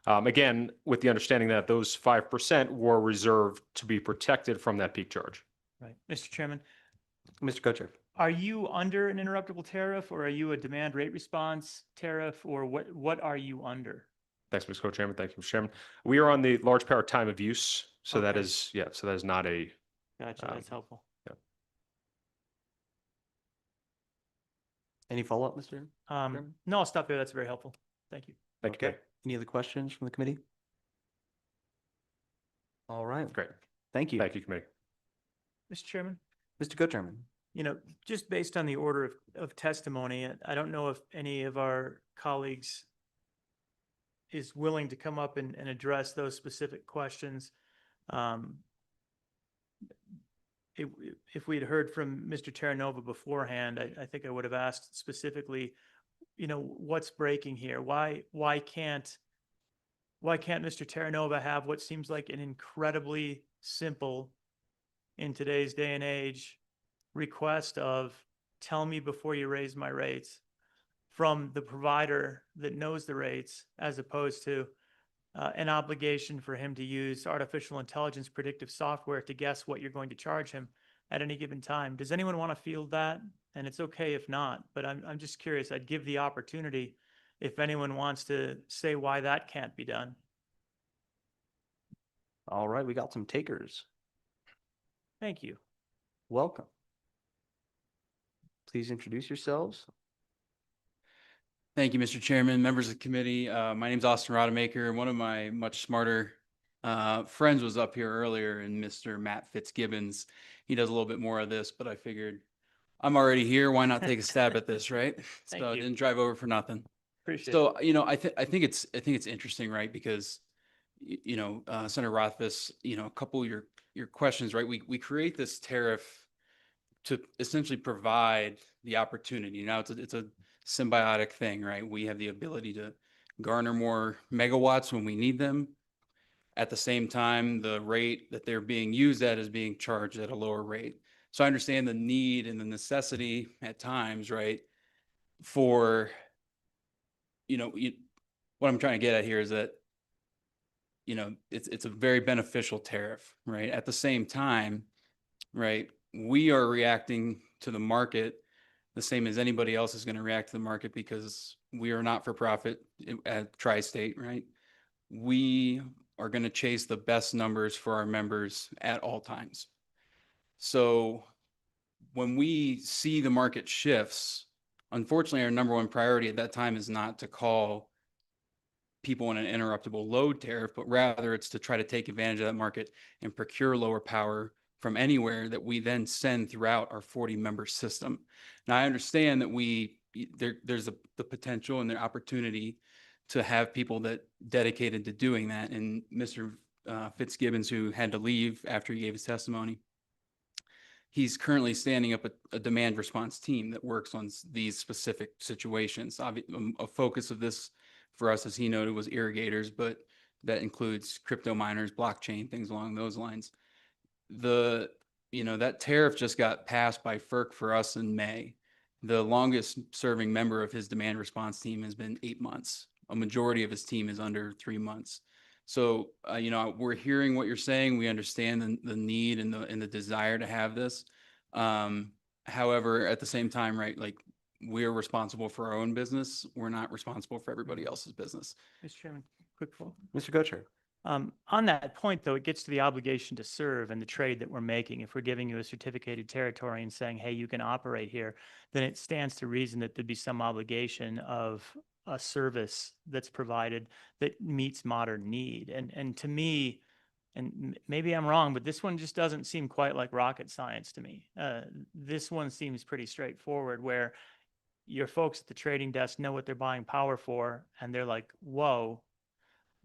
Again, with the understanding that those 5% were reserved to be protected from that peak charge. Right. Mr. Chairman. Mr. Co-Chair. Are you under an interruptible tariff, or are you a demand rate response tariff, or what are you under? Thanks, Mr. Co-Chairman. Thank you, Mr. Chairman. We are on the large power time of use. So that Okay. is, yeah, so that is not a, Gotcha, that's helpful. yeah. Any follow-up, Mr. Chairman? No, I'll stop there. That's very helpful. Thank you. Thank you. Okay. Any other questions from the committee? All right. Great. Thank you. Thank you, committee. Mr. Chairman? Mr. Co-Chairman. You know, just based on the order of testimony, I don't know if any of our colleagues is willing to come up and address those specific questions. If we'd heard from Mr. Terranova beforehand, I think I would have asked specifically, you know, what's breaking here? Why can't Mr. Terranova have what seems like an incredibly simple, in today's day and age, request of tell me before you raise my rates from the provider that knows the rates, as opposed to an obligation for him to use artificial intelligence predictive software to guess what you're going to charge him at any given time? Does anyone want to field that? And it's okay if not, but I'm just curious. I'd give the opportunity if anyone wants to say why that can't be done. All right, we got some takers. Thank you. Welcome. Please introduce yourselves. Thank you, Mr. Chairman, members of the committee. My name is Austin Rodemaker. One of my much smarter friends was up here earlier, and Mr. Matt Fitzgibbons. He does a little bit more of this, but I figured I'm already here. Why not take a stab at this, right? Thank So I you. didn't drive over for nothing. Appreciate it. So, you know, I think it's interesting, right? Because, you know, Senator Rothfuss, you know, a couple of your questions, right? We create this tariff to essentially provide the opportunity. Now it's a symbiotic thing, right? We have the ability to garner more megawatts when we need them. At the same time, the rate that they're being used at is being charged at a lower rate. So I understand the need and the necessity at times, right? For, you know, what I'm trying to get at here is that, you know, it's a very beneficial tariff, right? At the same time, right, we are reacting to the market the same as anybody else is going to react to the market, because we are not for profit at Tri-State, right? We are going to chase the best numbers for our members at all times. So when we see the market shifts, unfortunately, our number one priority at that time is not to call people in an interruptible load tariff, but rather it's to try to take advantage of that market and procure lower power from anywhere that we then send throughout our 40-member system. Now, I understand that there's the potential and the opportunity to have people that dedicated to doing that. And Mr. Fitzgibbons, who had to leave after he gave his testimony, he's currently standing up a demand response team that works on these specific situations. A focus of this for us, as he noted, was irrigators, but that includes crypto miners, blockchain, things along those lines. That tariff just got passed by FERC for us in May. The longest serving member of his demand response team has been 8 months. A majority of his team is under 3 months. So, we're hearing what you're saying. We understand the need and the desire to have this. However, at the same time, right, like, we're responsible for our own business. We're not responsible for everybody else's business. Mr. Chairman, quick follow. Mr. Co-Chair. On that point, though, it gets to the obligation to serve and the trade that we're making. If we're giving you a certificated territory and saying, hey, you can operate here, then it stands to reason that there'd be some obligation of a service that's provided that meets modern need. And to me, and maybe I'm wrong, but this one just doesn't seem quite like rocket science to me. This one seems pretty straightforward, where your folks at the trading desk know what they're buying power for, and they're like, whoa,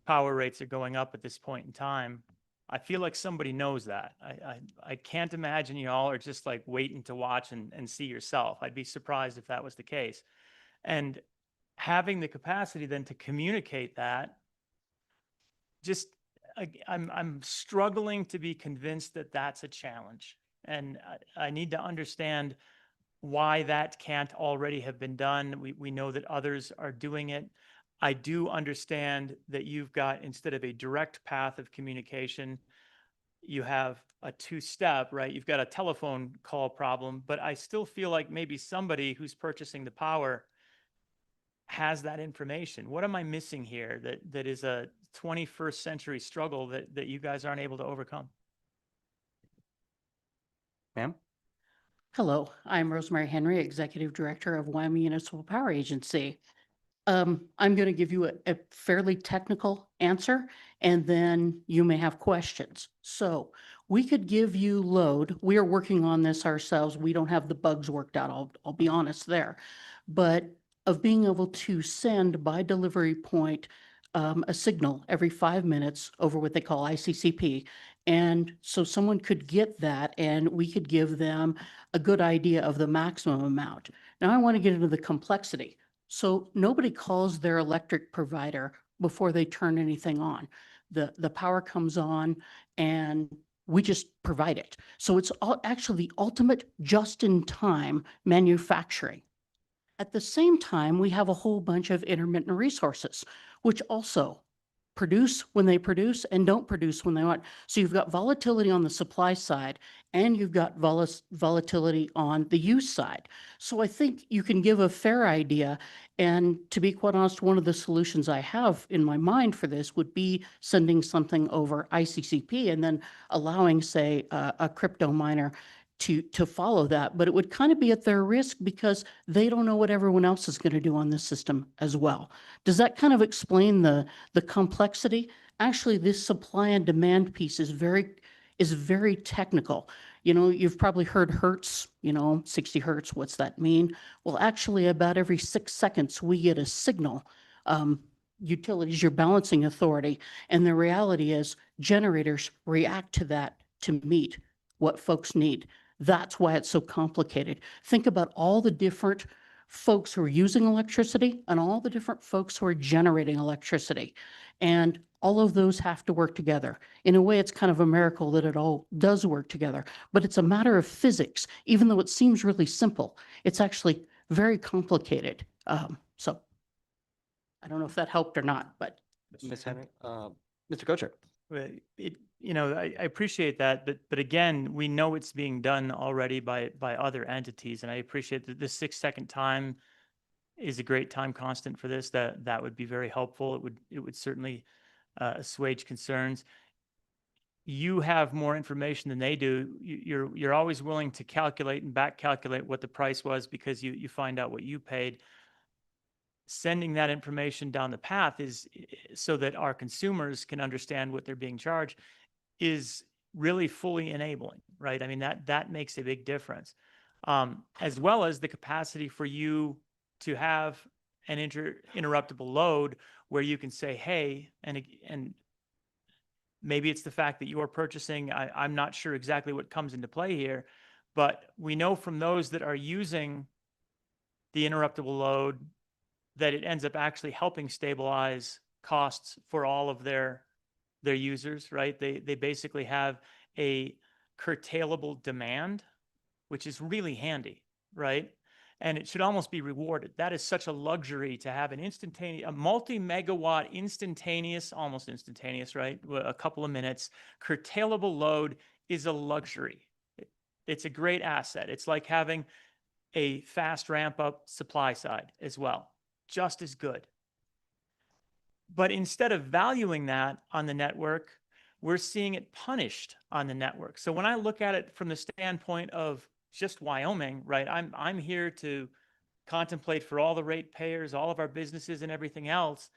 power rates are going up at this point in time. I feel like somebody knows that. I can't imagine you all are just like waiting to watch and see yourself. I'd be surprised if that was the case. And having the capacity then to communicate that, just I'm struggling to be convinced that that's a challenge. And I need to understand why that can't already have been done. We know that others are doing it. I do understand that you've got, instead of a direct path of communication, you have a two-step, right? You've got a telephone call problem, but I still feel like maybe somebody who's purchasing the power has that information. What am I missing here that is a 21st century struggle that you guys aren't able to overcome? Ma'am? Hello, I'm Rosemary Henry, Executive Director of Wyoming Municipal Power Agency. I'm going to give you a fairly technical answer, and then you may have questions. So we could give you load. We are working on this ourselves. We don't have the bugs worked out. I'll be honest there. But of being able to send by delivery point a signal every 5 minutes over what they call ICCP. And so someone could get that and we could give them a good idea of the maximum amount. Now I want to get into the complexity. So nobody calls their electric provider before they turn anything on. The power comes on and we just provide it. So it's actually the ultimate just-in-time manufacturing. At the same time, we have a whole bunch of intermittent resources, which also produce when they produce and don't produce when they want. So you've got volatility on the supply side and you've got volatility on the use side. So I think you can give a fair idea. And to be quite honest, one of the solutions I have in my mind for this would be sending something over ICCP and then allowing, say, a crypto miner to follow that, but it would kind of be at their risk because they don't know what everyone else is going to do on this system as well. Does that kind of explain the complexity? Actually, this supply and demand piece is very technical. You know, you've probably heard hertz, 60 hertz, what's that mean? Well, actually, about every 6 seconds, we get a signal. Utilities, your balancing authority, and the reality is generators react to that to meet what folks need. That's why it's so complicated. Think about all the different folks who are using electricity and all the different folks who are generating electricity. And all of those have to work together. In a way, it's kind of a miracle that it all does work together, but it's a matter of physics. Even though it seems really simple, it's actually very complicated. So I don't know if that helped or not, but. Ms. Henry, Mr. Co-Chair. I appreciate that, but again, we know it's being done already by other entities, and I appreciate that the 6-second time is a great time constant for this. That would be very helpful. It would certainly assuage concerns. You have more information than they do. You're always willing to calculate and back calculate what the price was because you find out what you paid. Sending that information down the path is so that our consumers can understand what they're being charged is really fully enabling, right? I mean, that makes a big difference. As well as the capacity for you to have an interruptible load where you can say, hey, and maybe it's the fact that you're purchasing, I'm not sure exactly what comes into play here, but we know from those that are using the interruptible load that it ends up actually helping stabilize costs for all of their users, right? They basically have a curtailable demand, which is really handy, right? And it should almost be rewarded. That is such a luxury to have a multi-megawatt instantaneous, almost instantaneous, right? A couple of minutes. Curtailable load is a luxury. It's a great asset. It's like having a fast ramp up supply side as well. Just as good. But instead of valuing that on the network, we're seeing it punished on the network. So when I look at it from the standpoint of just Wyoming, right, I'm here to contemplate for all the ratepayers, all of our businesses and everything else.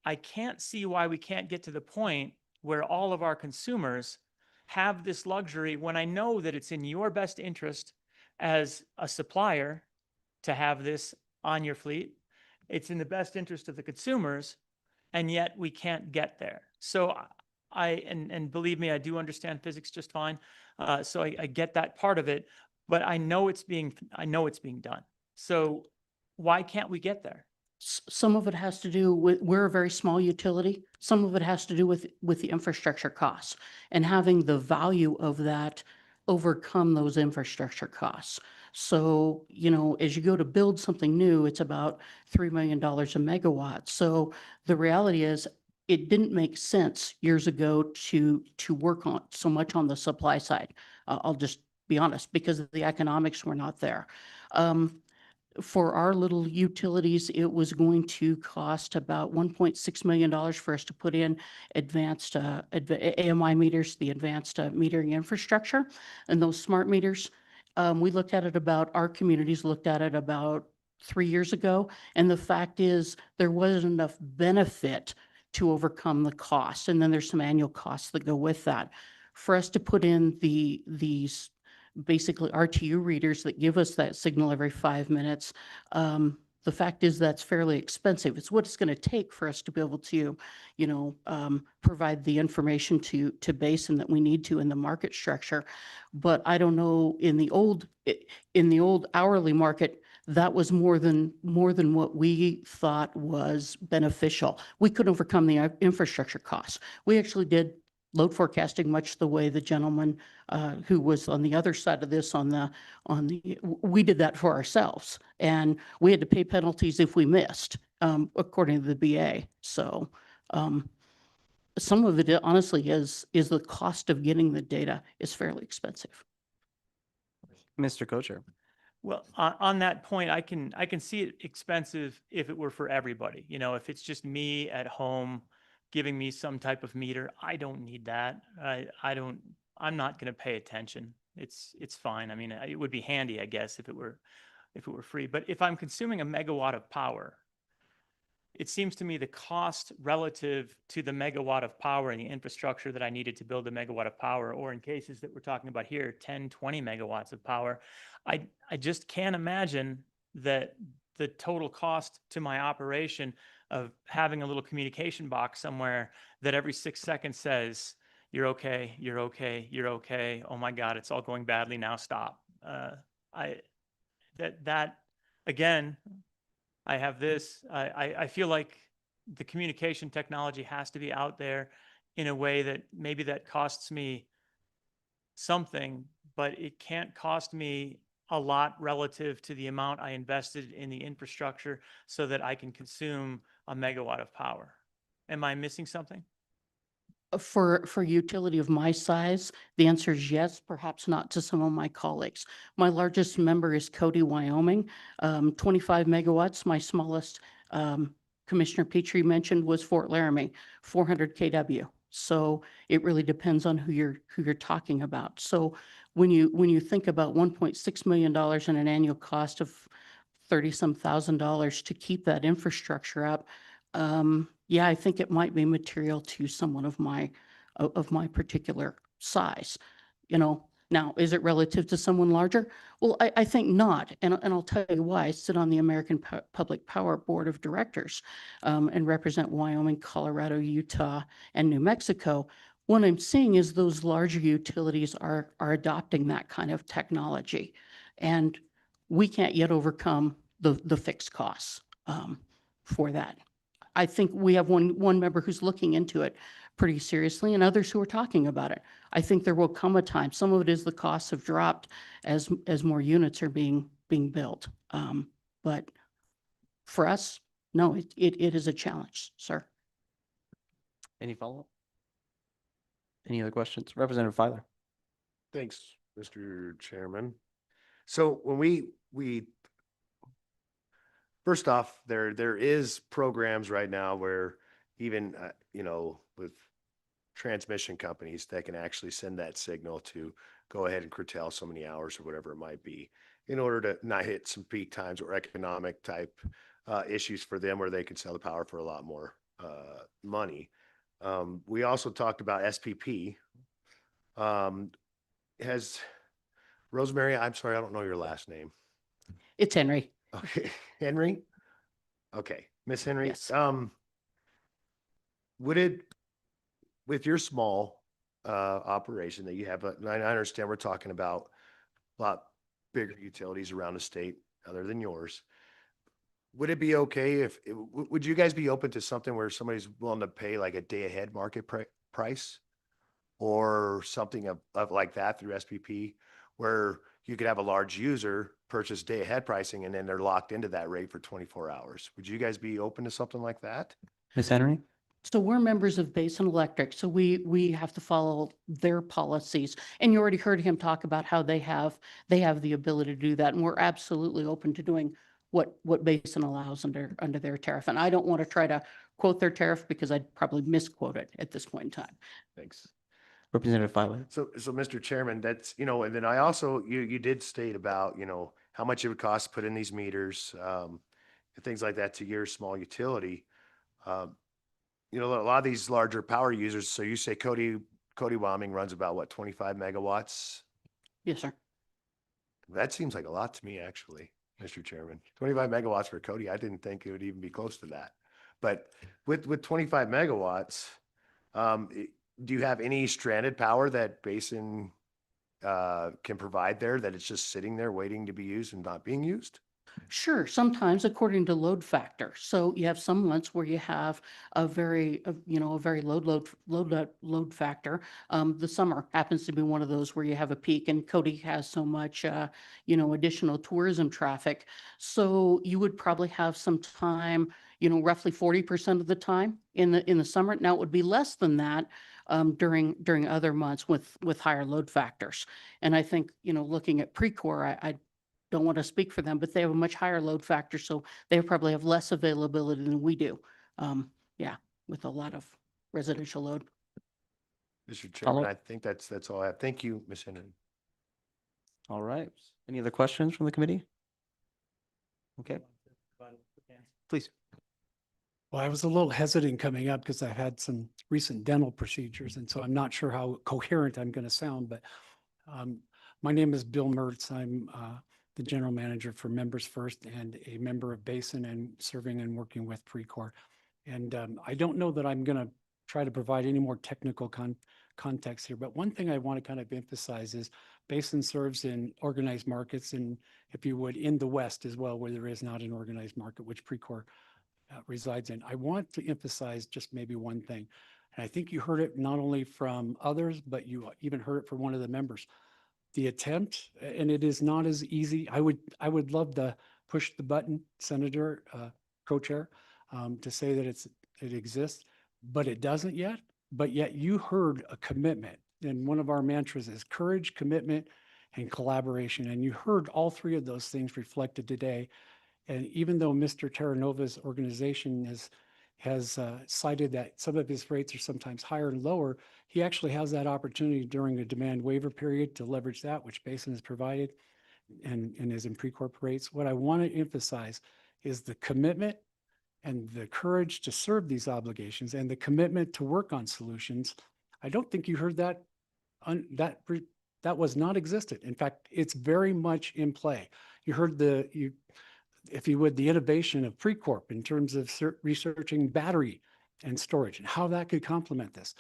I can't see why we can't get to the point where all of our consumers have this luxury when I know that it's in your best interest as a supplier to have this on your fleet. It's in the best interest of the consumers, and yet we can't get there. So and believe me, I do understand physics just fine. So I get that part of it, but I know it's being done. So why can't we get there? Some of it has to do with, we're a very small utility. Some of it has to do with the infrastructure costs and having the value of that overcome those infrastructure costs. So, as you go to build something new, it's about $3 million a megawatt. So the reality is it didn't make sense years ago to work on so much on the supply side. I'll just be honest, because the economics were not there. For our little utilities, it was going to cost about $1.6 million for us to put in advanced AMI meters, the advanced metering infrastructure, and those smart meters. We looked at it our communities looked at it about 3 years ago, and the fact is there wasn't enough benefit to overcome the cost, and then there's some annual costs that go with that. For us to put in these basically RTU readers that give us that signal every 5 minutes. The fact is that's fairly expensive. It's what it's going to take for us to be able to, provide the information to Basin that we need to in the market structure. But I don't know, in the old hourly market, that was more than what we thought was beneficial. We couldn't overcome the infrastructure costs. We actually did load forecasting much the way the gentleman who was on the other side of this we did that for ourselves, and we had to pay penalties if we missed, according to the BA. So some of it honestly is the cost of getting the data is fairly expensive. Mr. Kocher. Well, on that point, I can see it expensive if it were for everybody. If it's just me at home giving me some type of meter, I don't need that. I'm not going to pay attention. It's fine. I mean, it would be handy, I guess, if it were free. But if I'm consuming a megawatt of power, it seems to me the cost relative to the megawatt of power and the infrastructure that I needed to build a megawatt of power, or in cases that we're talking about here, 10, 20 megawatts of power, I just can't imagine that the total cost to my operation of having a little communication box somewhere that every 6 seconds says, you're okay, you're okay, you're okay. Oh my God, it's all going badly now, stop. Again, I have this, I feel like the communication technology has to be out there in a way that maybe that costs me something, but it can't cost me a lot relative to the amount I invested in the infrastructure so that I can consume a megawatt of power. Am I missing something? For utility of my size, the answer is yes, perhaps not to some of my colleagues. My largest member is Cody, Wyoming, 25 megawatts. My smallest, Commissioner Petrie mentioned, was Fort Laramie, 400 kW. So it really depends on who you're talking about. So when you think about $1.6 million and an annual cost of $30-some thousand to keep that infrastructure up, yeah, I think it might be material to someone of my particular size. Now, is it relative to someone larger? Well, I think not, and I'll tell you why. I sit on the American Public Power Board of Directors and represent Wyoming, Colorado, Utah, and New Mexico. What I'm seeing is those larger utilities are adopting that kind of technology, and we can't yet overcome the fixed costs for that. I think we have one member who's looking into it pretty seriously, and others who are talking about it. I think there will come a time. Some of it is the costs have dropped as more units are being built. But for us, no, it is a challenge, sir. Any follow-up? Any other questions? Representative Filer. Thanks, Mr. Chairman. So when we first off, there is programs right now where even, with transmission companies that can actually send that signal to go ahead and curtail so many hours or whatever it might be in order to not hit some peak times or economic type issues for them where they can sell the power for a lot more money. We also talked about SPP. Has Rosemary, I'm sorry, I don't know your last name. It's Henry. Okay, Henry? Okay, Miss Henry. Yes. Would it, with your small operation that you have, and I understand we're talking about a lot bigger utilities around the state other than yours, would it be okay would you guys be open to something where somebody's willing to pay like a day ahead market price or something of like that through SPP, where you could have a large user purchase day ahead pricing and then they're locked into that rate for 24 hours? Would you guys be open to something like that? Ms. Henry? So we're members of Basin Electric, so we have to follow their policies. And you already heard him talk about how they have the ability to do that, and we're absolutely open to doing what Basin allows under their tariff. And I don't want to try to quote their tariff because I'd probably misquote it at this point in time. Thanks. Representative Filer. So, Mr. Chairman, that's, and then I also, you did state about, how much it would cost to put in these meters, and things like that to your small utility. A lot of these larger power users, so you say Cody Wyoming runs about what, 25 megawatts? Yes, sir. That seems like a lot to me, actually, Mr. Chairman. 25 megawatts for Cody, I didn't think it would even be close to that. But with 25 megawatts, do you have any stranded power that Basin can provide there, that it's just sitting there waiting to be used and not being used? Sure, sometimes according to load factor. So you have some months where you have a very load factor. The summer happens to be one of those where you have a peak, and Cody has so much, additional tourism traffic. So you would probably have some time, roughly 40% of the time in the summer. Now it would be less than that during other months with higher load factors. And I think, looking at Precor, I don't want to speak for them, but they have a much higher load factor, so they probably have less availability than we do. With a lot of residential load. Mr. Chairman, I think that's all I have. Thank you, Ms. Henry. All right. Any other questions from the committee? Okay, please. Well, I was a little hesitant coming up because I've had some recent dental procedures, and so I'm not sure how coherent I'm going to sound, but my name is Bill Mertz. I'm the general manager for Members First and a member of Basin, and serving and working with Precor. And I don't know that I'm going to try to provide any more technical context here, but one thing I want to kind of emphasize is Basin serves in organized markets, and if you would, in the West as well, where there is not an organized market, which Precor resides in. I want to emphasize just maybe one thing, and I think you heard it not only from others, but you even heard it from one of the members. The attempt, and it is not as easy. I would love to push the button, Senator, co-chair, to say that it exists, but it doesn't yet. But yet you heard a commitment, and one of our mantras is courage, commitment, and collaboration. And you heard all three of those things reflected today. And even though Mr. Terranova's organization has cited that some of his rates are sometimes higher and lower, he actually has that opportunity during the demand waiver period to leverage that, which Basin has provided and is in Precor rates. What I want to emphasize is the commitment and the courage to serve these obligations and the commitment to work on solutions. I don't think you heard that that was not existent. In fact, it's very much in play. You heard if you would, the innovation of Precor in terms of researching battery and storage and how that could complement this.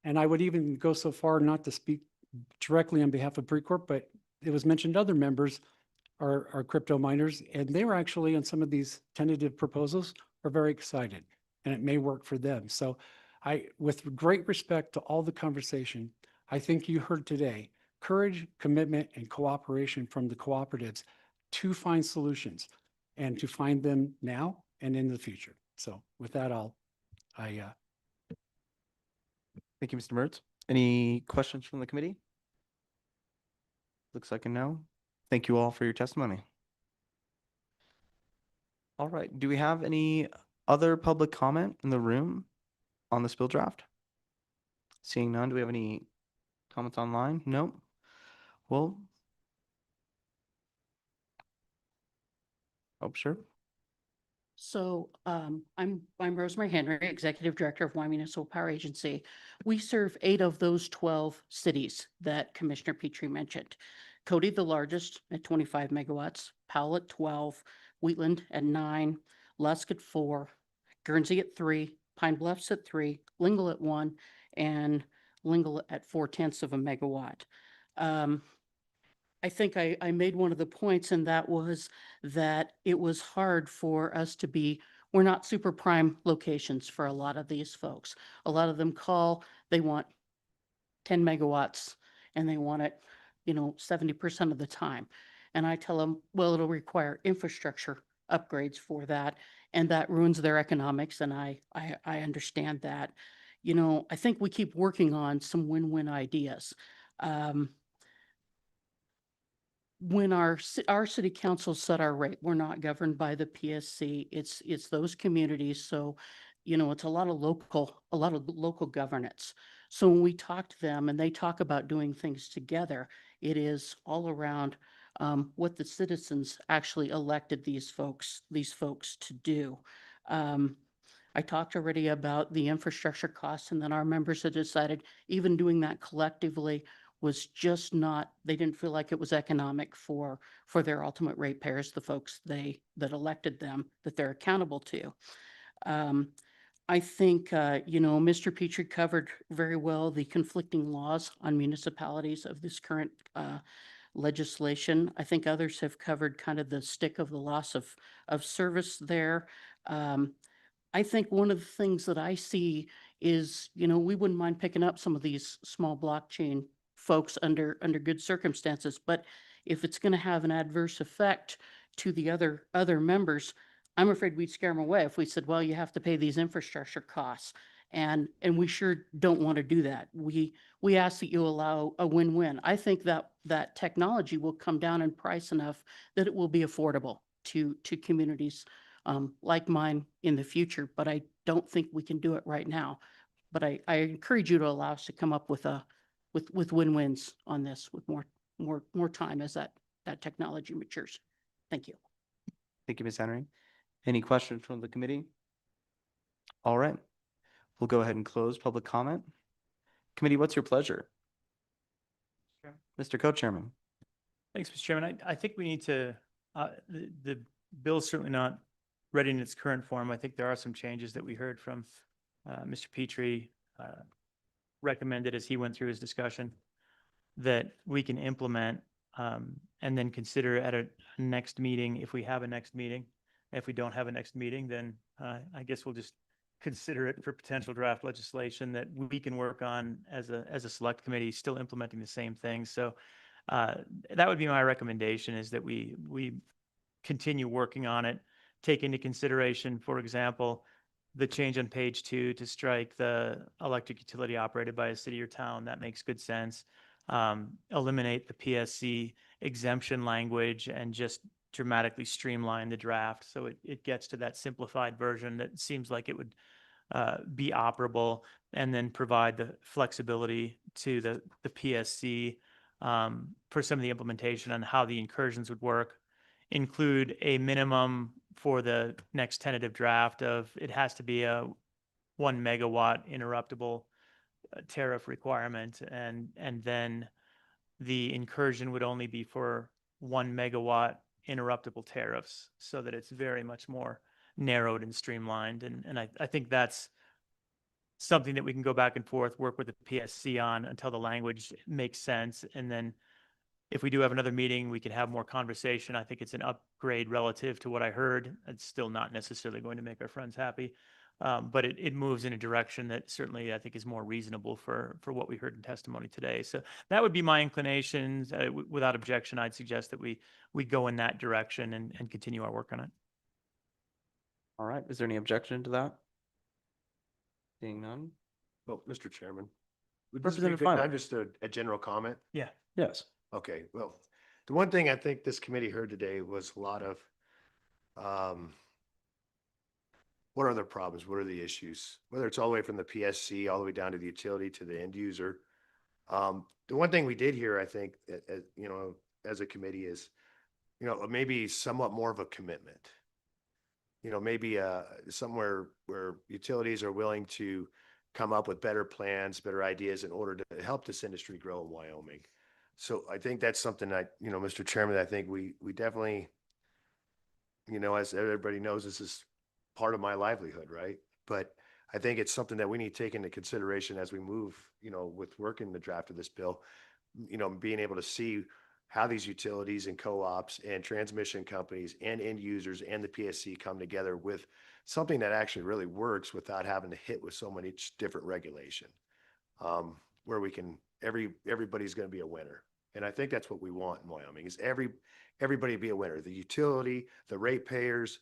And I would even go so far, not to speak directly on behalf of Precor, but it was mentioned other members are crypto miners, and they were actually on some of these tentative proposals are very excited, and it may work for them. So with great respect to all the conversation, I think you heard today, courage, commitment, and cooperation from the cooperatives to find solutions, and to find them now and in the future. So with that, Thank you, Mr. Mertz. Any questions from the committee? Looks like a no. Thank you all for your testimony. All right. Do we have any other public comment in the room on this bill draft? Seeing none, do we have any comments online? No. Well, oh, sure. So I'm Rosemary Henry, Executive Director of Wyoming Municipal Power Agency. We serve 8 of those 12 cities that Commissioner Petrie mentioned. Cody, the largest, at 25 megawatts, Powell at 12, Wheatland at 9, Lusk at 4, Guernsey at 3, Pine Bluffs at 3, Lingle at 1, and Lingle at 0.4 of a megawatt. I think I made one of the points, and that was that it was hard for us to be, we're not super prime locations for a lot of these folks. A lot of them call, they want 10 megawatts and they want it, 70% of the time. And I tell them, well, it'll require infrastructure upgrades for that, and that ruins their economics, and I understand that. You know, I think we keep working on some win-win ideas. When our city council set our rate, we're not governed by the PSC. It's those communities. So, you know, it's a lot of local governance. So when we talk to them and they talk about doing things together, it is all around what the citizens actually elected these folks to do. I talked already about the infrastructure costs, and then our members had decided even doing that collectively was just not, they didn't feel like it was economic for their ultimate ratepayers, the folks that elected them, that they're accountable to. I think, you know, Mr. Petrie covered very well the conflicting laws on municipalities of this current legislation. I think others have covered kind of the stick of the loss of service there. I think one of the things that I see is, you know, we wouldn't mind picking up some of these small blockchain folks under good circumstances, but if it's going to have an adverse effect to the other members, I'm afraid we'd scare them away if we said, well, you have to pay these infrastructure costs. And we sure don't want to do that. We ask that you allow a win-win. I think that technology will come down in price enough that it will be affordable to communities like mine in the future, but I don't think we can do it right now. But I encourage you to allow us to come up with win-wins on this with more time as that technology matures. Thank you. Thank you, Ms. Henry. Any questions from the committee? All right. We'll go ahead and close public comment. Committee, what's your pleasure? Mr. Co-Chairman. Thanks, Mr. Chairman. I think we need to, the bill's certainly not ready in its current form. I think there are some changes that we heard from Mr. Petrie recommended as he went through his discussion that we can implement and then consider at a next meeting if we have a next meeting. If we don't have a next meeting, then I guess we'll just consider it for potential draft legislation that we can work on as a select committee, still implementing the same things. So that would be my recommendation, is that we continue working on it, take into consideration, for example, the change on page 2 to strike the electric utility operated by a city or town. That makes good sense. Eliminate the PSC exemption language and just dramatically streamline the draft so it gets to that simplified version that seems like it would be operable, and then provide the flexibility to the PSC for some of the implementation on how the incursions would work. Include a minimum for the next tentative draft of it has to be a 1 megawatt interruptible tariff requirement, and then the incursion would only be for 1 megawatt interruptible tariffs, so that it's very much more narrowed and streamlined. And I think that's something that we can go back and forth, work with the PSC on until the language makes sense. And then if we do have another meeting, we can have more conversation. I think it's an upgrade relative to what I heard. It's still not necessarily going to make our friends happy, but it moves in a direction that certainly I think is more reasonable for what we heard in testimony today. So that would be my inclination. Without objection, I'd suggest that we go in that direction and continue our work on it. All right. Is there any objection to that? Seeing none. Well, Mr. Chairman, would this be Representative good Feiler. time just a general comment? Yeah. Yes. Okay, well, the one thing I think this committee heard today was a lot of, what are the problems? What are the issues? Whether it's all the way from the PSC, all the way down to the utility, to the end user. The one thing we did hear, I think, you know, as a committee is, you know, maybe somewhat more of a commitment. You know, maybe somewhere where utilities are willing to come up with better plans, better ideas in order to help this industry grow in Wyoming. So I think that's something that, you know, Mr. Chairman, I think we definitely, you know, as everybody knows, this is part of my livelihood, right? But I think it's something that we need to take into consideration as we move, you know, with working the draft of this bill, you know, being able to see how these utilities and co-ops and transmission companies and end users and the PSC come together with something that actually really works without having to hit with so many different regulation, where we can, everybody's going to be a winner. And I think that's what we want in Wyoming is everybody be a winner, the utility, the ratepayers,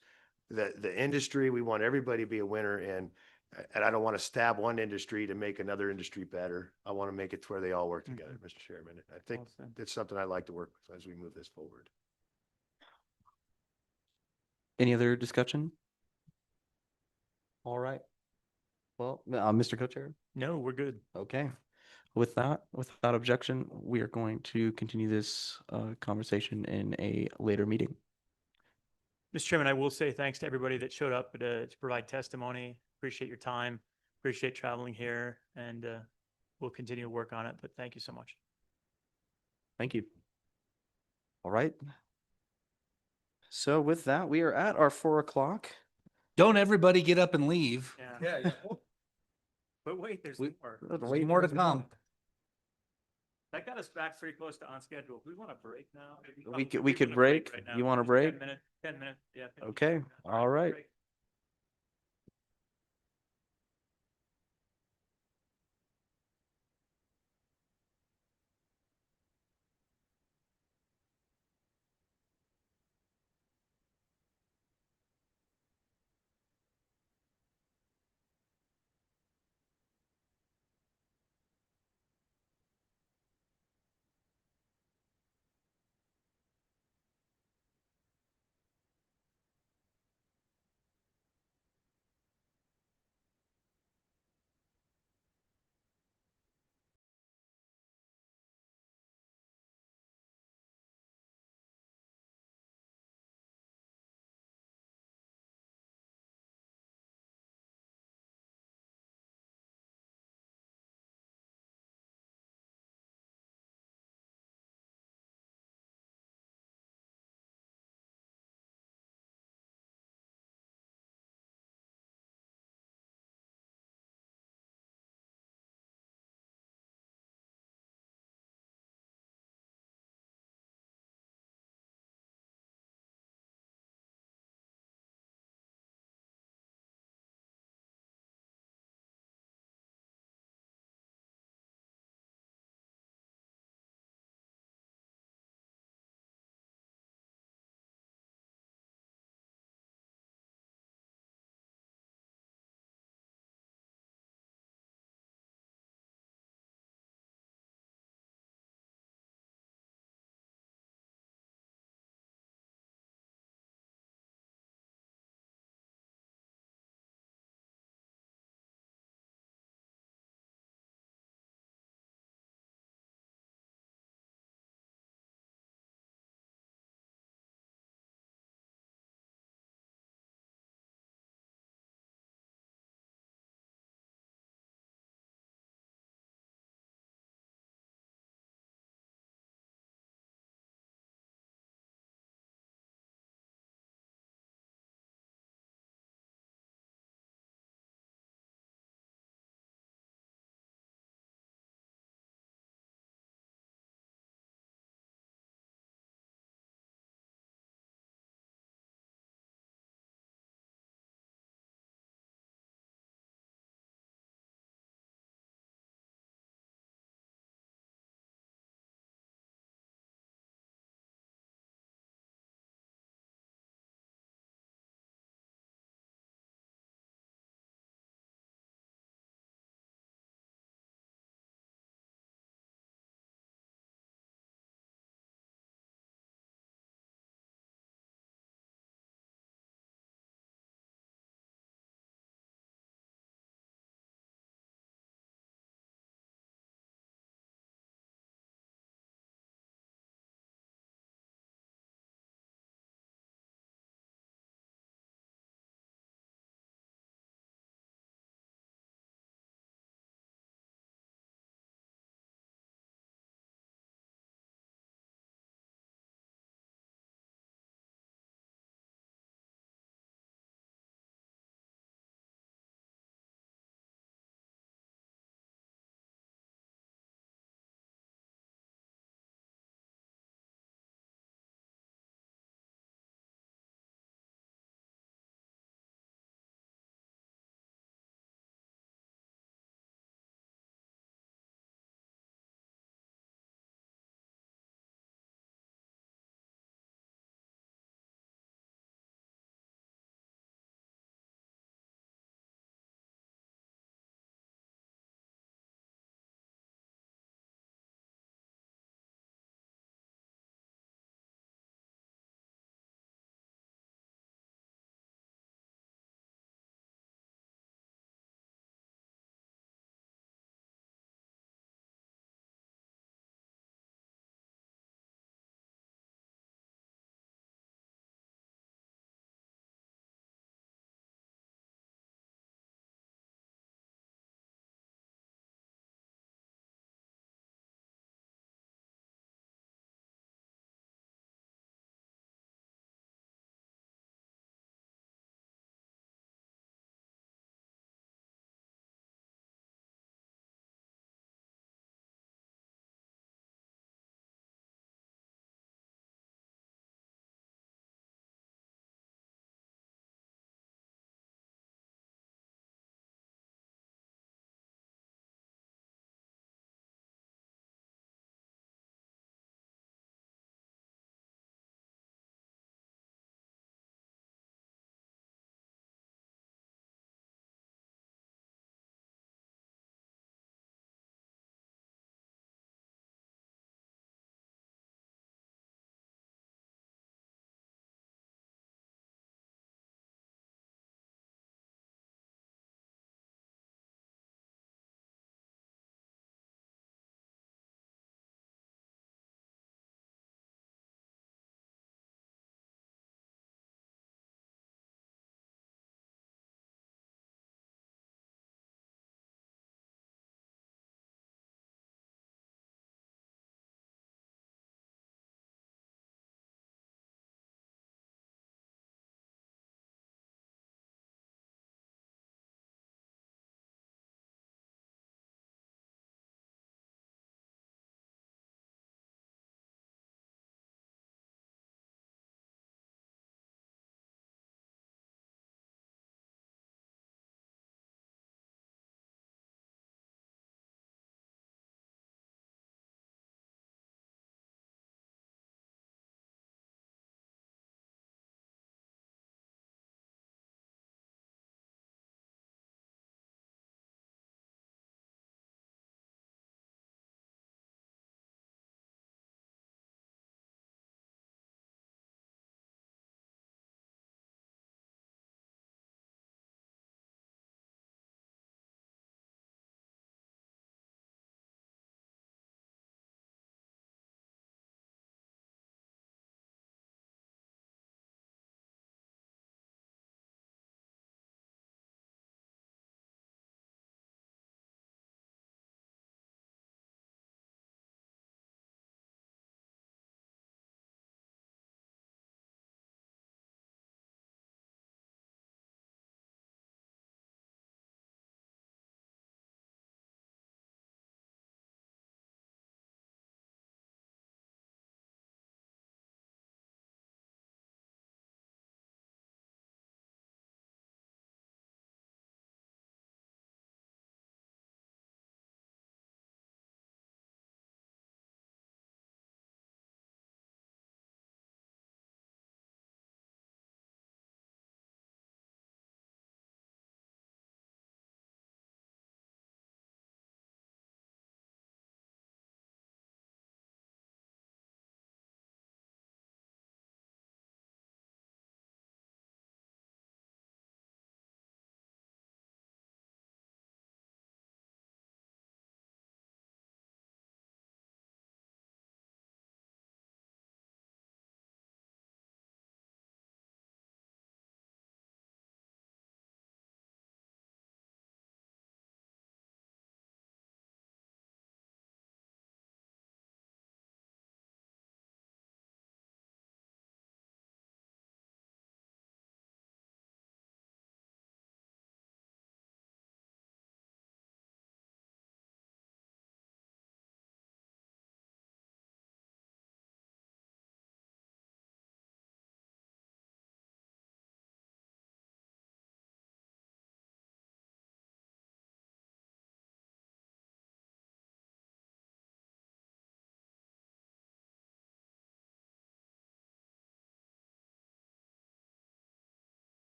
the industry. We want everybody to be a winner. And I don't want to stab one industry to make another industry better. I want to make it to where they all work together, Mr. Chairman. I think Well said. it's something I'd like to work with as we move this forward. Any other discussion? All right. Well, Mr. Co-Chair. No, we're good. Okay. With that, without objection, we are going to continue this conversation in a later meeting. Mr. Chairman, I will say thanks to everybody that showed up to provide testimony. Appreciate your time. Appreciate traveling here, and we'll continue to work on it. But thank you so much. Thank you. All right. So with that, we are at our 4 o'clock. Don't everybody get up and leave. Yeah. But wait, there's more. There's more to come. That got us back pretty close to on schedule. We want a break now. We could break. Right now. You want a Just break? 10 minutes. Yeah. 15 Okay. minutes. All right. Break.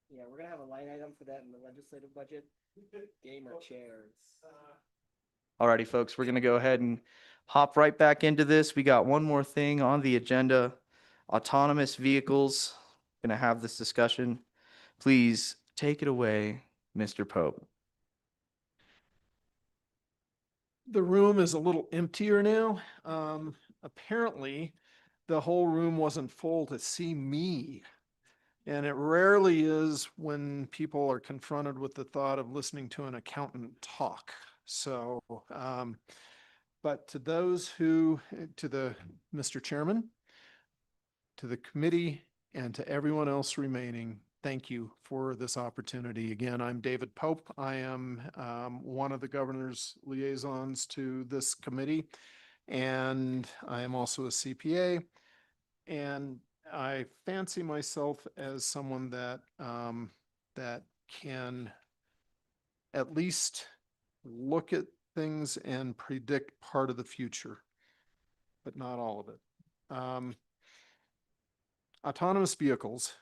Yeah, we're gonna have a line item for that in the legislative budget. Gamer chairs. Alrighty, folks, we're gonna go ahead and hop right back into this. We got one more thing on the agenda. Autonomous vehicles. Gonna have this discussion. Please take it away, Mr. Pope. The room is a little emptier now. Apparently, the whole room wasn't full to see me. And it rarely is when people are confronted with the thought of listening to an accountant talk. So, but to those who, to the Mr. Chairman, to the committee, and to everyone else remaining, thank you for this opportunity. Again, I'm David Pope. I am one of the governor's liaisons to this committee, and I am also a CPA. And I fancy myself as someone that that can at least look at things and predict part of the future, but not all of it. Autonomous vehicles.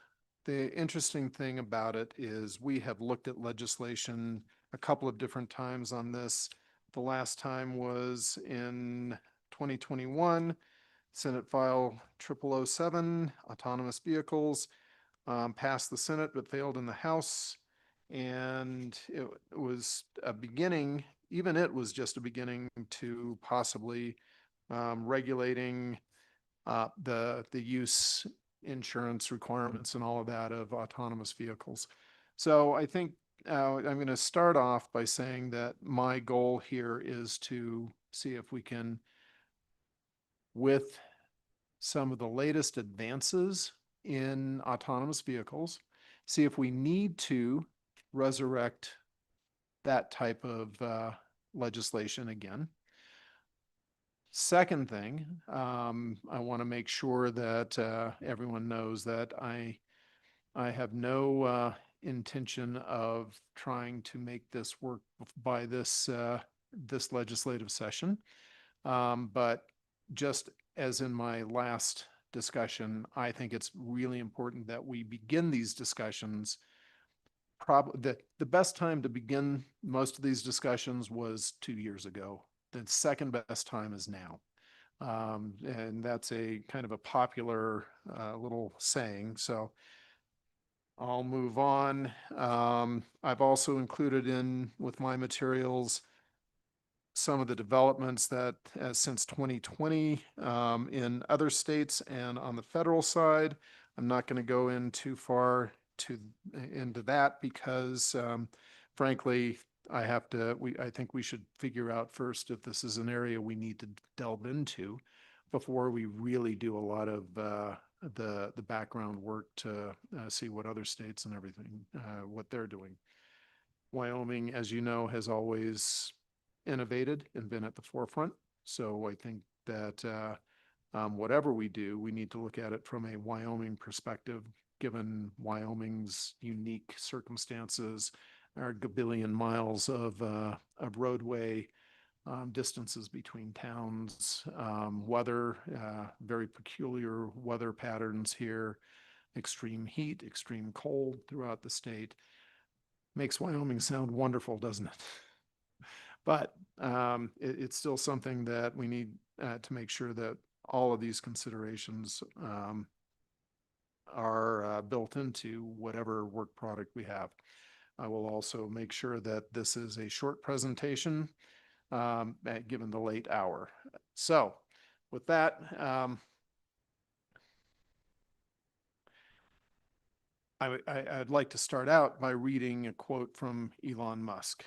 The interesting thing about it is we have looked at legislation a couple of different times on this. The last time was in 2021, Senate File 0007, autonomous vehicles, passed the Senate but failed in the House. And it was a beginning, even it was just a beginning to possibly regulating the use, insurance requirements and all of that of autonomous vehicles. So I think I'm going to start off by saying that my goal here is to see if we can, with some of the latest advances in autonomous vehicles, see if we need to resurrect that type of legislation again. Second thing, I want to make sure that everyone knows that I have no intention of trying to make this work by this this legislative session. But just as in my last discussion, I think it's really important that we begin these discussions. Probably the best time to begin most of these discussions was 2 years ago. The second best time is now. And that's a kind of a popular little saying. So I'll move on. I've also included in with my materials some of the developments that since 2020 in other states and on the federal side. I'm not going to go in too far into that because frankly, I think we should figure out first if this is an area we need to delve into before we really do a lot of the background work to see what other states and everything, what they're doing. Wyoming, as you know, has always innovated and been at the forefront. So I think that whatever we do, we need to look at it from a Wyoming perspective, given Wyoming's unique circumstances, our gabillion miles of roadway, distances between towns, weather, very peculiar weather patterns here, extreme heat, extreme cold throughout the state. Makes Wyoming sound wonderful, doesn't it? But it's still something that we need to make sure that all of these considerations are built into whatever work product we have. I will also make sure that this is a short presentation given the late hour. So with that, I'd like to start out by reading a quote from Elon Musk.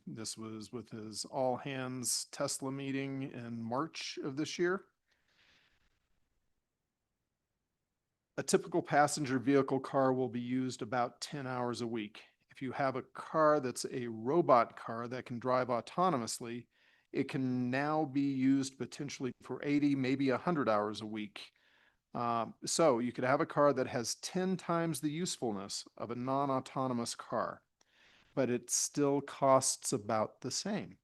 This was with his all hands Tesla meeting in March of this year. A typical passenger vehicle car will be used about 10 hours a week. If you have a car that's a robot car that can drive autonomously, it can now be used potentially for 80, maybe 100 hours a week. So you could have a car that has 10 times the usefulness of a non-autonomous car, but it still costs about the same.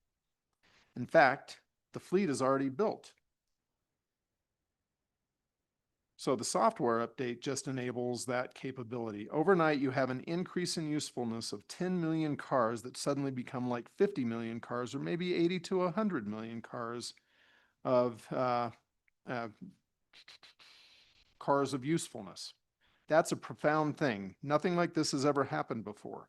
In fact, the fleet is already built. So the software update just enables that capability. Overnight, you have an increase in usefulness of 10 million cars that suddenly become like 50 million cars, or maybe 80 to 100 million cars of cars of usefulness. That's a profound thing. Nothing like this has ever happened before.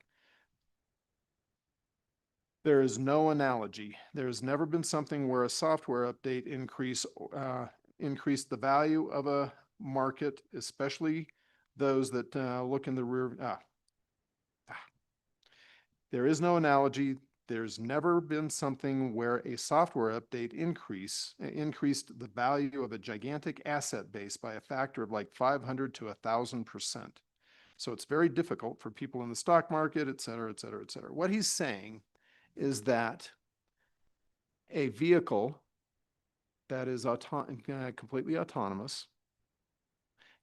There is no analogy. There's never been something where a software update increased the value of a market, especially those that look in the rear. There is no analogy. There's never been something where a software update increased the value of a gigantic asset base by a factor of like 500 to 1,000%. So it's very difficult for people in the stock market, et cetera, et cetera, et cetera. What he's saying is that a vehicle that is completely autonomous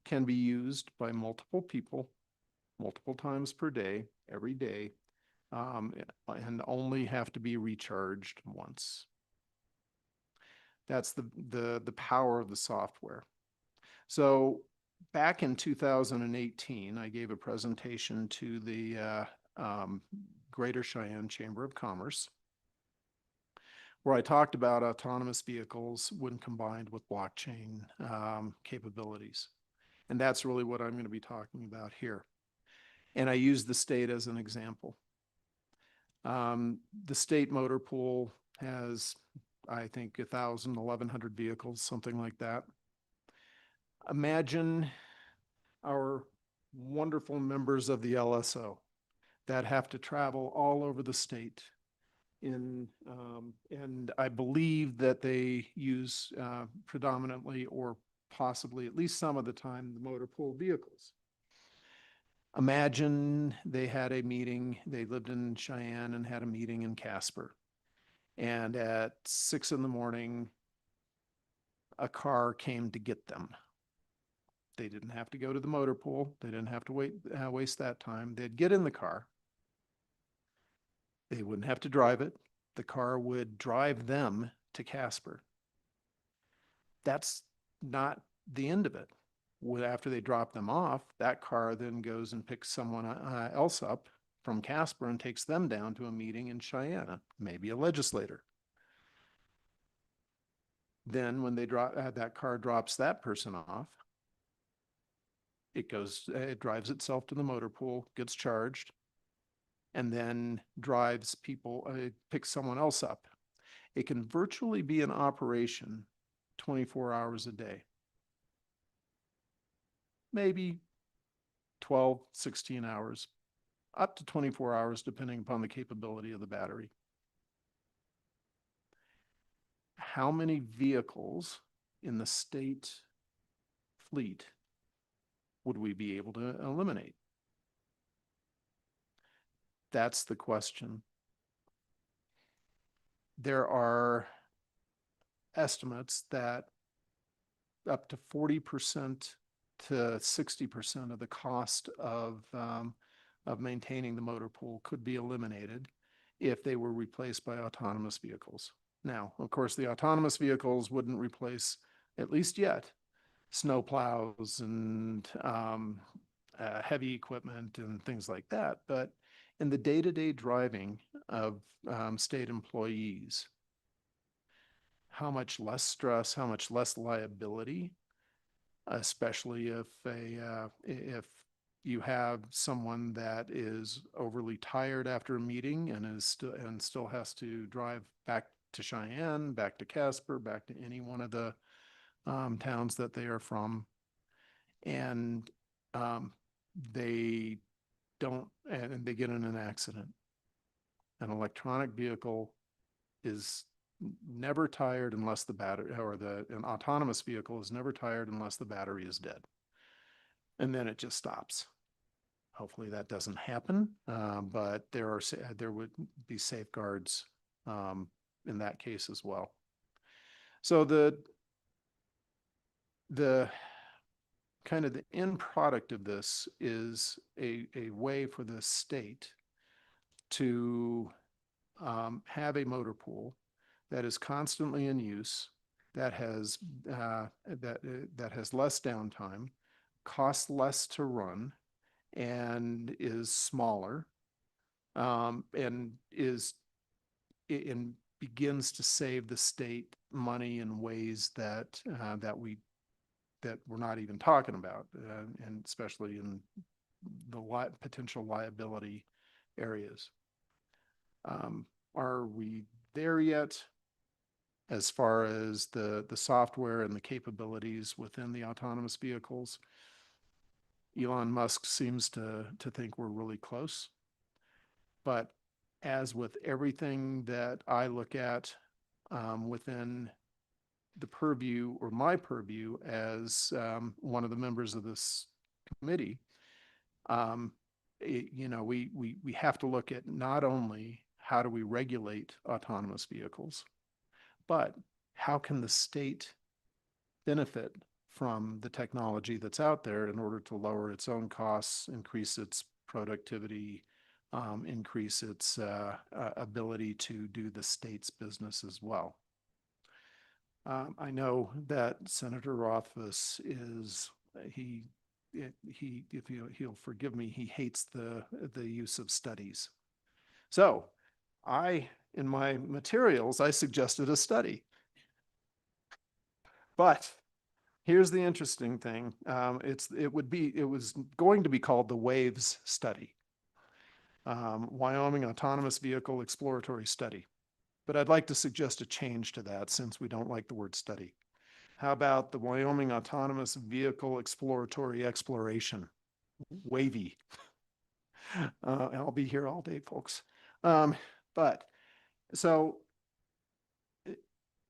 can be used by multiple people, multiple times per day, every day, and only have to be recharged once. That's the power of the software. So back in 2018, I gave a presentation to the Greater Cheyenne Chamber of Commerce, where I talked about autonomous vehicles when combined with blockchain capabilities. And that's really what I'm going to be talking about here. And I use the state as an example. The state motor pool has, I think, 1,000, 1,100 vehicles, something like that. Imagine our wonderful members of the LSO that have to travel all over the state. And I believe that they use predominantly, or possibly at least some of the time, the motor pool vehicles. Imagine they had a meeting, they lived in Cheyenne and had a meeting in Casper. And at 6 in the morning, a car came to get them. They didn't have to go to the motor pool. They didn't have to waste that time. They'd get in the car. They wouldn't have to drive it. The car would drive them to Casper. That's not the end of it. After they drop them off, that car then goes and picks someone else up from Casper and takes them down to a meeting in Cheyenne, maybe a legislator. Then when they that car drops that person off, it drives itself to the motor pool, gets charged, and then drives people, picks someone else up. It can virtually be in operation 24 hours a day. Maybe 12, 16 hours, up to 24 hours, depending upon the capability of the battery. How many vehicles in the state fleet would we be able to eliminate? That's the question. There are estimates that up to 40% to 60% of the cost of maintaining the motor pool could be eliminated if they were replaced by autonomous vehicles. Now, of course, the autonomous vehicles wouldn't replace, at least yet, snow plows and heavy equipment and things like that. But in the day-to-day driving of state employees, how much less stress, how much less liability, especially if you have someone that is overly tired after a meeting and still has to drive back to Cheyenne, back to Casper, back to any one of the towns that they are from, and they get in an accident. An electronic vehicle is never tired unless the battery, or an autonomous vehicle is never tired unless the battery is dead. And then it just stops. Hopefully that doesn't happen, but there would be safeguards in that case as well. So the kind of the end product of this is a way for the state to have a motor pool that is constantly in use, that has that has less downtime, costs less to run, and is smaller, and begins to save the state money in ways that that we're not even talking about, and especially in the potential liability areas. Are we there yet as far as the software and the capabilities within the autonomous vehicles? Elon Musk seems to think we're really close. But as with everything that I look at within the purview or my purview as one of the members of this committee, you know, we have to look at not only how do we regulate autonomous vehicles, but how can the state benefit from the technology that's out there in order to lower its own costs, increase its productivity, increase its ability to do the state's business as well. I know that Senator Rothfuss is, if he'll forgive me, he hates the use of studies. So in my materials, I suggested a study. But here's the interesting thing. It was going to be called the WAVES study, Wyoming Autonomous Vehicle Exploratory Study. But I'd like to suggest a change to that since we don't like the word study. How about the Wyoming Autonomous Vehicle Exploratory Exploration, WAVE? I'll be here all day, folks. So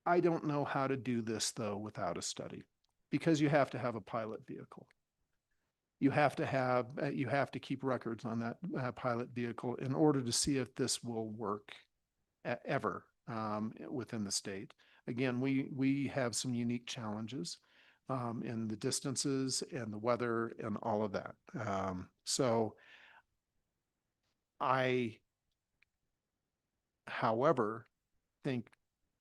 I don't know how to do this though without a study, because you have to have a pilot vehicle. You have to keep records on that pilot vehicle in order to see if this will work ever within the state. Again, we have some unique challenges in the distances and the weather and all of that. So I, however, think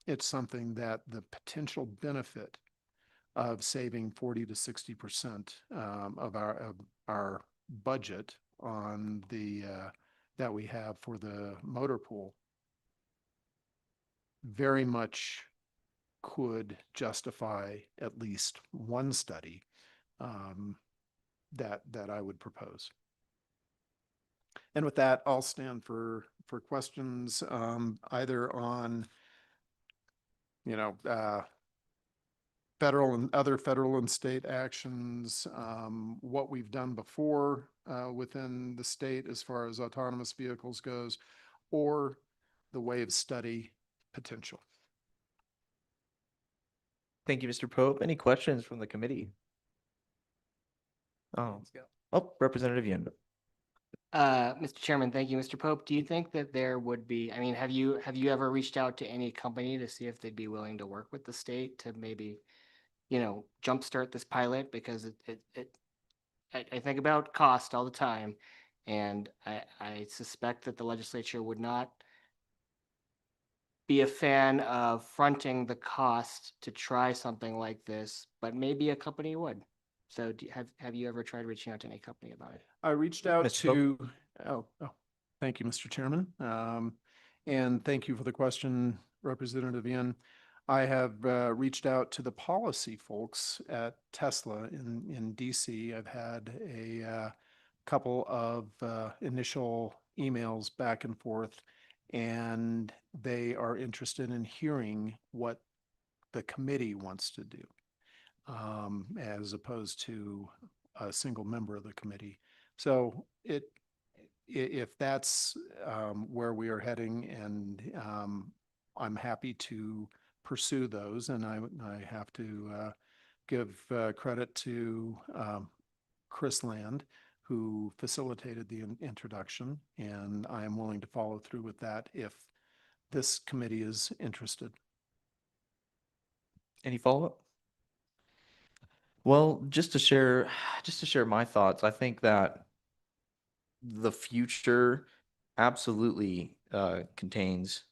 it's something that the potential benefit of saving 40 to 60% of our budget on the that we have for the motor pool very much could justify at least one study that I would propose. And with that, I'll stand for questions either on, you know, federal and other federal and state actions, what we've done before within the state as far as autonomous vehicles goes, or the WAVE study potential. Thank you, Mr. Pope. Any questions from the committee? Oh, Representative Yendo. Mr. Chairman, thank you. Mr. Pope, do you think that there would be, I mean, have you ever reached out to any company to see if they'd be willing to work with the state to maybe, you know, jumpstart this pilot? Because I think about cost all the time, and I suspect that the legislature would not be a fan of fronting the cost to try something like this, but maybe a company would. So have you ever tried reaching out to any company about it? I reached out to, thank you, Mr. Chairman. And thank you for the question, Representative Yin. I have reached out to the policy folks at Tesla in DC. I've had a couple of initial emails back and forth, and they are interested in hearing what the committee wants to do, as opposed to a single member of the committee. So if that's where we are heading, and I'm happy to pursue those, and I have to give credit to Chris Land, who facilitated the introduction, and I am willing to follow through with that if this committee is interested. Any follow-up? Well, just to share my thoughts, I think that the future absolutely contains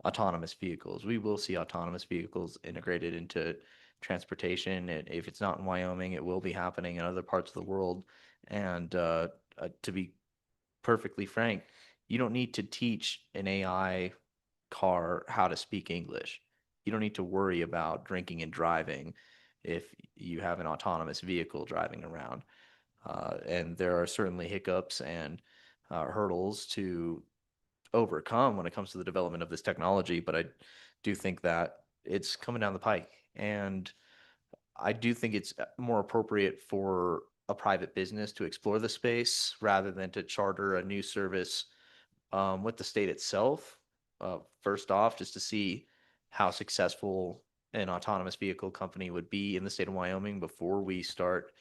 autonomous vehicles. We will see autonomous vehicles integrated into transportation. And if it's not in Wyoming, it will be happening in other parts of the world. And to be perfectly frank, you don't need to teach an AI car how to speak English. You don't need to worry about drinking and driving if you have an autonomous vehicle driving around. And there are certainly hiccups and hurdles to overcome when it comes to the development of this technology, but I do think that it's coming down the pike. And I do think it's more appropriate for a private business to explore the space rather than to charter a new service with the state itself. First off, just to see how successful an autonomous vehicle company would be in the state of Wyoming before we start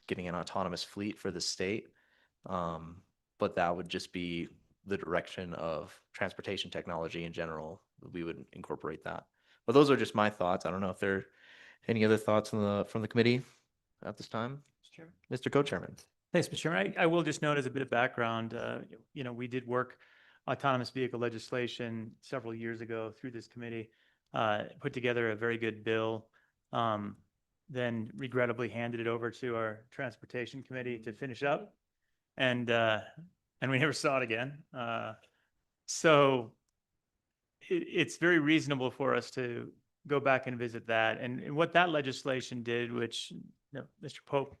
getting an autonomous fleet for the state. But that would just be the direction of transportation technology in general. We would incorporate that. But those are just my thoughts. I don't know if there are any other thoughts from the committee at this time. Mr. Co-Chairman. Thanks, Mr. Chairman. I will just note as a bit of background, we did work autonomous vehicle legislation several years ago through this committee, put together a very good bill, then regrettably handed it over to our transportation committee to finish up. And we never saw it again. So it's very reasonable for us to go back and visit that. And what that legislation did, which Mr. Pope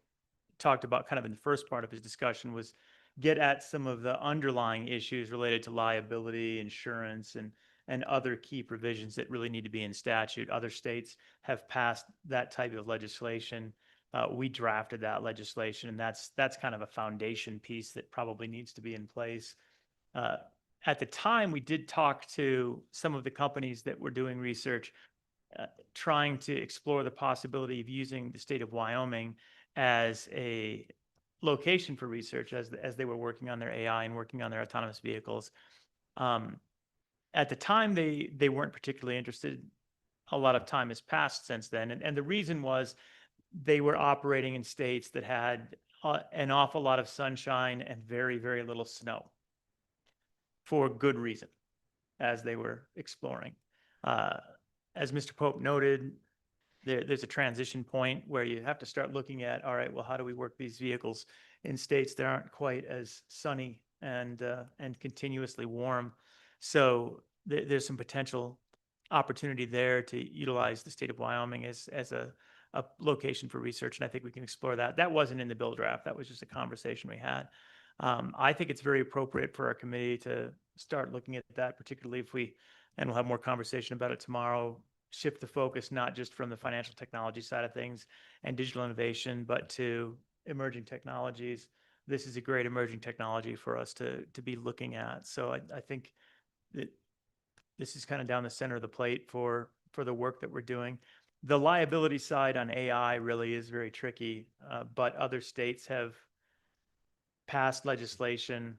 talked about kind of in the first part of his discussion, was get at some of the underlying issues related to liability, insurance, and other key provisions that really need to be in statute. Other states have passed that type of legislation. We drafted that legislation, and that's kind of a foundation piece that probably needs to be in place. At the time, we did talk to some of the companies that were doing research, trying to explore the possibility of using the state of Wyoming as a location for research as they were working on their AI and working on their autonomous vehicles. At the time, they weren't particularly interested. A lot of time has passed since then. And the reason was they were operating in states that had an awful lot of sunshine and very, very little snow for good reason as they were exploring. As Mr. Pope noted, there's a transition point where you have to start looking at, all right, well, how do we work these vehicles in states that aren't quite as sunny and continuously warm? So there's some potential opportunity there to utilize the state of Wyoming as a location for research, and I think we can explore that. That wasn't in the bill draft. That was just a conversation we had. I think it's very appropriate for our committee to start looking at that, particularly if and we'll have more conversation about it tomorrow, shift the focus not just from the financial technology side of things and digital innovation, but to emerging technologies. This is a great emerging technology for us to be looking at. So I think that this is kind of down the center of the plate for the work that we're doing. The liability side on AI really is very tricky, but other states have passed legislation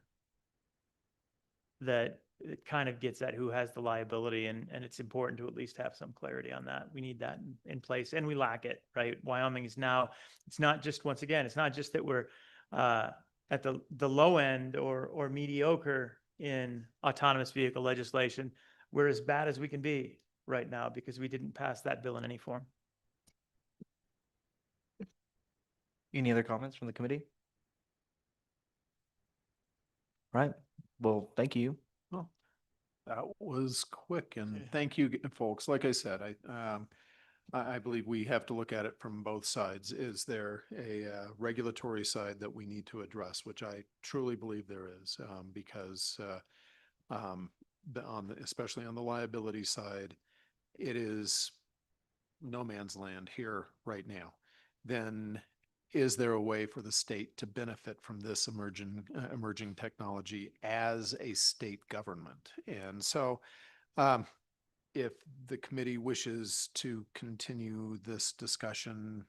that it kind of gets at who has the liability, and it's important to at least have some clarity on that. We need that in place, and we lack it, right? Wyoming is now, it's not just, once again, it's not just that we're at the low end or mediocre in autonomous vehicle legislation. We're as bad as we can be right now because we didn't pass that bill in any form. Any other comments from the committee? Right. Well, thank you. Well, that was quick, and thank you, folks. Like I said, I believe we have to look at it from both sides. Is there a regulatory side that we need to address, which I truly believe there is, because especially on the liability side, it is no man's land here right now. Then is there a way for the state to benefit from this emerging technology as a state government? And so if the committee wishes to continue this discussion,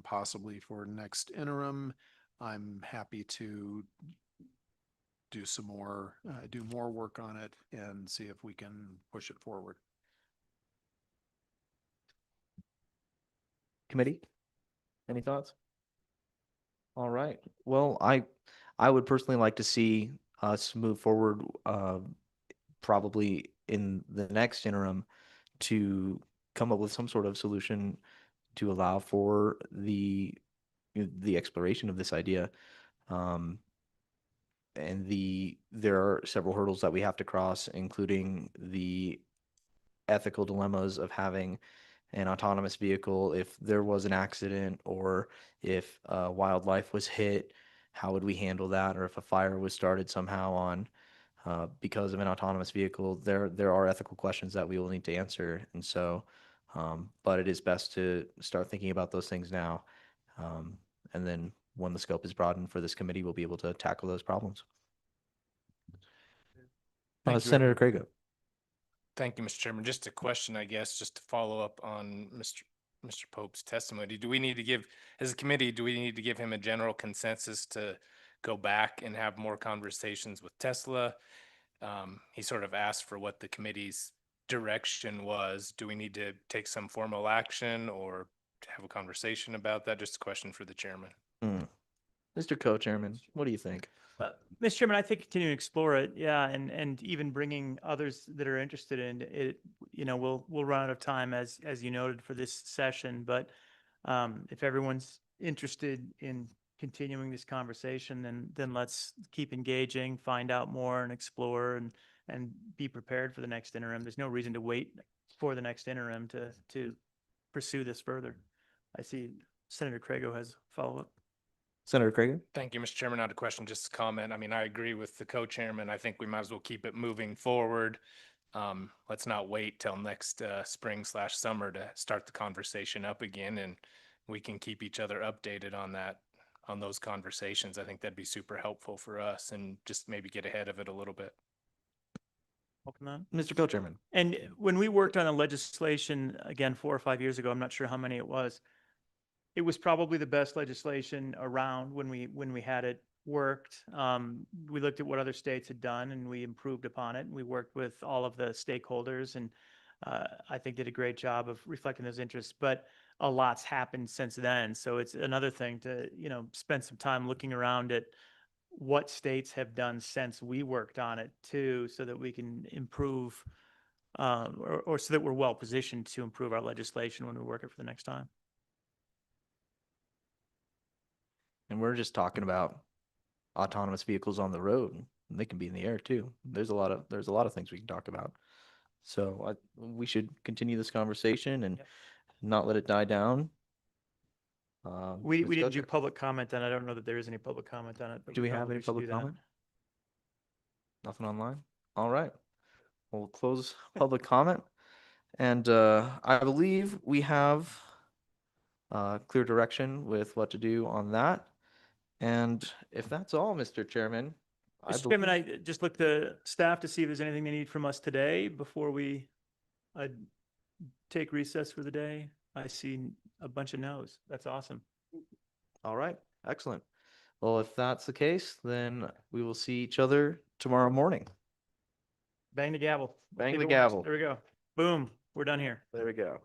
possibly for next interim, I'm happy to do more work on it and see if we can push it forward. Committee, any thoughts? All right. Well, I would personally like to see us move forward, probably in the next interim to come up with some sort of solution to allow for the exploration of this idea. And there are several hurdles that we have to cross, including the ethical dilemmas of having an autonomous vehicle. If there was an accident, or if wildlife was hit, how would we handle that? Or if a fire was started somehow on because of an autonomous vehicle, there are ethical questions that we will need to answer. And so, but it is best to start thinking about those things now. And then when the scope is broadened for this committee, we'll be able to tackle those problems. Thank you, Senator Craig. Thank you, Mr. Chairman. Just a question, I guess, just to follow up on Mr. Pope's testimony. Do we need to give, as a committee, do we need to give him a general consensus to go back and have more conversations with Tesla? He sort of asked for what the committee's direction was. Do we need to take some formal action or to have a conversation about that? Just a question for the chairman. Mr. Co-Chairman, what do you think? Mr. Chairman, I think continue to explore it. Yeah. And even bringing others that are interested in it, we'll run out of time as you noted for this session, but if everyone's interested in continuing this conversation, then let's keep engaging, find out more and explore and be prepared for the next interim. There's no reason to wait for the next interim to pursue this further. I see Senator Crago has follow-up. Senator Craig. Thank you, Mr. Chairman. Not a question, just a comment. I mean, I agree with the co-chairman. I think we might as well keep it moving forward. Let's not wait till next spring/summer to start the conversation up again, and we can keep each other updated on those conversations. I think that'd be super helpful for us, and just maybe get ahead of it a little bit. Welcome on. Mr. Co-Chairman. And when we worked on the legislation, again, 4 or 5 years ago, I'm not sure how many it was probably the best legislation around when we had it worked. We looked at what other states had done and we improved upon it. And we worked with all of the stakeholders and I think did a great job of reflecting those interests, but a lot's happened since then. So it's another thing to, spend some time looking around at what states have done since we worked on it too, so that we can improve or so that we're well positioned to improve our legislation when we work it for the next time. And we're just talking about autonomous vehicles on the road. They can be in the air too. There's a lot of things we can talk about. So we should continue this conversation and not let it die down. We didn't do public comment, and I don't know that there is any public comment on it. But do we have any public comment? Nothing online? All right. We'll close public comment. And I believe we have clear direction with what to do on that. And if that's all, Mr. Chairman. Mr. Chairman, I just looked to staff to see if there's anything they need from us today before we take recess for the day. I see a bunch of no's. That's awesome. All right. Excellent. Well, if that's the case, then we will see each other tomorrow morning. Bang the gavel. Bang the gavel. There we go. Boom. We're done here. There we go.